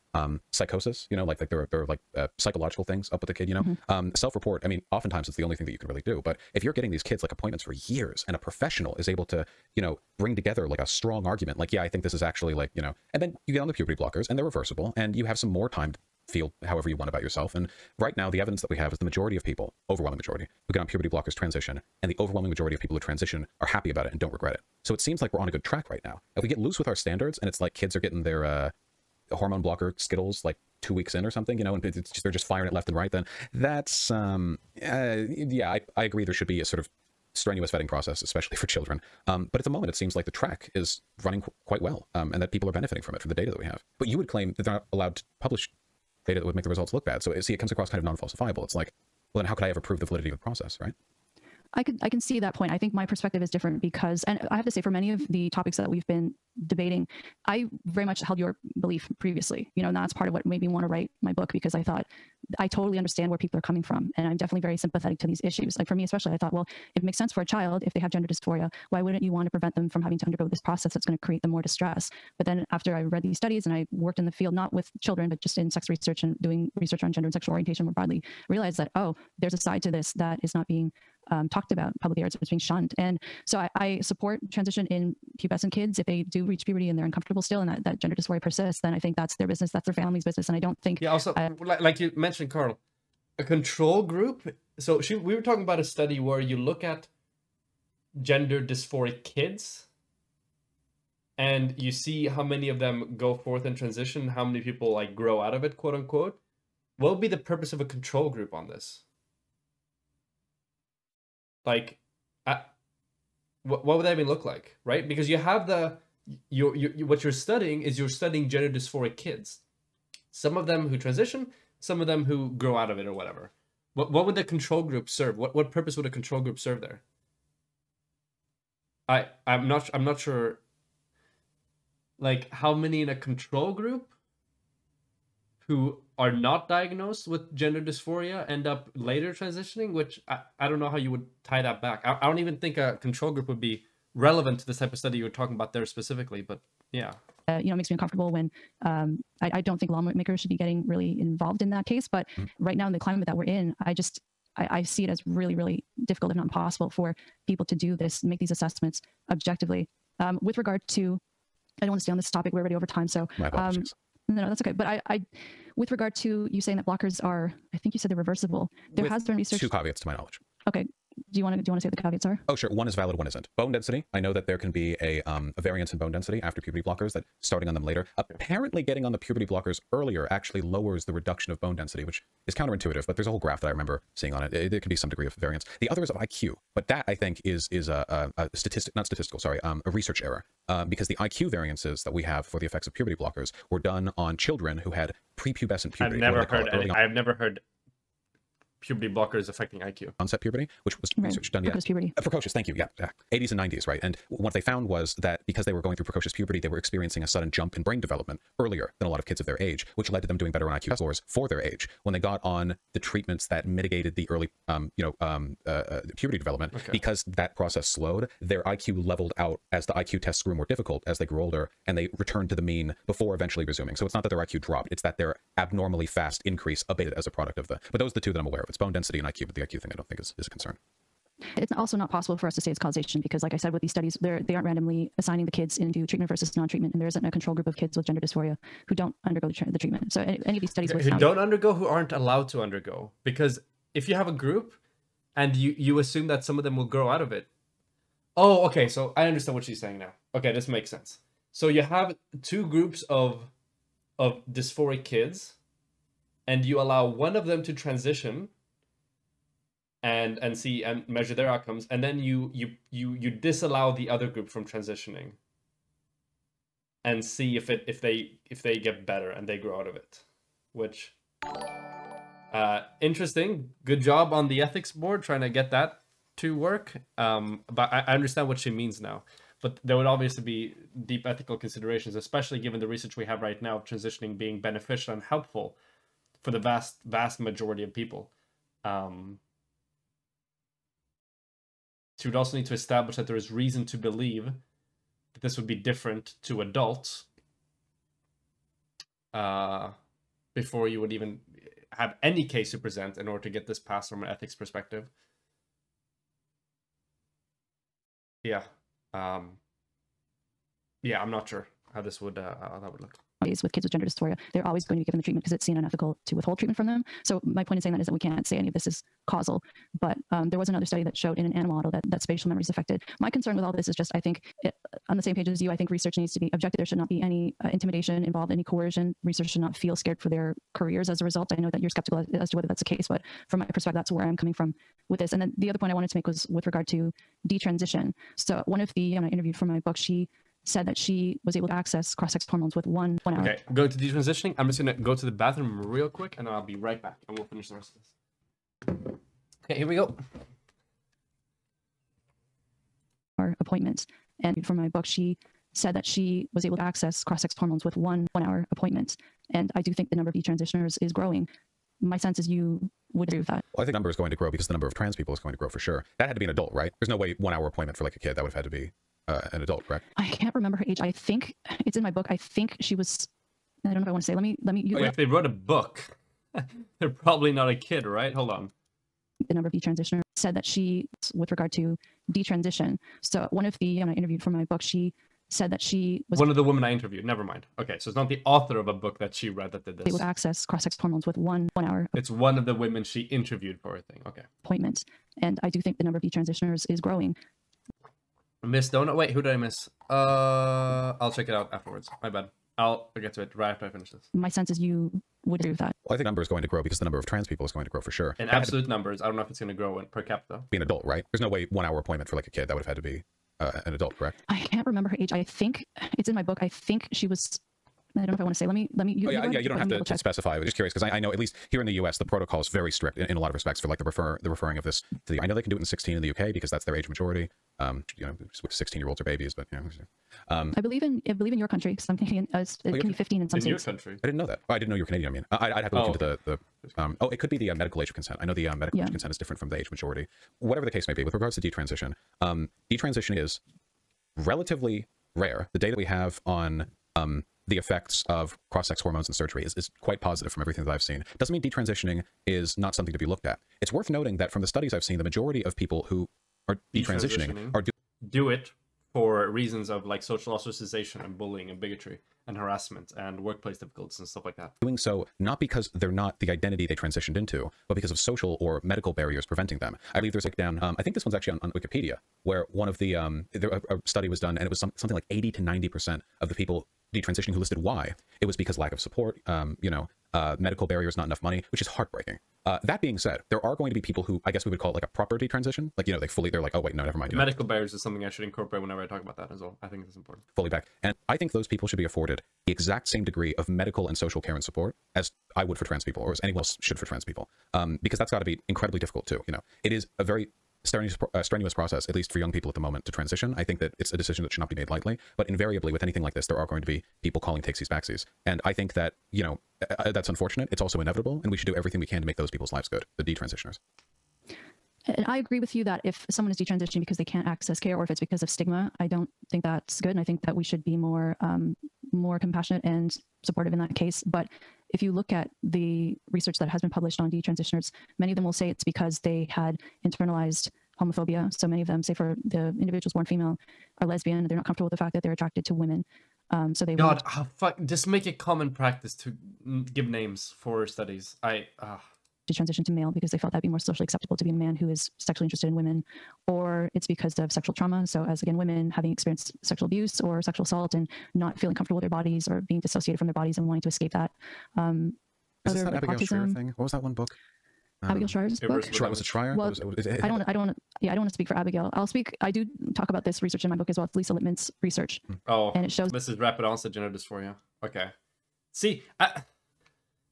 psychosis, you know, like there are like psychological things up with the kid, you know, self-report. I mean, oftentimes it's the only thing that you can really do. But if you're getting these kids like appointments for years and a professional is able to, you know, bring together like a strong argument, like, yeah, I think this is actually like, you know, and then you get on the puberty blockers and they're reversible and you have some more time to feel however you want about yourself. And right now, the evidence that we have is the majority of people, overwhelming majority, who get on puberty blockers transition, and the overwhelming majority of people who transition are happy about it and don't regret it. So it seems like we're on a good track right now. If we get loose with our standards and it's like kids are getting their hormone blocker Skittles like 2 weeks in or something, you know, and they're just firing it left and right, then that's, yeah, I agree there should be a sort of strenuous vetting process, especially for children. But at the moment, it seems like the track is running quite well, and that people are benefiting from it, from the data that we have. But you would claim that they're not allowed to publish data that would make the results look bad. So see, it comes across kind of non-falsifiable. It's like, well, then how could I ever prove the validity of the process, right? I can see that point. I think my perspective is different because, and I have to say, for many of the topics that we've been debating, I very much held your belief previously, you know, and that's part of what made me want to write my book, because I thought I totally understand where people are coming from. And I'm definitely very sympathetic to these issues. Like for me, especially, I thought, well, if it makes sense for a child, if they have gender dysphoria, why wouldn't you want to prevent them from having to undergo this process that's going to create them more distress? But then after I read these studies and I worked in the field, not with children, but just in sex research and doing research on gender and sexual orientation more broadly, realized that, oh, there's a side to this that is not being talked about publicly, or it's being shunned. And so I support transition in pubescent kids. If they do reach puberty and they're uncomfortable still and that gender dysphoria persists, then I think that's their business, that's their family's business. And I don't think... Yeah, also, like you mentioned, Carl, a control group. So we were talking about a study where you look at gender dysphoric kids and you see how many of them go forth and transition, how many people like grow out of it, quote unquote. What would be the purpose of a control group on this? Like, what would that even look like, right? Because you have what you're studying is you're studying gender dysphoric kids. Some of them who transition, some of them who grow out of it or whatever. What would the control group serve? What purpose would a control group serve there? I'm not sure. Like, how many in a control group who are not diagnosed with gender dysphoria end up later transitioning, which I don't know how you would tie that back. I don't even think a control group would be relevant to this type of study you were talking about there specifically, but yeah. You know, it makes me uncomfortable when I don't think lawmakers should be getting really involved in that case, but right now in the climate that we're in, I see it as really, really difficult, if not impossible, for people to do this, make these assessments objectively. With regard to, I don't want to stay on this topic, we're already over time, so My apologies. no, that's okay. But I, with regard to you saying that blockers are, I think you said they're reversible. There has been research. 2 caveats to my knowledge. Okay. Do you want to say what the caveats are? Oh, sure. One is valid, one isn't. Bone density. I know that there can be a variance in bone density after puberty blockers, that starting on them later. Apparently getting on the puberty blockers earlier actually lowers the reduction of bone density, which is counterintuitive, but there's a whole graph that I remember seeing on it. There could be some degree of variance. The other is of IQ, but that I think is a research error, because the IQ variances that we have for the effects of puberty blockers were done on children who had prepubescent puberty. I've never heard puberty blockers affecting IQ. onset puberty, which was Right. research done. Precocious puberty. Precocious, thank you. Yeah, 80s and 90s, right? And what they found was that because they were going through precocious puberty, they were experiencing a sudden jump in brain development earlier than a lot of kids of their age, which led to them doing better on IQ scores for their age. When they got on the treatments that mitigated the early, puberty development, because that process slowed, their IQ leveled out as the IQ tests grew more difficult as they grew older, and they returned to the mean before eventually resuming. So it's not that their IQ dropped; it's that their abnormally fast increase abated as a product of the. But those are the two that I'm aware of. It's bone density and IQ, but the IQ thing I don't think is a concern. It's also not possible for us to say it's causation because, like I said, with these studies, they aren't randomly assigning the kids into treatment versus non-treatment, and there isn't a control group of kids with gender dysphoria who don't undergo the treatment. So any of these studies who don't undergo, who aren't allowed to undergo, because if you have a group and you assume that some of them will grow out of it. Oh, okay. So I understand what she's saying now. Okay, this makes sense. So you have two groups of dysphoric kids, and you allow one of them to transition and see and measure their outcomes, and then you disallow the other group from transitioning and see if they get better and they grow out of it. Which interesting. Good job on the ethics board trying to get that to work. But I understand what she means now. But there would obviously be deep ethical considerations, especially given the research we have right now of transitioning being beneficial and helpful for the vast majority of people. So you'd also need to establish that there is reason to believe that this would be different to adults before you would even have any case to present in order to get this passed from an ethics perspective. Yeah. Yeah, I'm not sure how this would how that would look. With kids with gender dysphoria, they're always going to be given the treatment because it's seen unethical to withhold treatment from them. So my point in saying that is that we can't say any of this is causal, but there was another study that showed in an animal model that spatial memory is affected. My concern with all this is just, I think, on the same page as you, I think research needs to be objective. There should not be any intimidation involved, any coercion. Research should not feel scared for their careers as a result. I know that you're skeptical as to whether that's the case, but from my perspective, that's where I'm coming from with this. And then the other point I wanted to make was with regard to detransition. So one of the, when I interviewed for my book, she said that she was able to access cross-sex hormones with one hour. Okay, go to detransitioning. I'm just going to go to the bathroom real quick, and I'll be right back, and we'll finish the rest of this. Okay, here we go. Our appointments. And for my book, she said that she was able to access cross-sex hormones with one hour appointment. And I do think the number of detransitioners is growing. My sense is you would agree with that. Well, I think the number is going to grow because the number of trans people is going to grow for sure. That had to be an adult, right? There's no way 1 hour appointment for like a kid. That would have had to be an adult, correct? I can't remember her age. I think it's in my book. I think she was, I don't know if I want to say, let me. If they wrote a book, they're probably not a kid, right? Hold on. The number of detransitioners said that she, with regard to detransition. So one of the, when I interviewed for my book, she said that she was one of the women I interviewed. Never mind. Okay, so it's not the author of a book that she read that did this. Able to access cross-sex hormones with one hour. It's one of the women she interviewed for her thing. Okay. Appointment, and I do think the number of detransitioners is growing. Miss Donut. Wait, who did I miss? I'll check it out afterwards. My bad. I'll get to it right after I finish this. My sense is you would agree with that. Well, I think the number is going to grow because the number of trans people is going to grow for sure. In absolute numbers, I don't know if it's going to grow in per capita. Be an adult, right? There's no way 1 hour appointment for like a kid. That would have had to be an adult, correct? I can't remember her age. I think it's in my book. I think she was, I don't know if I want to say. Let me. You don't have to specify. I'm just curious because I know at least here in the U.S. the protocol is very strict in a lot of respects for like the referring of this to the. I know they can do it in 16 in the UK because that's their age majority. 16-year-olds are babies, but I believe in your country. Because I'm thinking it can be 15 in some states. Your country. I didn't know that. Oh, I didn't know you were Canadian. I mean, I'd have to look into the. It could be the medical age of consent. I know the medical age of consent is different from the age majority. Whatever the case may be, with regards to detransition, detransition is relatively rare. The data we have on the effects of cross-sex hormones and surgery is quite positive from everything that I've seen. Doesn't mean detransitioning is not something to be looked at. It's worth noting that from the studies I've seen, the majority of people who are detransitioning are do it for reasons of like social ostracization and bullying and bigotry and harassment and workplace difficulties and stuff like that. Doing so not because they're not the identity they transitioned into, but because of social or medical barriers preventing them. I believe there's like down, I think this one's actually on Wikipedia, where one of the, a study was done and it was something like 80 to 90% of the people detransitioning who listed why. It was because lack of support, medical barriers, not enough money, which is heartbreaking. That being said, there are going to be people who, I guess we would call it like a proper detransition. Like, you know, they're like, oh wait, no, never mind. Medical barriers is something I should incorporate whenever I talk about that as well. I think it's important. Fully back. And I think those people should be afforded the exact same degree of medical and social care and support as I would for trans people, or as anyone else should for trans people. Because that's got to be incredibly difficult too. You know, it is a very strenuous process, at least for young people at the moment, to transition. I think that it's a decision that should not be made lightly, but invariably with anything like this, there are going to be people calling takesies backsies. And I think that, you know, that's unfortunate. It's also inevitable, and we should do everything we can to make those people's lives good, the detransitioners. And I agree with you that if someone is detransitioning because they can't access care, or if it's because of stigma, I don't think that's good. And I think that we should be more compassionate and supportive in that case. But if you look at the research that has been published on detransitioners, many of them will say it's because they had internalized homophobia. So many of them say for the individuals born female are lesbian. They're not comfortable with the fact that they're attracted to women. So they just make it common practice to give names for studies. To transition to male because they felt that'd be more socially acceptable to be a man who is sexually interested in women, or it's because of sexual trauma. So as again, women having experienced sexual abuse or sexual assault and not feeling comfortable with their bodies or being dissociated from their bodies and wanting to escape that. Is this that Abigail Schreier thing? What was that one book? Abigail Schreier's book? Was it Schreier? Well, I don't want to speak for Abigail. I do talk about this research in my book as well. It's Lisa Lippman's research. Oh, and it shows this is rapid onset gender dysphoria. Okay. See,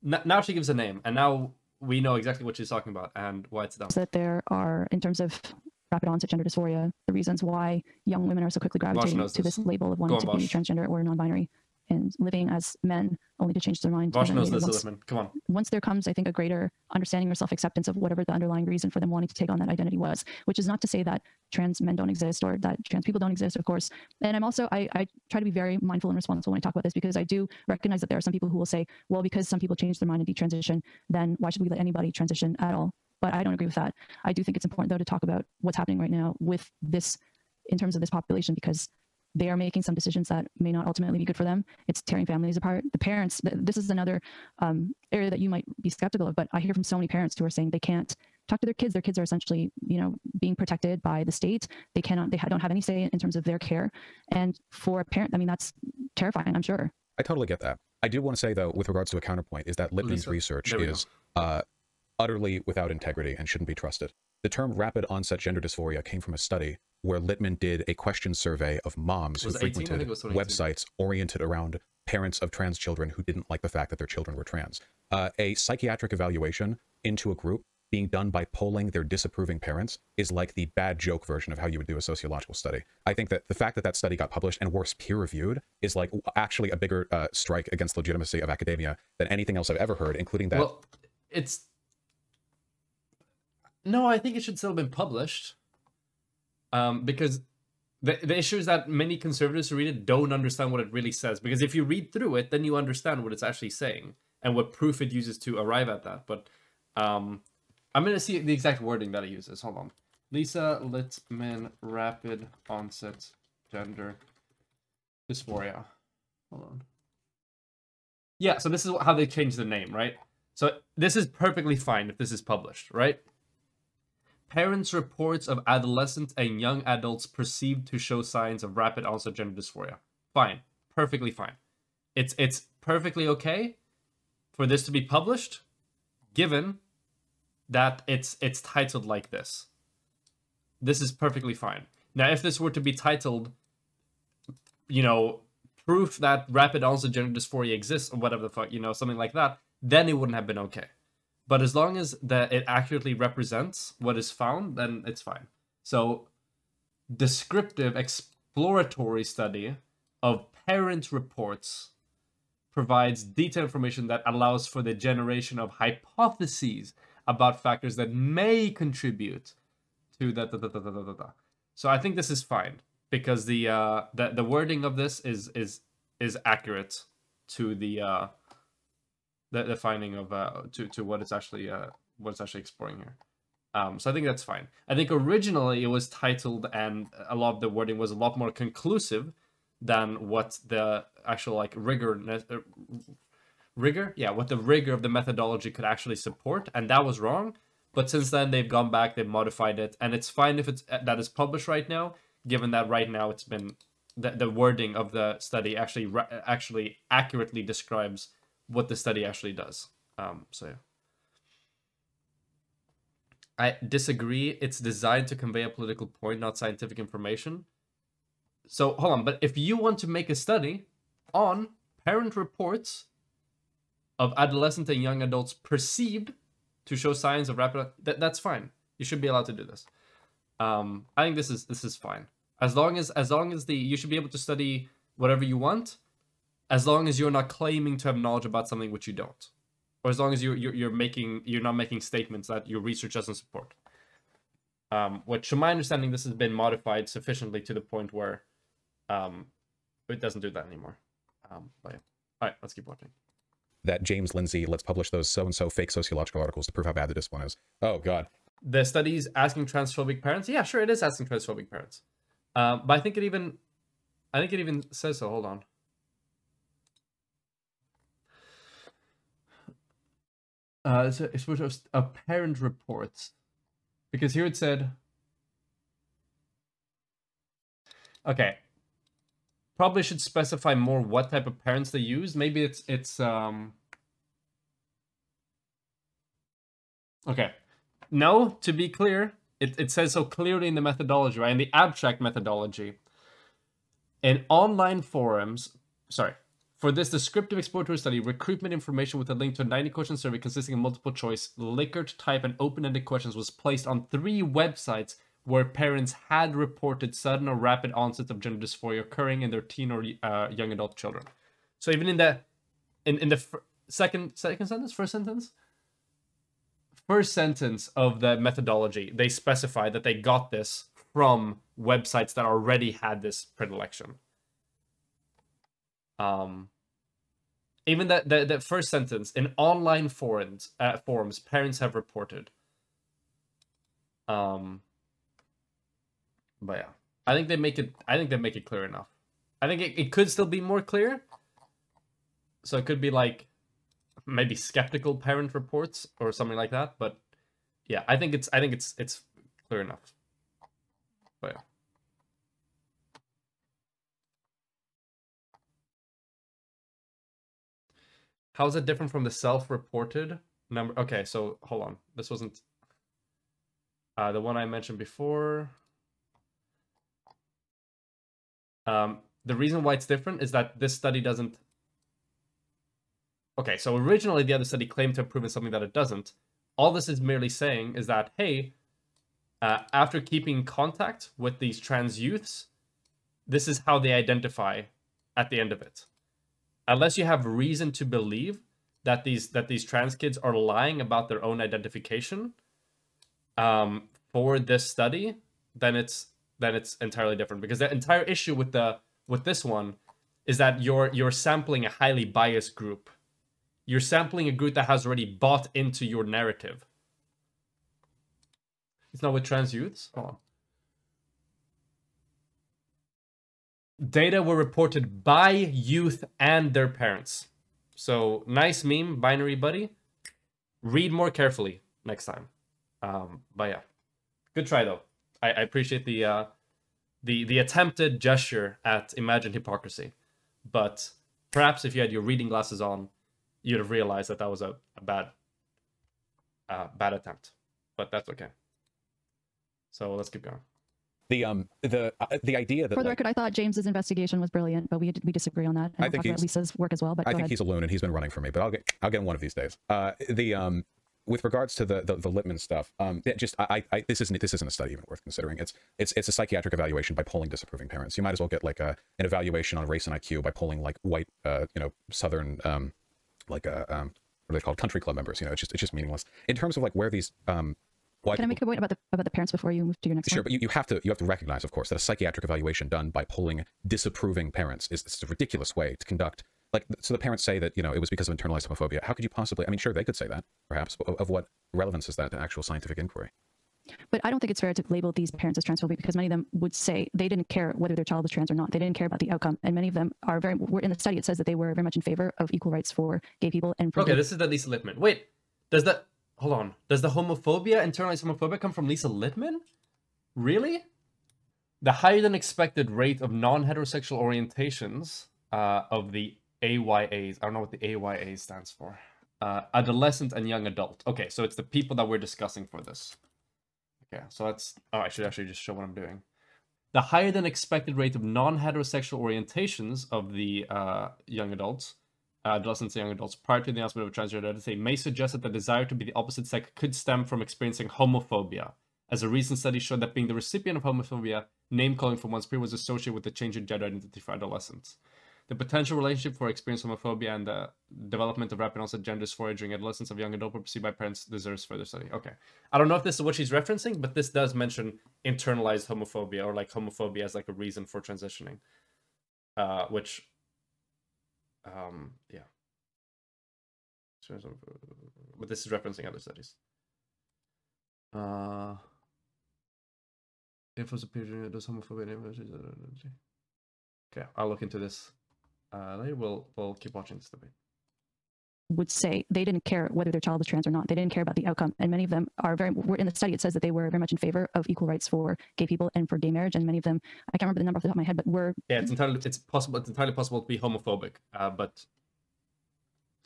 now she gives a name, and now we know exactly what she's talking about and why it's dumb. That there are, in terms of rapid onset gender dysphoria, the reasons why young women are so quickly gravitating to this label of wanting to be transgender or non-binary and living as men only to change their mind. Vaush knows this, Lippman. Come on. Once there comes, I think, a greater understanding or self-acceptance of whatever the underlying reason for them wanting to take on that identity was, which is not to say that trans men don't exist or that trans people don't exist, of course. And I'm also, I try to be very mindful and responsible when I talk about this, because I do recognize that there are some people who will say, well, because some people change their mind and detransition, then why should we let anybody transition at all? But I don't agree with that. I do think it's important, though, to talk about what's happening right now with this, in terms of this population, because they are making some decisions that may not ultimately be good for them. It's tearing families apart. The parents, this is another area that you might be skeptical of, but I hear from so many parents who are saying they can't talk to their kids. Their kids are essentially, you know, being protected by the state. They don't have any say in terms of their care. And for a parent, I mean, that's terrifying, I'm sure. I totally get that. I do want to say, though, with regards to a counterpoint, is that Lippman's research is utterly without integrity and shouldn't be trusted. The term rapid onset gender dysphoria came from a study where Lippman did a question survey of moms who frequented websites oriented around parents of trans children who didn't like the fact that their children were trans. A psychiatric evaluation into a group being done by polling their disapproving parents is like the bad joke version of how you would do a sociological study. I think that the fact that that study got published, and worse, peer-reviewed, is like actually a bigger strike against the legitimacy of academia than anything else I've ever heard, including that. Well, no, I think it should still have been published. Because the issue is that many conservatives who read it don't understand what it really says. Because if you read through it, then you understand what it's actually saying and what proof it uses to arrive at that. But I'm going to see the exact wording that it uses. Hold on. Lisa Lippman, rapid onset gender dysphoria. Hold on. Yeah, so this is how they changed the name, right? So this is perfectly fine if this is published, right? Parents' reports of adolescents and young adults perceived to show signs of rapid onset gender dysphoria. Fine. Perfectly fine. It's perfectly okay for this to be published, given that it's titled like this. This is perfectly fine. Now, if this were to be titled, you know, proof that rapid onset gender dysphoria exists, or whatever the fuck, you know, something like that, then it wouldn't have been okay. But as long as it accurately represents what is found, then it's fine. So, descriptive exploratory study of parent reports provides detailed information that allows for the generation of hypotheses about factors that may contribute to the. So I think this is fine because the wording of this is accurate to the finding of to what it's actually exploring here. So I think that's fine. I think originally it was titled, and a lot of the wording was a lot more conclusive than what the actual like rigor, what the rigor of the methodology could actually support, and that was wrong. But since then they've gone back, they've modified it, and it's fine if that is published right now, given that right now it's been the wording of the study actually accurately describes what the study actually does. So yeah. I disagree. It's designed to convey a political point, not scientific information. So hold on, but if you want to make a study on parent reports of adolescent and young adults perceived to show signs of rapid, that's fine. You should be allowed to do this. I think this is fine. As long as you should be able to study whatever you want, as long as you're not claiming to have knowledge about something which you don't, or as long as you're not making statements that your research doesn't support. Which, to my understanding, this has been modified sufficiently to the point where it doesn't do that anymore. But yeah. All right, let's keep watching. That James Lindsay, let's publish those so-and-so fake sociological articles to prove how bad the discipline is. Oh, God. The study's asking transphobic parents. Yeah, sure, it is asking transphobic parents. But I think it even says so. Hold on. It's sort of a parent report, because here it said, okay, probably should specify more what type of parents they use. Maybe it's okay. No, to be clear, it says so clearly in the methodology, right? In the abstract methodology. In online forums, for this descriptive exploratory study, recruitment information with a link to a 90-question survey consisting of multiple choice, Likert type, and open-ended questions was placed on 3 websites where parents had reported sudden or rapid onsets of gender dysphoria occurring in their teen or young adult children. So even in the first sentence of the methodology, they specify that they got this from websites that already had this predilection. Even that first sentence, in online forums, parents have reported. But yeah, I think they make it clear enough. I think it could still be more clear. So it could be like maybe skeptical parent reports or something like that. But yeah, I think it's clear enough. But yeah. How is it different from the self-reported number? Okay, so hold on. This wasn't the one I mentioned before. The reason why it's different is that this study doesn't... Okay, so originally the other study claimed to have proven something that it doesn't. All this is merely saying is that, hey, after keeping contact with these trans youths, this is how they identify at the end of it. Unless you have reason to believe that these trans kids are lying about their own identification for this study, then it's entirely different. Because the entire issue with this one is that you're sampling a highly biased group. You're sampling a group that has already bought into your narrative. It's not with trans youths. Hold on. Data were reported by youth and their parents. So nice meme, binary buddy. Read more carefully next time. But yeah, good try though. I appreciate the attempted gesture at imagined hypocrisy. But perhaps if you had your reading glasses on, you'd have realized that was a bad attempt. But that's okay. So let's keep going. The idea that, for the record, I thought James's investigation was brilliant, but we disagree on that. And I think about Lisa's work as well. But I think he's a loon and he's been running for me, but I'll get him one of these days. With regards to the Lippmann stuff, this isn't a study even worth considering. It's a psychiatric evaluation by polling disapproving parents. You might as well get like an evaluation on race and IQ by polling like white, Southern, what are they called, country club members. It's just meaningless in terms of like where these. Can I make a point about the parents before you move to your next one? Sure, but you have to recognize, of course, that a psychiatric evaluation done by polling disapproving parents is a ridiculous way to conduct. Like, so the parents say that, it was because of internalized homophobia. How could you possibly, I mean, sure, they could say that, perhaps, but of what relevance is that to actual scientific inquiry? But I don't think it's fair to label these parents as transphobic, because many of them would say they didn't care whether their child was trans or not. They didn't care about the outcome. And many of them were in the study, it says that they were very much in favor of equal rights for gay people. And for this is the Lisa Lippmann. Wait, hold on. Does the internalized homophobia come from Lisa Lippmann? Really? The higher than expected rate of non-heterosexual orientations of the AYAs. I don't know what the AYA stands for. Adolescent and young adult. Okay, so it's the people that we're discussing for this. Okay, so that's... Oh, I should actually just show what I'm doing. The higher than expected rate of non-heterosexual orientations of the young adults, adolescents and young adults, prior to the announcement of a transgender identity may suggest that the desire to be the opposite sex could stem from experiencing homophobia. As a recent study showed that being the recipient of homophobia, name-calling from one's peer was associated with the change in gender identity for adolescents. The potential relationship for experienced homophobia and the development of rapid onset gender dysphoria during adolescence of young adult were perceived by parents deserves further study. Okay. I don't know if this is what she's referencing, but this does mention internalized homophobia, or like homophobia as like a reason for transitioning. Which, yeah. But this is referencing other studies. If it was a period, does homophobia... Okay, I'll look into this. Later we'll keep watching this debate. Would say they didn't care whether their child was trans or not. They didn't care about the outcome. And many of them are in the study, it says that they were very much in favor of equal rights for gay people and for gay marriage. And many of them, I can't remember the number off the top of my head, but were... Yeah, it's entirely possible to be homophobic, but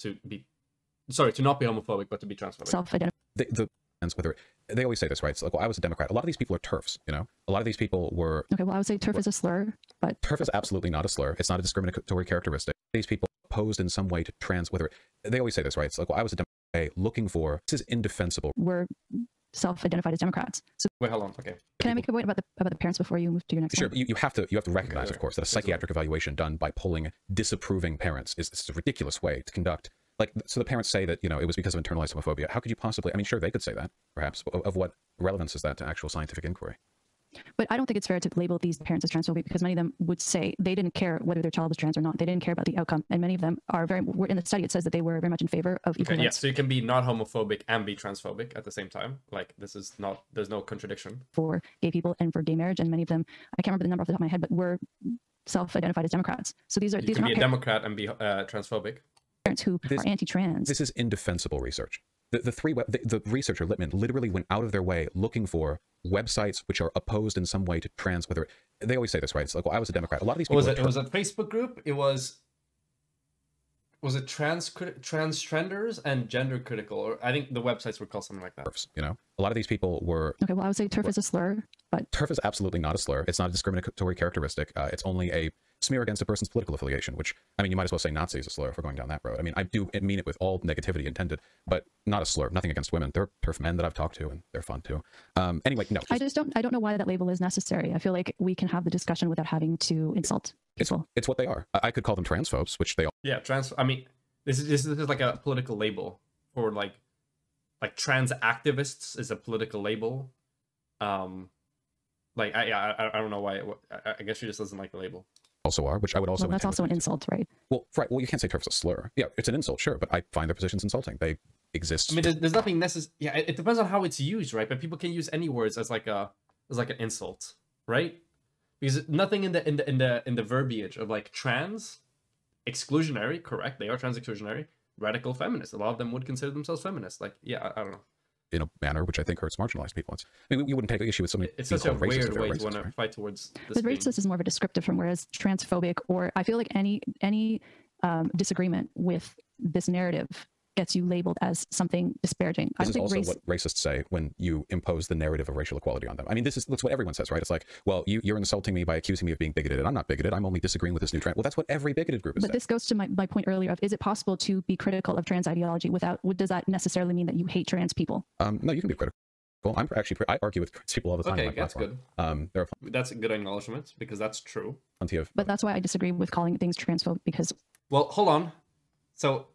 to not be homophobic, but to be transphobic. Self-identify. Whether they always say this, right? It's like, well, I was a Democrat. A lot of these people are TERFs, you know? A lot of these people were... Okay, well, I would say TERF is a slur, but... TERF is absolutely not a slur. It's not a discriminatory characteristic. These people posed in some way to whether... They always say this, right? It's like, well, I was a Democrat looking for... This is indefensible. Were self-identified as Democrats. So wait, hold on. Okay. Can I make a point about the parents before you move to your next one? Sure. You have to recognize, of course, that a psychiatric evaluation done by polling disapproving parents is a ridiculous way to conduct... Like, so the parents say that, you know, it was because of internalized homophobia. How could you possibly... I mean, sure, they could say that, perhaps. Of what relevance is that to actual scientific inquiry? But I don't think it's fair to label these parents as transphobic, because many of them would say they didn't care whether their child was trans or not. They didn't care about the outcome. And many of them were in the study, it says that they were very much in favor of equal rights. Yeah, so you can be not homophobic and be transphobic at the same time. Like, this is not... There's no contradiction. For gay people and for gay marriage. And many of them, I can't remember the number off the top of my head, but were self-identified as Democrats. So these are... You can be a Democrat and be transphobic. Parents who are anti-trans. This is indefensible research. The researcher Littman literally went out of their way looking for websites which are opposed in some way to trans. Whether they always say this, right? It's like, well, I was a Democrat. A lot of these people. It was a Facebook group. It was it trans-trenders and gender critical, or I think the websites were called something like that. You know, a lot of these people were... Okay, well, I would say TERF is a slur, but... TERF is absolutely not a slur. It's not a discriminatory characteristic. It's only a smear against a person's political affiliation, which, I mean, you might as well say Nazi is a slur if we're going down that road. I mean, I do mean it with all negativity intended, but not a slur. Nothing against women. There are TERF men that I've talked to, and they're fun too. Anyway, no. I don't know why that label is necessary. I feel like we can have the discussion without having to insult people. It's what they are. I could call them transphobes, which they are. Yeah, I mean, this is like a political label for like trans activists is a political label. Like I don't know why. I guess she just doesn't like the label. Also are, which I would also... Well, that's also an insult, right? Well, right. Well, you can't say TERF's a slur. Yeah, it's an insult, sure, but I find their positions insulting. They exist. I mean, there's nothing necessary. Yeah, it depends on how it's used, right? But people can use any words as like an insult, right? Because nothing in the verbiage of like trans, exclusionary, correct? They are trans exclusionary, radical feminist. A lot of them would consider themselves feminists. Like, yeah, I don't know. In a manner which I think hurts marginalized people. I mean, we wouldn't take issue with somebody. It's such a weird way to want to fight towards this. But racist is more of a descriptive term, whereas transphobic, or I feel like any disagreement with this narrative gets you labeled as something disparaging. This is also what racists say when you impose the narrative of racial equality on them. I mean, that's what everyone says, right? It's like, well, you're insulting me by accusing me of being bigoted, and I'm not bigoted. I'm only disagreeing with this new trend. Well, that's what every bigoted group is saying. But this goes to my point earlier of, is it possible to be critical of trans ideology does that necessarily mean that you hate trans people? No, you can be critical. I argue with trans people all the time. Okay, that's good. That's a good acknowledgement, because that's true. But that's why I disagree with calling things transphobic, because... Well, hold on. So...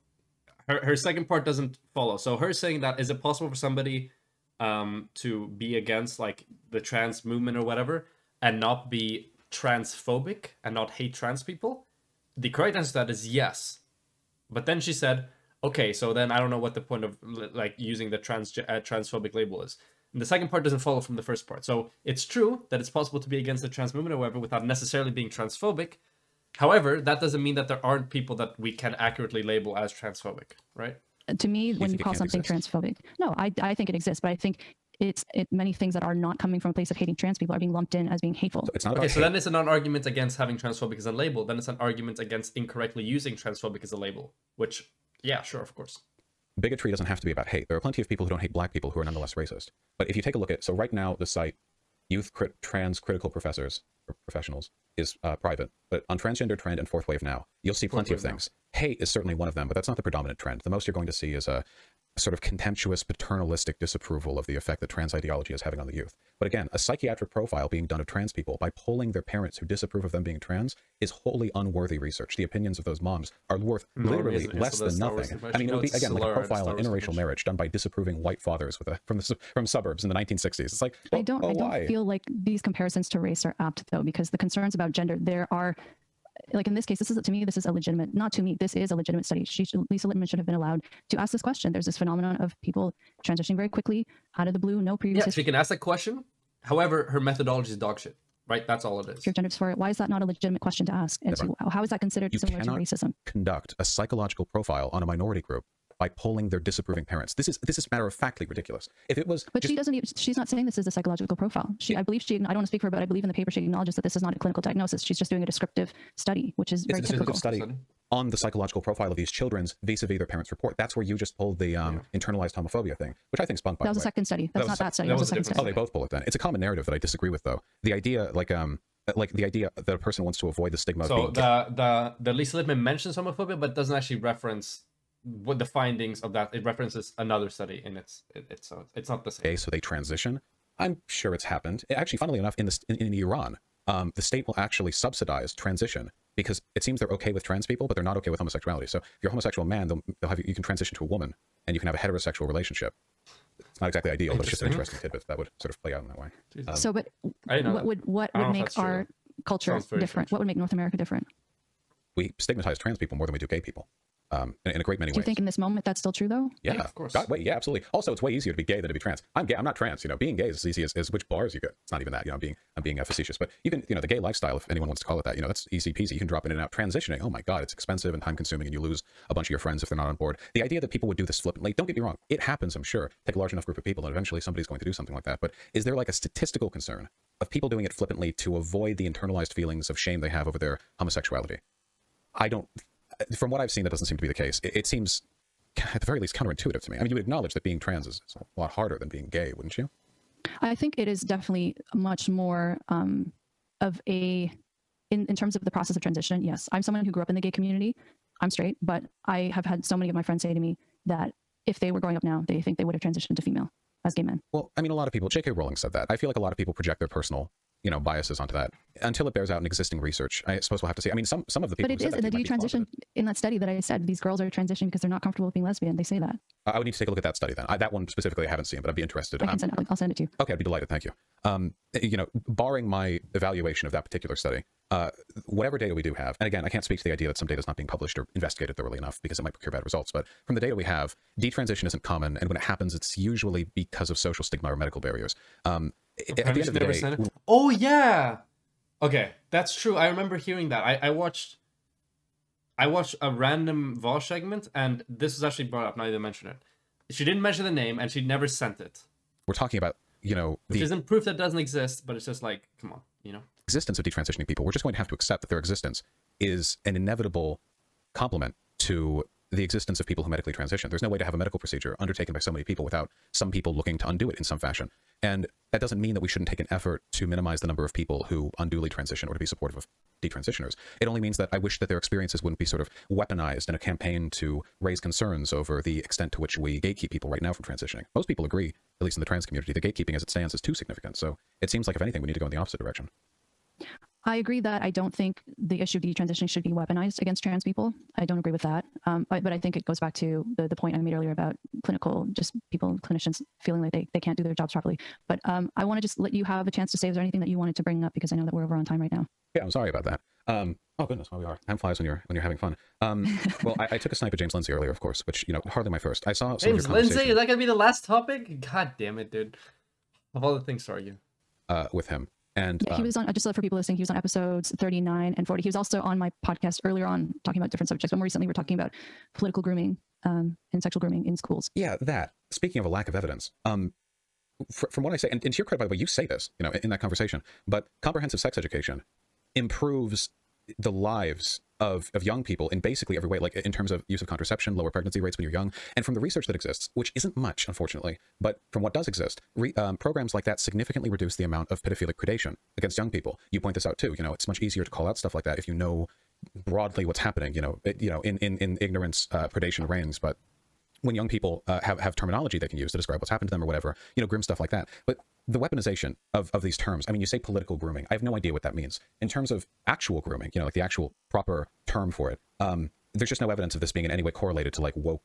Her second part doesn't follow. So her saying that, is it possible for somebody to be against like the trans movement or whatever and not be transphobic and not hate trans people? The correct answer to that is yes. But then she said, okay, so then I don't know what the point of like using the transphobic label is. And the second part doesn't follow from the first part. So it's true that it's possible to be against the trans movement or whatever without necessarily being transphobic. However, that doesn't mean that there aren't people that we can accurately label as transphobic, right? To me, when you call something transphobic, no, I think it exists, but I think many things that are not coming from a place of hating trans people are being lumped in as being hateful. So it's not about Okay, so hate. then it's not an argument against having transphobic as a label. Then it's an argument against incorrectly using transphobic as a label. Which, yeah, sure, of course. Bigotry doesn't have to be about hate. There are plenty of people who don't hate black people who are nonetheless racist. But if you take a look at, so right now the site Trans Critical Professors or Professionals is private, but on Transgender Trend and Fourth Wave Now, you'll see plenty of things. Hate is certainly one of them, but that's not the predominant trend. The most you're going to see is a sort of contemptuous, paternalistic disapproval of the effect that trans ideology is having on the youth. But again, a psychiatric profile being done of trans people by polling their parents who disapprove of them being trans is wholly unworthy research. The opinions of those moms are worth literally less than nothing. I mean, it would be, again, like a profile on interracial marriage done by disapproving white fathers from suburbs in the 1960s. It's like, well, I don't feel like these comparisons to race are apt, though, because the concerns about gender, there are, like in this case, this is a legitimate, not to me, this is a legitimate study. Lisa Littman should have been allowed to ask this question. There's this phenomenon of people transitioning very quickly out of the blue, no previous history. She can ask that question. However, her methodology is dog shit, right? That's all it is. Your gender dysphoria. Why is that not a legitimate question to ask? And how is that considered similar to racism? Conduct a psychological profile on a minority group by polling their disapproving parents. This is matter-of-factly ridiculous. If it was, but she's not saying this is a psychological profile. I believe I don't want to speak for her, but I believe in the paper she acknowledges that this is not a clinical diagnosis. She's just doing a descriptive study, which is very typical. It's a study on the psychological profile of these children's vis-a-vis their parents' report. That's where you just pulled the internalized homophobia thing, which I think is bunk, by the way. That was a second study. That's not that study. That was a second study. Oh, they both pull it then. It's a common narrative that I disagree with, though. The idea, like the idea that a person wants to avoid the stigma of being the Lisa Littman mentions homophobia, but doesn't actually reference what the findings of that. It references another study, and it's not the same. Okay, so they transition. I'm sure it's happened. Actually, funnily enough, in Iran, the state will actually subsidize transition because it seems they're okay with trans people, but they're not okay with homosexuality. So if you're a homosexual man, they'll have you can transition to a woman, and you can have a heterosexual relationship. It's not exactly ideal, but it's just an interesting tidbit that would sort of play out in that way. So, but what would make our culture different? What would make North America different? We stigmatize trans people more than we do gay people. In a great many ways. Do you think in this moment that's still true, though? Yeah, of course. Yeah, absolutely. Also, it's way easier to be gay than to be trans. I'm gay. I'm not trans. Being gay is as easy as which bars you get. It's not even that. I'm being facetious, but you can, the gay lifestyle, if anyone wants to call it that, that's easy peasy. You can drop in and out. Transitioning, oh my God, it's expensive and time consuming, and you lose a bunch of your friends if they're not on board. The idea that people would do this flippantly, don't get me wrong, it happens. I'm sure. Take a large enough group of people, and eventually somebody's going to do something like that. But is there like a statistical concern of people doing it flippantly to avoid the internalized feelings of shame they have over their homosexuality? From what I've seen, that doesn't seem to be the case. It seems, at the very least, counterintuitive to me. I mean, you would acknowledge that being trans is a lot harder than being gay, wouldn't you? I think it is definitely much more of a, in terms of the process of transition, yes. I'm someone who grew up in the gay community. I'm straight, but I have had so many of my friends say to me that if they were growing up now, they think they would have transitioned to female as gay men. Well, I mean, a lot of people, J.K. Rowling said that. I feel like a lot of people project their personal biases onto that until it bears out in existing research. I suppose we'll have to see. I mean, some of the people. But it is in the detransition in that study that I said these girls are transitioning because they're not comfortable with being lesbian. They say that. I would need to take a look at that study then. That one specifically I haven't seen, but I'd be interested. I'll send it to you. Okay, I'd be delighted. Thank you. Barring my evaluation of that particular study, whatever data we do have, and again, I can't speak to the idea that some data is not being published or investigated thoroughly enough because it might procure bad results. But from the data we have, detransition isn't common, and when it happens, it's usually because of social stigma or medical barriers. At the end of the day, oh yeah. Okay, that's true. I remember hearing that. I watched a random Vaush segment, and this was actually brought up. Now you mention it. She didn't mention the name, and she never sent it. We're talking about, which isn't proof that it doesn't exist, but it's just like, come on, existence of detransitioning people. We're just going to have to accept that their existence is an inevitable complement to the existence of people who medically transition. There's no way to have a medical procedure undertaken by so many people without some people looking to undo it in some fashion. And that doesn't mean that we shouldn't take an effort to minimize the number of people who unduly transition or to be supportive of detransitioners. It only means that I wish that their experiences wouldn't be sort of weaponized in a campaign to raise concerns over the extent to which we gatekeep people right now from transitioning. Most people agree, at least in the trans community, the gatekeeping as it stands is too significant. So it seems like, if anything, we need to go in the opposite direction. I agree that I don't think the issue of detransitioning should be weaponized against trans people. I don't agree with that. But I think it goes back to the point I made earlier about clinicians feeling like they can't do their jobs properly. But I want to just let you have a chance to say, is there anything that you wanted to bring up? Because I know that we're over on time right now. Yeah, I'm sorry about that. Oh goodness, well, we are. Time flies when you're having fun. Well, I took a snipe at James Lindsay earlier, of course, which, hardly my first. I saw some James Lindsay, is that gonna be the last topic? God damn it, dude. Of all the things to argue. With him. And he was on, just for people listening, he was on episodes 39 and 40. He was also on my podcast earlier on talking about different subjects, but more recently we're talking about political grooming and sexual grooming in schools. Yeah, that. Speaking of a lack of evidence, from what I say, and to your credit, by the way, you say this, you know, in that conversation, but comprehensive sex education improves the lives of young people in basically every way, like in terms of use of contraception, lower pregnancy rates when you're young, and from the research that exists, which isn't much, unfortunately, but from what does exist, programs like that significantly reduce the amount of pedophilic predation against young people. You point this out too. You know, it's much easier to call out stuff like that if you know broadly what's happening. You know, in ignorance, predation reigns, but when young people have terminology they can use to describe what's happened to them or whatever, you know, grim stuff like that. But the weaponization of these terms, I mean, you say political grooming. I have no idea what that means. In terms of actual grooming, you know, like the actual proper term for it, there's just no evidence of this being in any way correlated to like woke,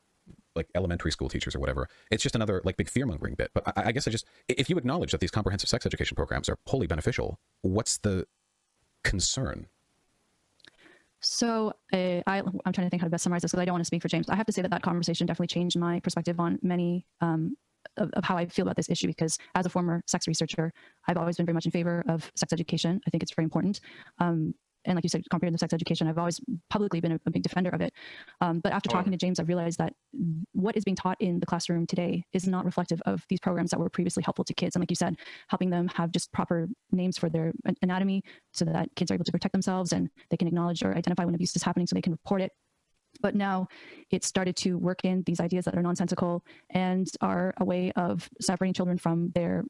like elementary school teachers or whatever. It's just another like big fear-mongering bit. But I guess if you acknowledge that these comprehensive sex education programs are wholly beneficial, what's the concern? So I'm trying to think how to best summarize this because I don't want to speak for James. I have to say that conversation definitely changed my perspective on many of how I feel about this issue, because as a former sex researcher, I've always been very much in favor of sex education. I think it's very important. And like you said, comprehensive sex education, I've always publicly been a big defender of it. But after talking to James, I've realized that what is being taught in the classroom today is not reflective of these programs that were previously helpful to kids. And like you said, helping them have just proper names for their anatomy so that kids are able to protect themselves and they can acknowledge or identify when abuse is happening so they can report it. But now it's started to work in these ideas that are nonsensical and are a way of separating children from their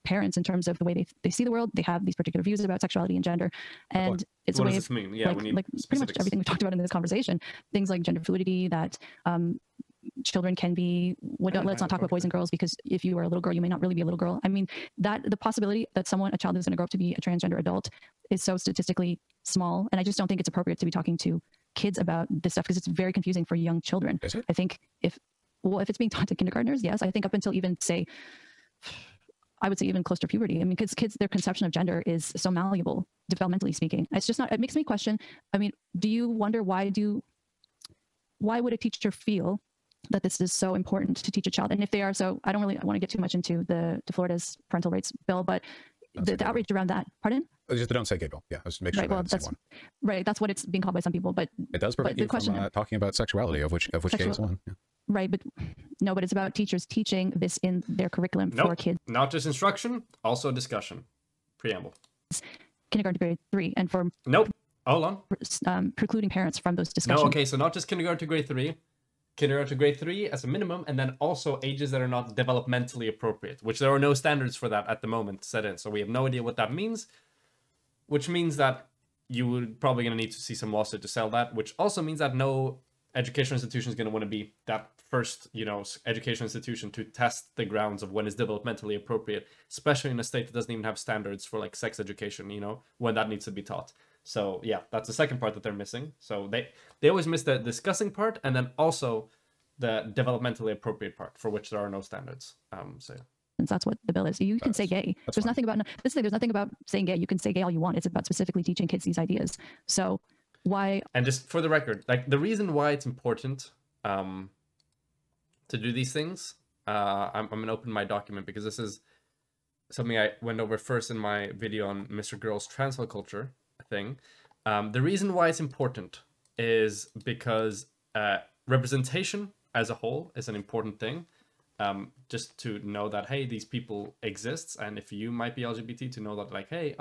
parents in terms of the way they see the world. They have these particular views about sexuality and gender, and it's a way of yeah, like pretty much everything we talked about in this conversation. Things like gender fluidity, that children can be. Let's not talk about boys and girls, because if you are a little girl, you may not really be a little girl. I mean, that the possibility that a child is going to grow up to be a transgender adult is so statistically small, and I just don't think it's appropriate to be talking to kids about this stuff because it's very confusing for young children. Is it? I think if it's being taught to kindergartners, yes. I think up until even say, I would say even close to puberty. I mean, because kids, their conception of gender is so malleable, developmentally speaking. It's just not, it makes me question. I mean, do you wonder why would a teacher feel that this is so important to teach a child? And if they are, so I don't really want to get too much into the Florida's parental rights bill, but the outrage around that, pardon? Just don't say gay bill. Yeah, let's make sure. Right, well, that's one. Right. That's what it's being called by some people, but it does prevent you from talking about sexuality, of which gay is one. Yeah. Right, but no, but it's about teachers teaching this in their curriculum for kids. Not just instruction, also discussion. Preamble. Kindergarten to grade 3, and for hold on. Precluding parents from those discussions. No, okay, so not just kindergarten to grade 3, kindergarten to grade 3 as a minimum, and then also ages that are not developmentally appropriate, which there are no standards for that at the moment set in. So we have no idea what that means, which means that you would probably going to need to see some lawsuit to sell that, which also means that no educational institution is going to want to be that first, educational institution to test the grounds of when is developmentally appropriate, especially in a state that doesn't even have standards for like sex education, when that needs to be taught. So yeah, that's the second part that they're missing. So they always miss the discussing part, and then also the developmentally appropriate part, for which there are no standards. So yeah. That's what the bill is. You can say gay. There's nothing about this thing. There's nothing about saying gay. You can say gay all you want. It's about specifically teaching kids these ideas. So why? And just for the record, like the reason why it's important to do these things, I'm gonna open my document because this is something I went over first in my video on Mr. Girl's transfer culture thing. The reason why it's important is because representation as a whole is an important thing. Just to know that, hey, these people exist, and if you might be LGBT, to know that, like, hey,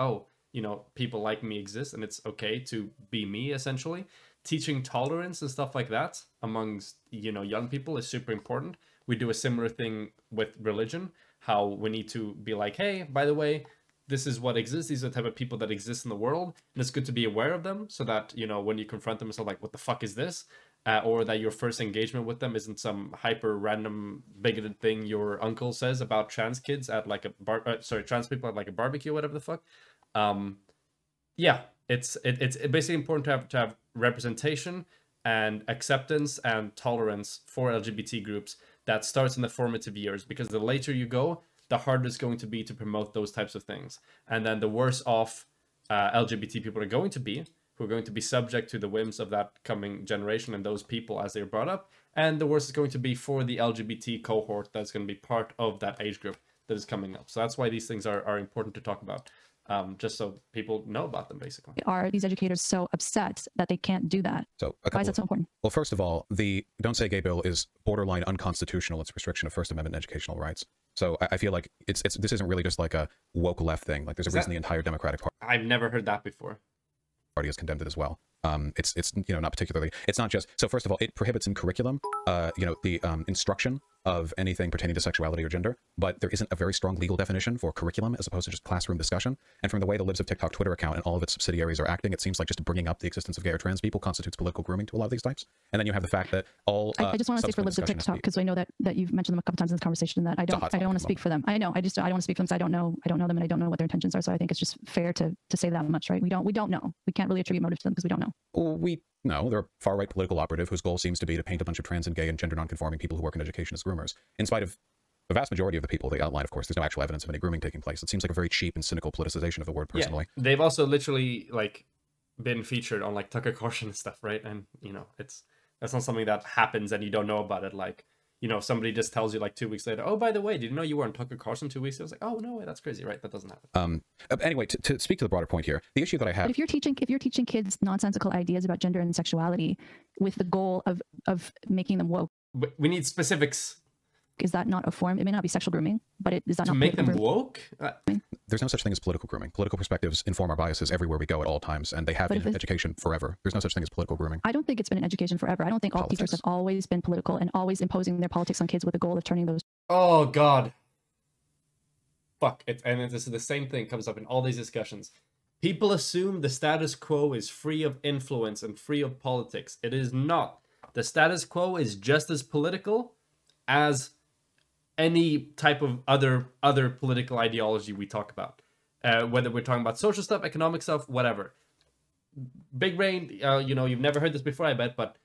people like me exist, and it's okay to be me, essentially. Teaching tolerance and stuff like that amongst, young people is super important. We do a similar thing with religion, how we need to be like, hey, by the way, this is what exists. These are the type of people that exist in the world, and it's good to be aware of them so that, when you confront them, it's not like, what the fuck is this? Or that your first engagement with them isn't some hyper random bigoted thing your uncle says about trans kids at like trans people at like a barbecue, whatever the fuck. Yeah, it's basically important to have representation and acceptance and tolerance for LGBT groups that starts in the formative years, because the later you go, the harder it's going to be to promote those types of things. And then the worse off LGBT people are going to be, who are going to be subject to the whims of that coming generation and those people as they're brought up. And the worse it's going to be for the LGBT cohort that's going to be part of that age group that is coming up. So that's why these things are important to talk about. just so people know about them, basically. Are these educators so upset that they can't do that? So why is that so important? Well, first of all, the Don't Say Gay bill is borderline unconstitutional. It's restriction of First Amendment educational rights. So I feel like this isn't really just like a woke left thing. Like there's a reason the entire Democratic Party. I've never heard that before. Party has condemned it as well. It's not particularly. It's not just. So first of all, it prohibits in curriculum, the instruction of anything pertaining to sexuality or gender, but there isn't a very strong legal definition for curriculum as opposed to just classroom discussion. And from the way the Libs of TikTok Twitter account and all of its subsidiaries are acting, it seems like just bringing up the existence of gay or trans people constitutes political grooming to a lot of these types. And then you have the fact that all. I just want to say for Libs of TikTok, because I know that you've mentioned them a couple times in this conversation, that I don't want to speak for them. I know. I don't want to speak for them because I don't know them and I don't know what their intentions are. So I think it's just fair to say that much, right? We don't know. We can't really attribute motive to them because we don't know. Well, no, they're a far-right political operative whose goal seems to be to paint a bunch of trans and gay and gender non-conforming people who work in education as groomers. In spite of the vast majority of the people they outline, of course, there's no actual evidence of any grooming taking place. It seems like a very cheap and cynical politicization of the word, personally. Yeah. They've also literally, like, been featured on, like, Tucker Carlson and stuff, right? And, that's not something that happens and you don't know about it. Like, somebody just tells you, like, 2 weeks later, oh, by the way, did you know you were on Tucker Carlson 2 weeks ago? I was like, oh, no way, that's crazy, right? That doesn't happen. Anyway, to speak to the broader point here, the issue that I have... But if you're teaching kids nonsensical ideas about gender and sexuality with the goal of making them woke... We need specifics. Is that not a form? It may not be sexual grooming, but is that not... To make them woke? There's no such thing as political grooming. Political perspectives inform our biases everywhere we go at all times, and they have been in education forever. There's no such thing as political grooming. I don't think it's been in education forever. I don't think all teachers have always been political and always imposing their politics on kids with the goal of turning those... Oh, God. Fuck. And this is the same thing comes up in all these discussions. People assume the status quo is free of influence and free of politics. It is not. The status quo is just as political as any type of other political ideology we talk about, whether we're talking about social stuff, economic stuff, whatever. Big brain, you've never heard this before, I bet, but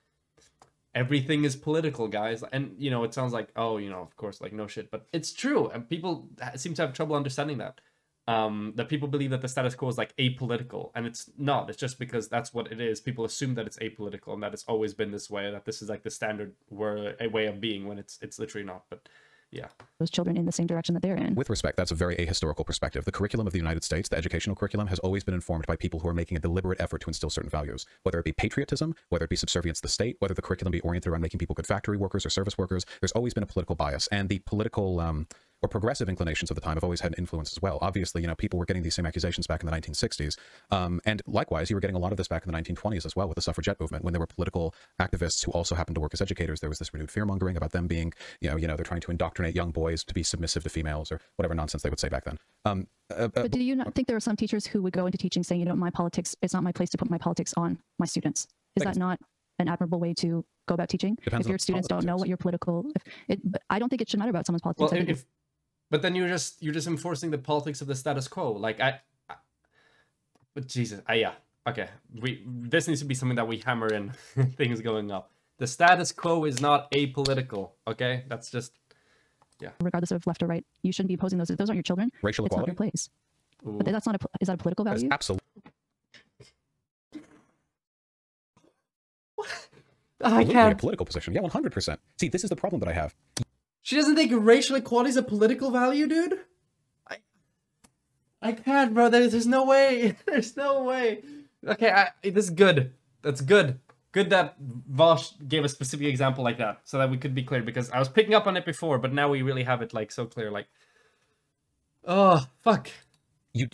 everything is political, guys. And it sounds like, of course, like, no shit, but it's true, and people seem to have trouble understanding that. That people believe that the status quo is like apolitical, and it's not. It's just because that's what it is. People assume that it's apolitical and that it's always been this way, that this is like the standard way of being, when it's literally not. But yeah, those children in the same direction that they're in. With respect, that's a very ahistorical perspective. The curriculum of the United States, the educational curriculum, has always been informed by people who are making a deliberate effort to instill certain values, whether it be patriotism, whether it be subservience to the state, whether the curriculum be oriented around making people good factory workers or service workers. There's always been a political bias, and the political or progressive inclinations of the time have always had an influence as well. Obviously, people were getting these same accusations back in the 1960s. And likewise, you were getting a lot of this back in the 1920s as well with the suffragette movement, when there were political activists who also happened to work as educators. There was this renewed fear-mongering about them being, they're trying to indoctrinate young boys to be submissive to females, or whatever nonsense they would say back then. But do you not think there are some teachers who would go into teaching saying, my politics, it's not my place to put my politics on my students? Is that not an admirable way to go about teaching? Depends if your students don't know what your political... But I don't think it should matter about someone's politics. Well, but then you're just enforcing the politics of the status quo. Like, but Jesus, yeah, okay. This needs to be something that we hammer in things going up. The status quo is not apolitical, okay? That's just, yeah. Regardless of left or right, you shouldn't be opposing those. Those aren't your children. Racial equality? It's not your place. Ooh. But that's not is that a political value? Absolutely. I can't. A political position. Yeah, 100%. See, this is the problem that I have. She doesn't think racial equality is a political value, dude? I can't, bro. There's no way. There's no way. Okay, this is good. That's good. Good that Vaush gave a specific example like that, so that we could be clear, because I was picking up on it before, but now we really have it, like, so clear, like... Oh, fuck. You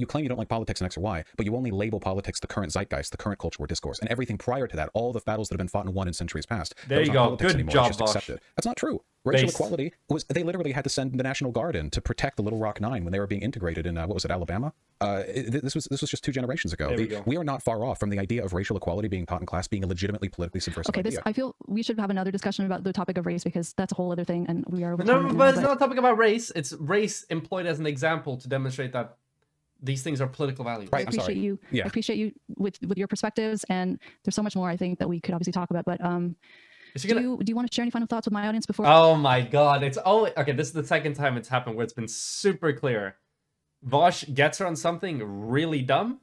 claim you don't like politics and X or Y, but you only label politics the current zeitgeist, the current culture or discourse, and everything prior to that, all the battles that have been fought and won in centuries past. There you go. Good job, Vaush. That's not true. Racial equality they literally had to send the National Guard in to protect the Little Rock Nine when they were being integrated in, what was it, Alabama? This was just 2 generations ago. We are not far off from the idea of racial equality being taught in class being a legitimately politically subversive idea. I feel we should have another discussion about the topic of race, because that's a whole other thing, and we are... No, but it's not a topic about race. It's race employed as an example to demonstrate that these things are political values. Right, I appreciate you with your perspectives, and there's so much more I think that we could obviously talk about, but do you want to share any final thoughts with my audience before? Oh my god, it's only okay. This is the second time it's happened where it's been super clear. Vaush gets her on something really dumb,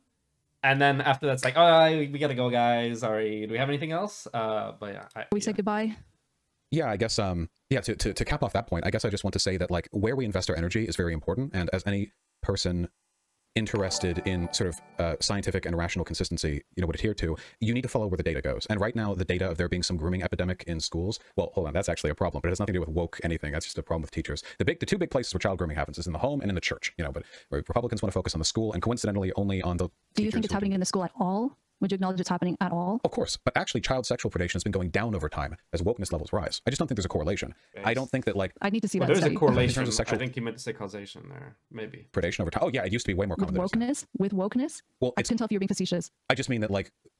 and then after that's like, oh, we gotta go, guys. Sorry, do we have anything else? But yeah, we say goodbye. Yeah, I guess yeah. To cap off that point, I guess I just want to say that, like, where we invest our energy is very important, and as any person interested in sort of scientific and rational consistency, would adhere to, you need to follow where the data goes. And right now, the data of there being some grooming epidemic in schools, well, hold on, that's actually a problem, but it has nothing to do with woke anything. That's just a problem with teachers. The two big places where child grooming happens is in the home and in the church, but Republicans want to focus on the school and coincidentally only on the Do you think it's happening in the school at all? Would you acknowledge it's happening at all? Of course, but actually child sexual predation has been going down over time as wokeness levels rise. I just don't think there's a correlation. Yes. I don't think that I need to see that there's study. A correlation. In terms of sexual... I think you meant to say causation there, maybe. Predation over time. Oh yeah, it used to be way more common. With wokeness? Well, I can tell if you're being facetious. I just mean that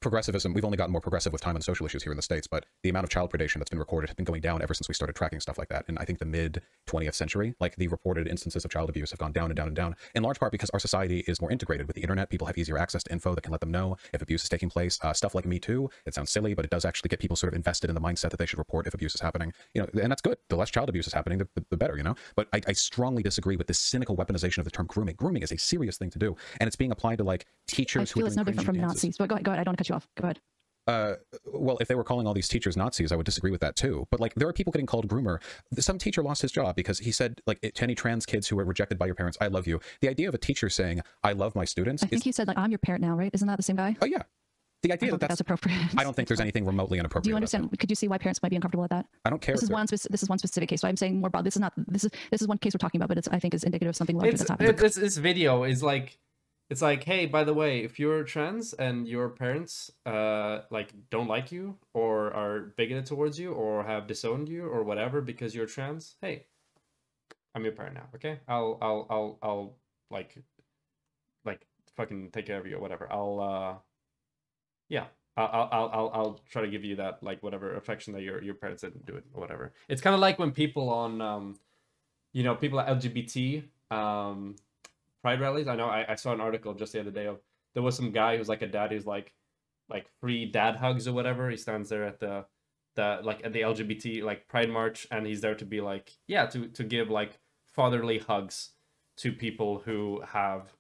progressivism, we've only gotten more progressive with time on social issues here in the States, but the amount of child predation that's been recorded has been going down ever since we started tracking stuff like that. And I think the mid 20th century, the reported instances of child abuse have gone down and down and down, in large part because our society is more integrated with the internet. People have easier access to info that can let them know if abuse is taking place. Stuff like Me Too, it sounds silly, but it does actually get people sort of invested in the mindset that they should report if abuse is happening, and that's good. The less child abuse is happening, the better, But I strongly disagree with this cynical weaponization of the term grooming. Grooming is a serious thing to do, and it's being applied to teachers who are it's no different from Nazis. But go ahead, I don't want to cut you off. Go ahead. Well, if they were calling all these teachers Nazis, I would disagree with that too. But there are people getting called groomer. Some teacher lost his job because he said, to any trans kids who were rejected by your parents, I love you. The idea of a teacher saying, I love my students. I think he said, I'm your parent now, right? Isn't that the same guy? Oh, yeah. The idea that that's appropriate. I don't think there's anything remotely inappropriate. Do you understand? Could you see why parents might be uncomfortable with that? I don't care. This is one specific case. So I'm saying more broad. This is one case we're talking about, but I think is indicative of something larger that's happening. This video is it's hey, by the way, if you're trans and your parents don't like you or are bigoted towards you or have disowned you or whatever because you're trans, hey, I'm your parent now. Okay, I'll fucking take care of you or whatever. I'll try to give you that whatever affection that your parents didn't do it or whatever. It's kind of like when people on people at LGBT pride rallies. I know I saw an article just the other day of there was some guy who's a dad who's like free dad hugs or whatever. He stands there at the at the LGBT pride march and he's there to be to give fatherly hugs to people who have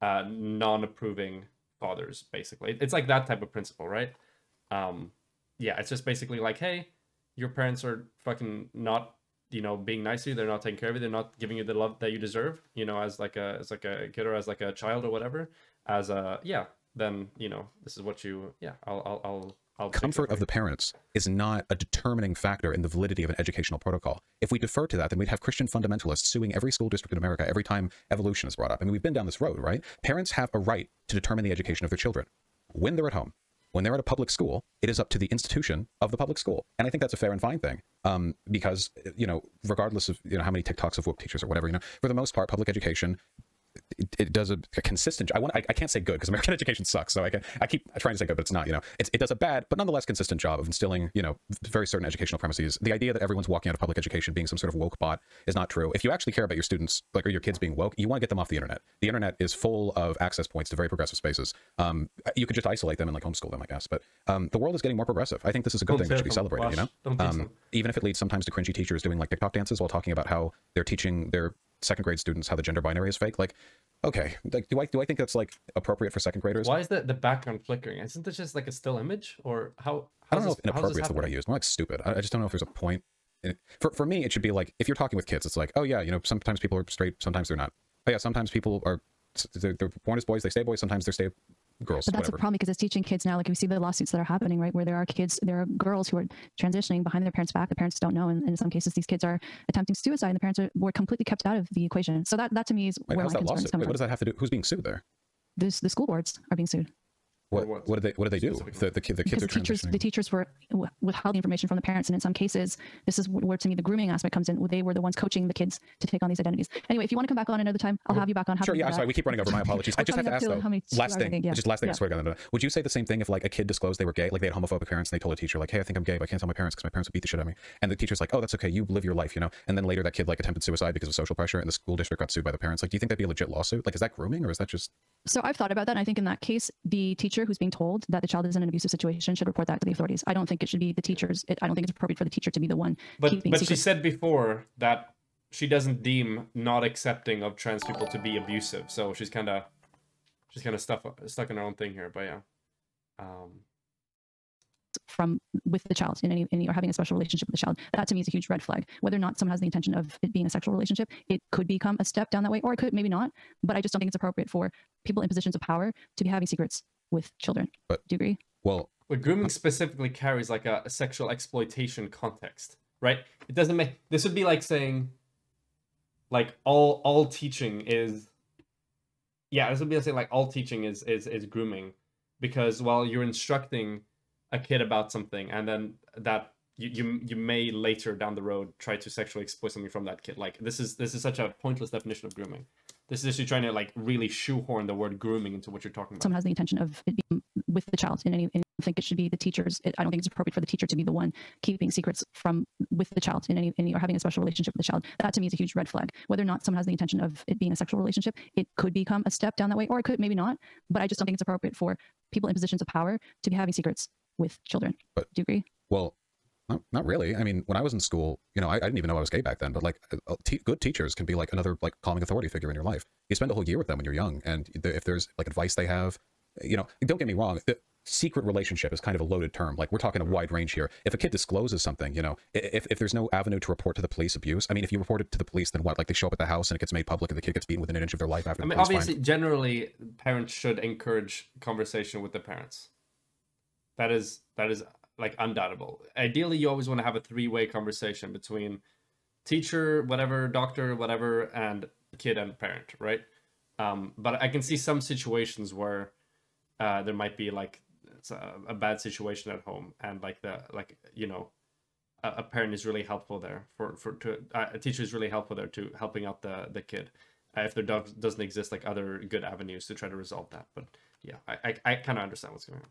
non-approving fathers, basically. It's that type of principle, right? It's just basically hey, your parents are fucking not being nice to you, they're not taking care of you, they're not giving you the love that you deserve, as a kid or as a child or whatever, then this is what you I'll comfort of the parents is not a determining factor in the validity of an educational protocol. If we defer to that, then we'd have Christian fundamentalists suing every school district in America every time evolution is brought up. I mean, we've been down this road, right? Parents have a right to determine the education of their children when they're at home. When they're at a public school, it is up to the institution of the public school. And I think that's a fair and fine thing because, regardless of, how many TikToks of woke teachers or whatever, for the most part, public education, it does a consistent. I can't say good because American education sucks. So I keep trying to say good, but it's not. It does a bad, but nonetheless consistent job of instilling very certain educational premises. The idea that everyone's walking out of public education being some sort of woke bot is not true. If you actually care about your students, or your kids being woke, you want to get them off the internet. The internet is full of access points to very progressive spaces. You could just isolate them and homeschool them, I guess. But the world is getting more progressive. I think this is a good thing that should be celebrated. Even if it leads sometimes to cringy teachers doing TikTok dances while talking about how they're teaching their second grade students how the gender binary is fake. Okay, do I think that's appropriate for second graders? Why is the background flickering? Isn't this just a still image, or how? I don't know if inappropriate is the word I use. More stupid. I just don't know if there's a point. For me, it should be if you're talking with kids, it's oh yeah, sometimes people are straight, sometimes they're not. Oh yeah, sometimes people are they're born as boys, they stay boys. Sometimes they stay girls. But that's a problem because it's teaching kids now. We see the lawsuits that are happening, right? Where there are girls who are transitioning behind their parents' back. The parents don't know, and in some cases, these kids are attempting suicide, and the parents were completely kept out of the equation. So that to me is where my concern is coming from. What does that have to do? Who's being sued there? The school boards are being sued. What do they do? The kids are transitioning. The teachers were withheld the information from the parents, and in some cases, this is where to me the grooming aspect comes in. They were the ones coaching the kids to take on these identities. Anyway, if you want to come back on another time, I'll have you back on. Sure. Yeah. I'm sorry. We keep running over. My apologies. I just have to ask though. Last thing. I swear to God. Would you say the same thing if a kid disclosed they were gay, they had homophobic parents, and they told a teacher hey, I think I'm gay, but I can't tell my parents because my parents would beat the shit out of me, and the teacher's oh, that's okay, you live your life, and then later that kid attempted suicide because of social pressure, and the school district got sued by the parents. Do you think that'd be a legit lawsuit? Is that grooming or is that just? So I've thought about that, and I think in that case, the teacher who's being told that the child is in an abusive situation should report that to the authorities. I don't think it should be the teachers. I don't think it's appropriate for the teacher to be the one keeping secrets. But she said before that she doesn't deem not accepting of trans people to be abusive. So she's kind of stuck in her own thing here. But yeah, from with the child in any or having a special relationship with the child, that to me is a huge red flag. Whether or not someone has the intention of it being a sexual relationship, it could become a step down that way, or it could maybe not. But I just don't think it's appropriate for people in positions of power to be having secrets with children. Do you agree? Well, grooming specifically carries like a sexual exploitation context, right? It doesn't make, this would be like saying like all teaching is, yeah, this would be like saying like all teaching is grooming, because while you're instructing a kid about something and then that you may later down the road try to sexually exploit something from that kid. Like this is such a pointless definition of grooming. This is just trying to like really shoehorn the word grooming into what you're talking about. Someone has the intention of it being with the child in any, I think it should be the teachers. I don't think it's appropriate for the teacher to be the one keeping secrets from with the child in any or having a special relationship with the child. That to me is a huge red flag. Whether or not someone has the intention of it being a sexual relationship, it could become a step down that way, or it could maybe not. But I just don't think it's appropriate for people in positions of power to be having secrets with children. Do you agree? Well, not really. I mean, when I was in school, you know, I didn't even know I was gay back then, but like good teachers can be like another like calming authority figure in your life. You spend a whole year with them when you're young, and if there's like advice they have, you know, don't get me wrong, the secret relationship is kind of a loaded term. Like we're talking a wide range here. If a kid discloses something, you know, if there's no avenue to report to the police abuse, I mean, if you report it to the police, then what? Like they show up at the house and it gets made public and the kid gets beaten within an inch of their life after. I mean, obviously, generally, parents should encourage conversation with the parents. That is like undoubtable. Ideally, you always want to have a three-way conversation between teacher, whatever, doctor, whatever, and kid and parent, right? But I can see some situations where there might be like a bad situation at home, and like a parent is really helpful there a teacher is really helpful there to helping out the kid if there doesn't exist like other good avenues to try to resolve that. But yeah, I kind of understand what's going on.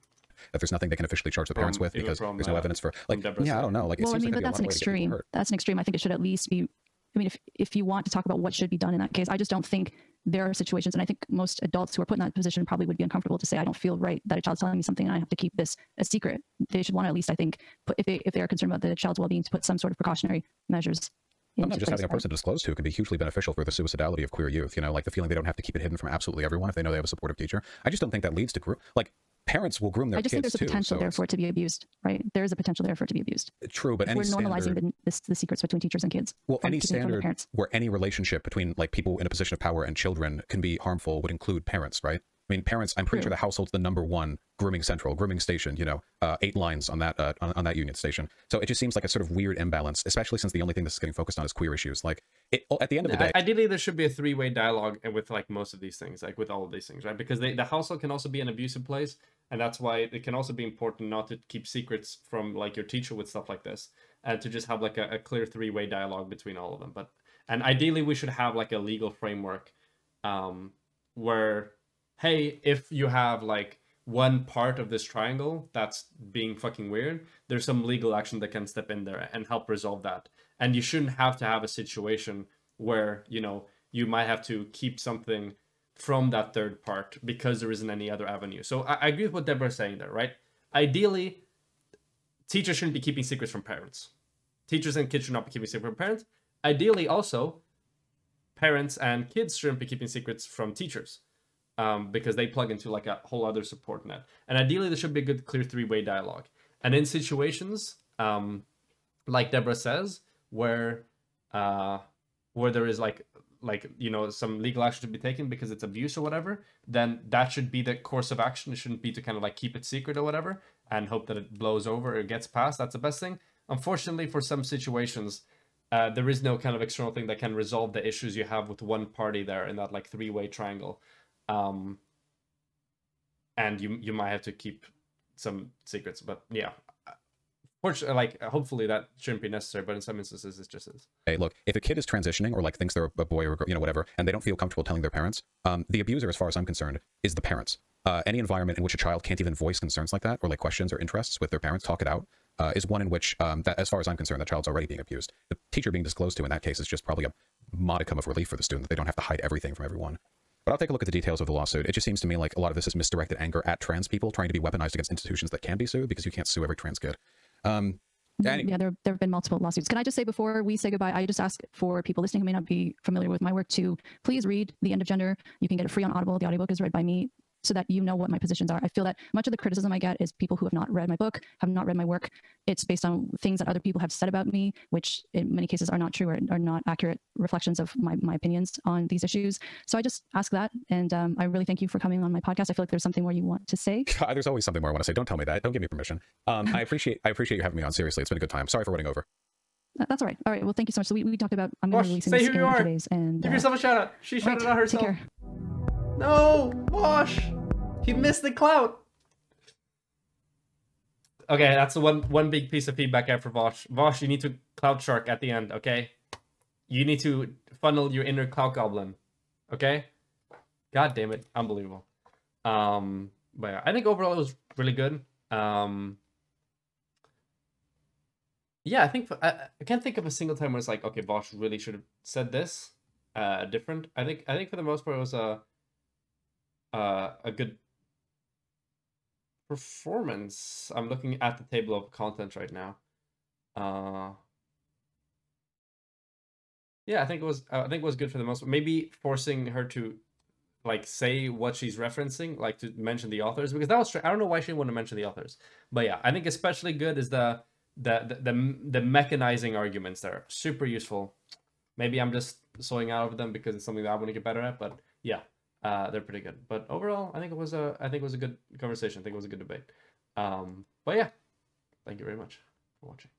If there's nothing they can officially charge the parents with because there's no evidence for like, yeah, I don't know. Like, well, I mean, but that's an extreme. That's an extreme. I think it should at least be. I mean, if you want to talk about what should be done in that case, I just don't think there are situations, and I think most adults who are put in that position probably would be uncomfortable to say, I don't feel right that a child's telling me something and I have to keep this a secret. They should want to at least, I think, put, if they are concerned about the child's well-being, to put some sort of precautionary measures. Sometimes just having a person to disclose to can be hugely beneficial for the suicidality of queer youth. You know, like the feeling they don't have to keep it hidden from absolutely everyone if they know they have a supportive teacher. I just don't think that leads to like parents will groom their kids too. I just think there's a potential there for it to be abused, right? There is a potential there for it to be abused. True, but we're normalizing the secrets between teachers and kids. Well, any standard where any relationship between like people in a position of power and children can be harmful would include parents, right? I mean, parents, I'm pretty sure the household's the #1 grooming central, grooming station, you know, 8 lines on that on that union station. So it just seems like a sort of weird imbalance, especially since the only thing that's getting focused on is queer issues. Like, at the end of the day... Ideally, there should be a three-way dialogue with, like, most of these things, like, with all of these things, right? Because the household can also be an abusive place, and that's why it can also be important not to keep secrets from, like, your teacher with stuff like this, and to just have, like, a clear three-way dialogue between all of them. And ideally, we should have, like, a legal framework where... hey, if you have like one part of this triangle that's being fucking weird, there's some legal action that can step in there and help resolve that. And you shouldn't have to have a situation where, you know, you might have to keep something from that third part because there isn't any other avenue. So I agree with what Deborah's saying there, right? Ideally, teachers shouldn't be keeping secrets from parents. Teachers and kids should not be keeping secrets from parents. Ideally, also, parents and kids shouldn't be keeping secrets from teachers. Because they plug into like a whole other support net. And ideally, there should be a good, clear three-way dialogue. And in situations, like Debrah says, where there is like you know, some legal action to be taken because it's abuse or whatever, then that should be the course of action. It shouldn't be to kind of like keep it secret or whatever and hope that it blows over or gets passed. That's the best thing. Unfortunately, for some situations, there is no kind of external thing that can resolve the issues you have with one party there in that like three-way triangle. And you might have to keep some secrets, but yeah, fortunately, like hopefully that shouldn't be necessary, but in some instances it just is. Hey, look, if a kid is transitioning or like thinks they're a boy or a girl, you know, whatever, and they don't feel comfortable telling their parents, the abuser, as far as I'm concerned, is the parents. Any environment in which a child can't even voice concerns like that or like questions or interests with their parents, talk it out, is one in which, that, as far as I'm concerned, the child's already being abused. The teacher being disclosed to in that case is just probably a modicum of relief for the student that they don't have to hide everything from everyone. But I'll take a look at the details of the lawsuit. It just seems to me like a lot of this is misdirected anger at trans people trying to be weaponized against institutions that can be sued because you can't sue every trans kid. Yeah, there have been multiple lawsuits. Can I just say before we say goodbye, I just ask for people listening who may not be familiar with my work to please read The End of Gender. You can get it free on Audible. The audiobook is read by me. so that you know what my positions are. I feel that much of the criticism I get is people who have not read my book, have not read my work. It's based on things that other people have said about me, which in many cases are not true or are not accurate reflections of my opinions on these issues. So I just ask that. And I really thank you for coming on my podcast. I feel like there's something more you want to say. There's always something more I want to say. Don't tell me that. Don't give me permission. I appreciate you having me on. Seriously, it's been a good time. Sorry for running over. That's all right. All right. Well, thank you so much. So we talked about I'm going to release say this who in you a are. few days. And Give yourself a shout out. She shouted out herself. Take care. No, Vaush, he missed the clout. Okay, that's the one big piece of feedback I have for Vaush. Vaush, you need to clout shark at the end. Okay, you need to funnel your inner clout goblin. Okay, God damn it, unbelievable. But yeah, I think overall it was really good. Yeah, I think I can't think of a single time where it's like, okay, Vaush really should have said this different. I think for the most part it was a good performance. I'm looking at the table of contents right now. Yeah, I think it was good for the most part. Maybe forcing her to like say what she's referencing, like to mention the authors, because that was I don't know why she didn't want to mention the authors. But yeah, I think especially good is the mechanizing arguments there. Super useful. Maybe I'm just sewing out of them because it's something that I want to get better at, but yeah, they're pretty good. But overall, I think it was a good conversation. I think it was a good debate. But yeah, thank you very much for watching.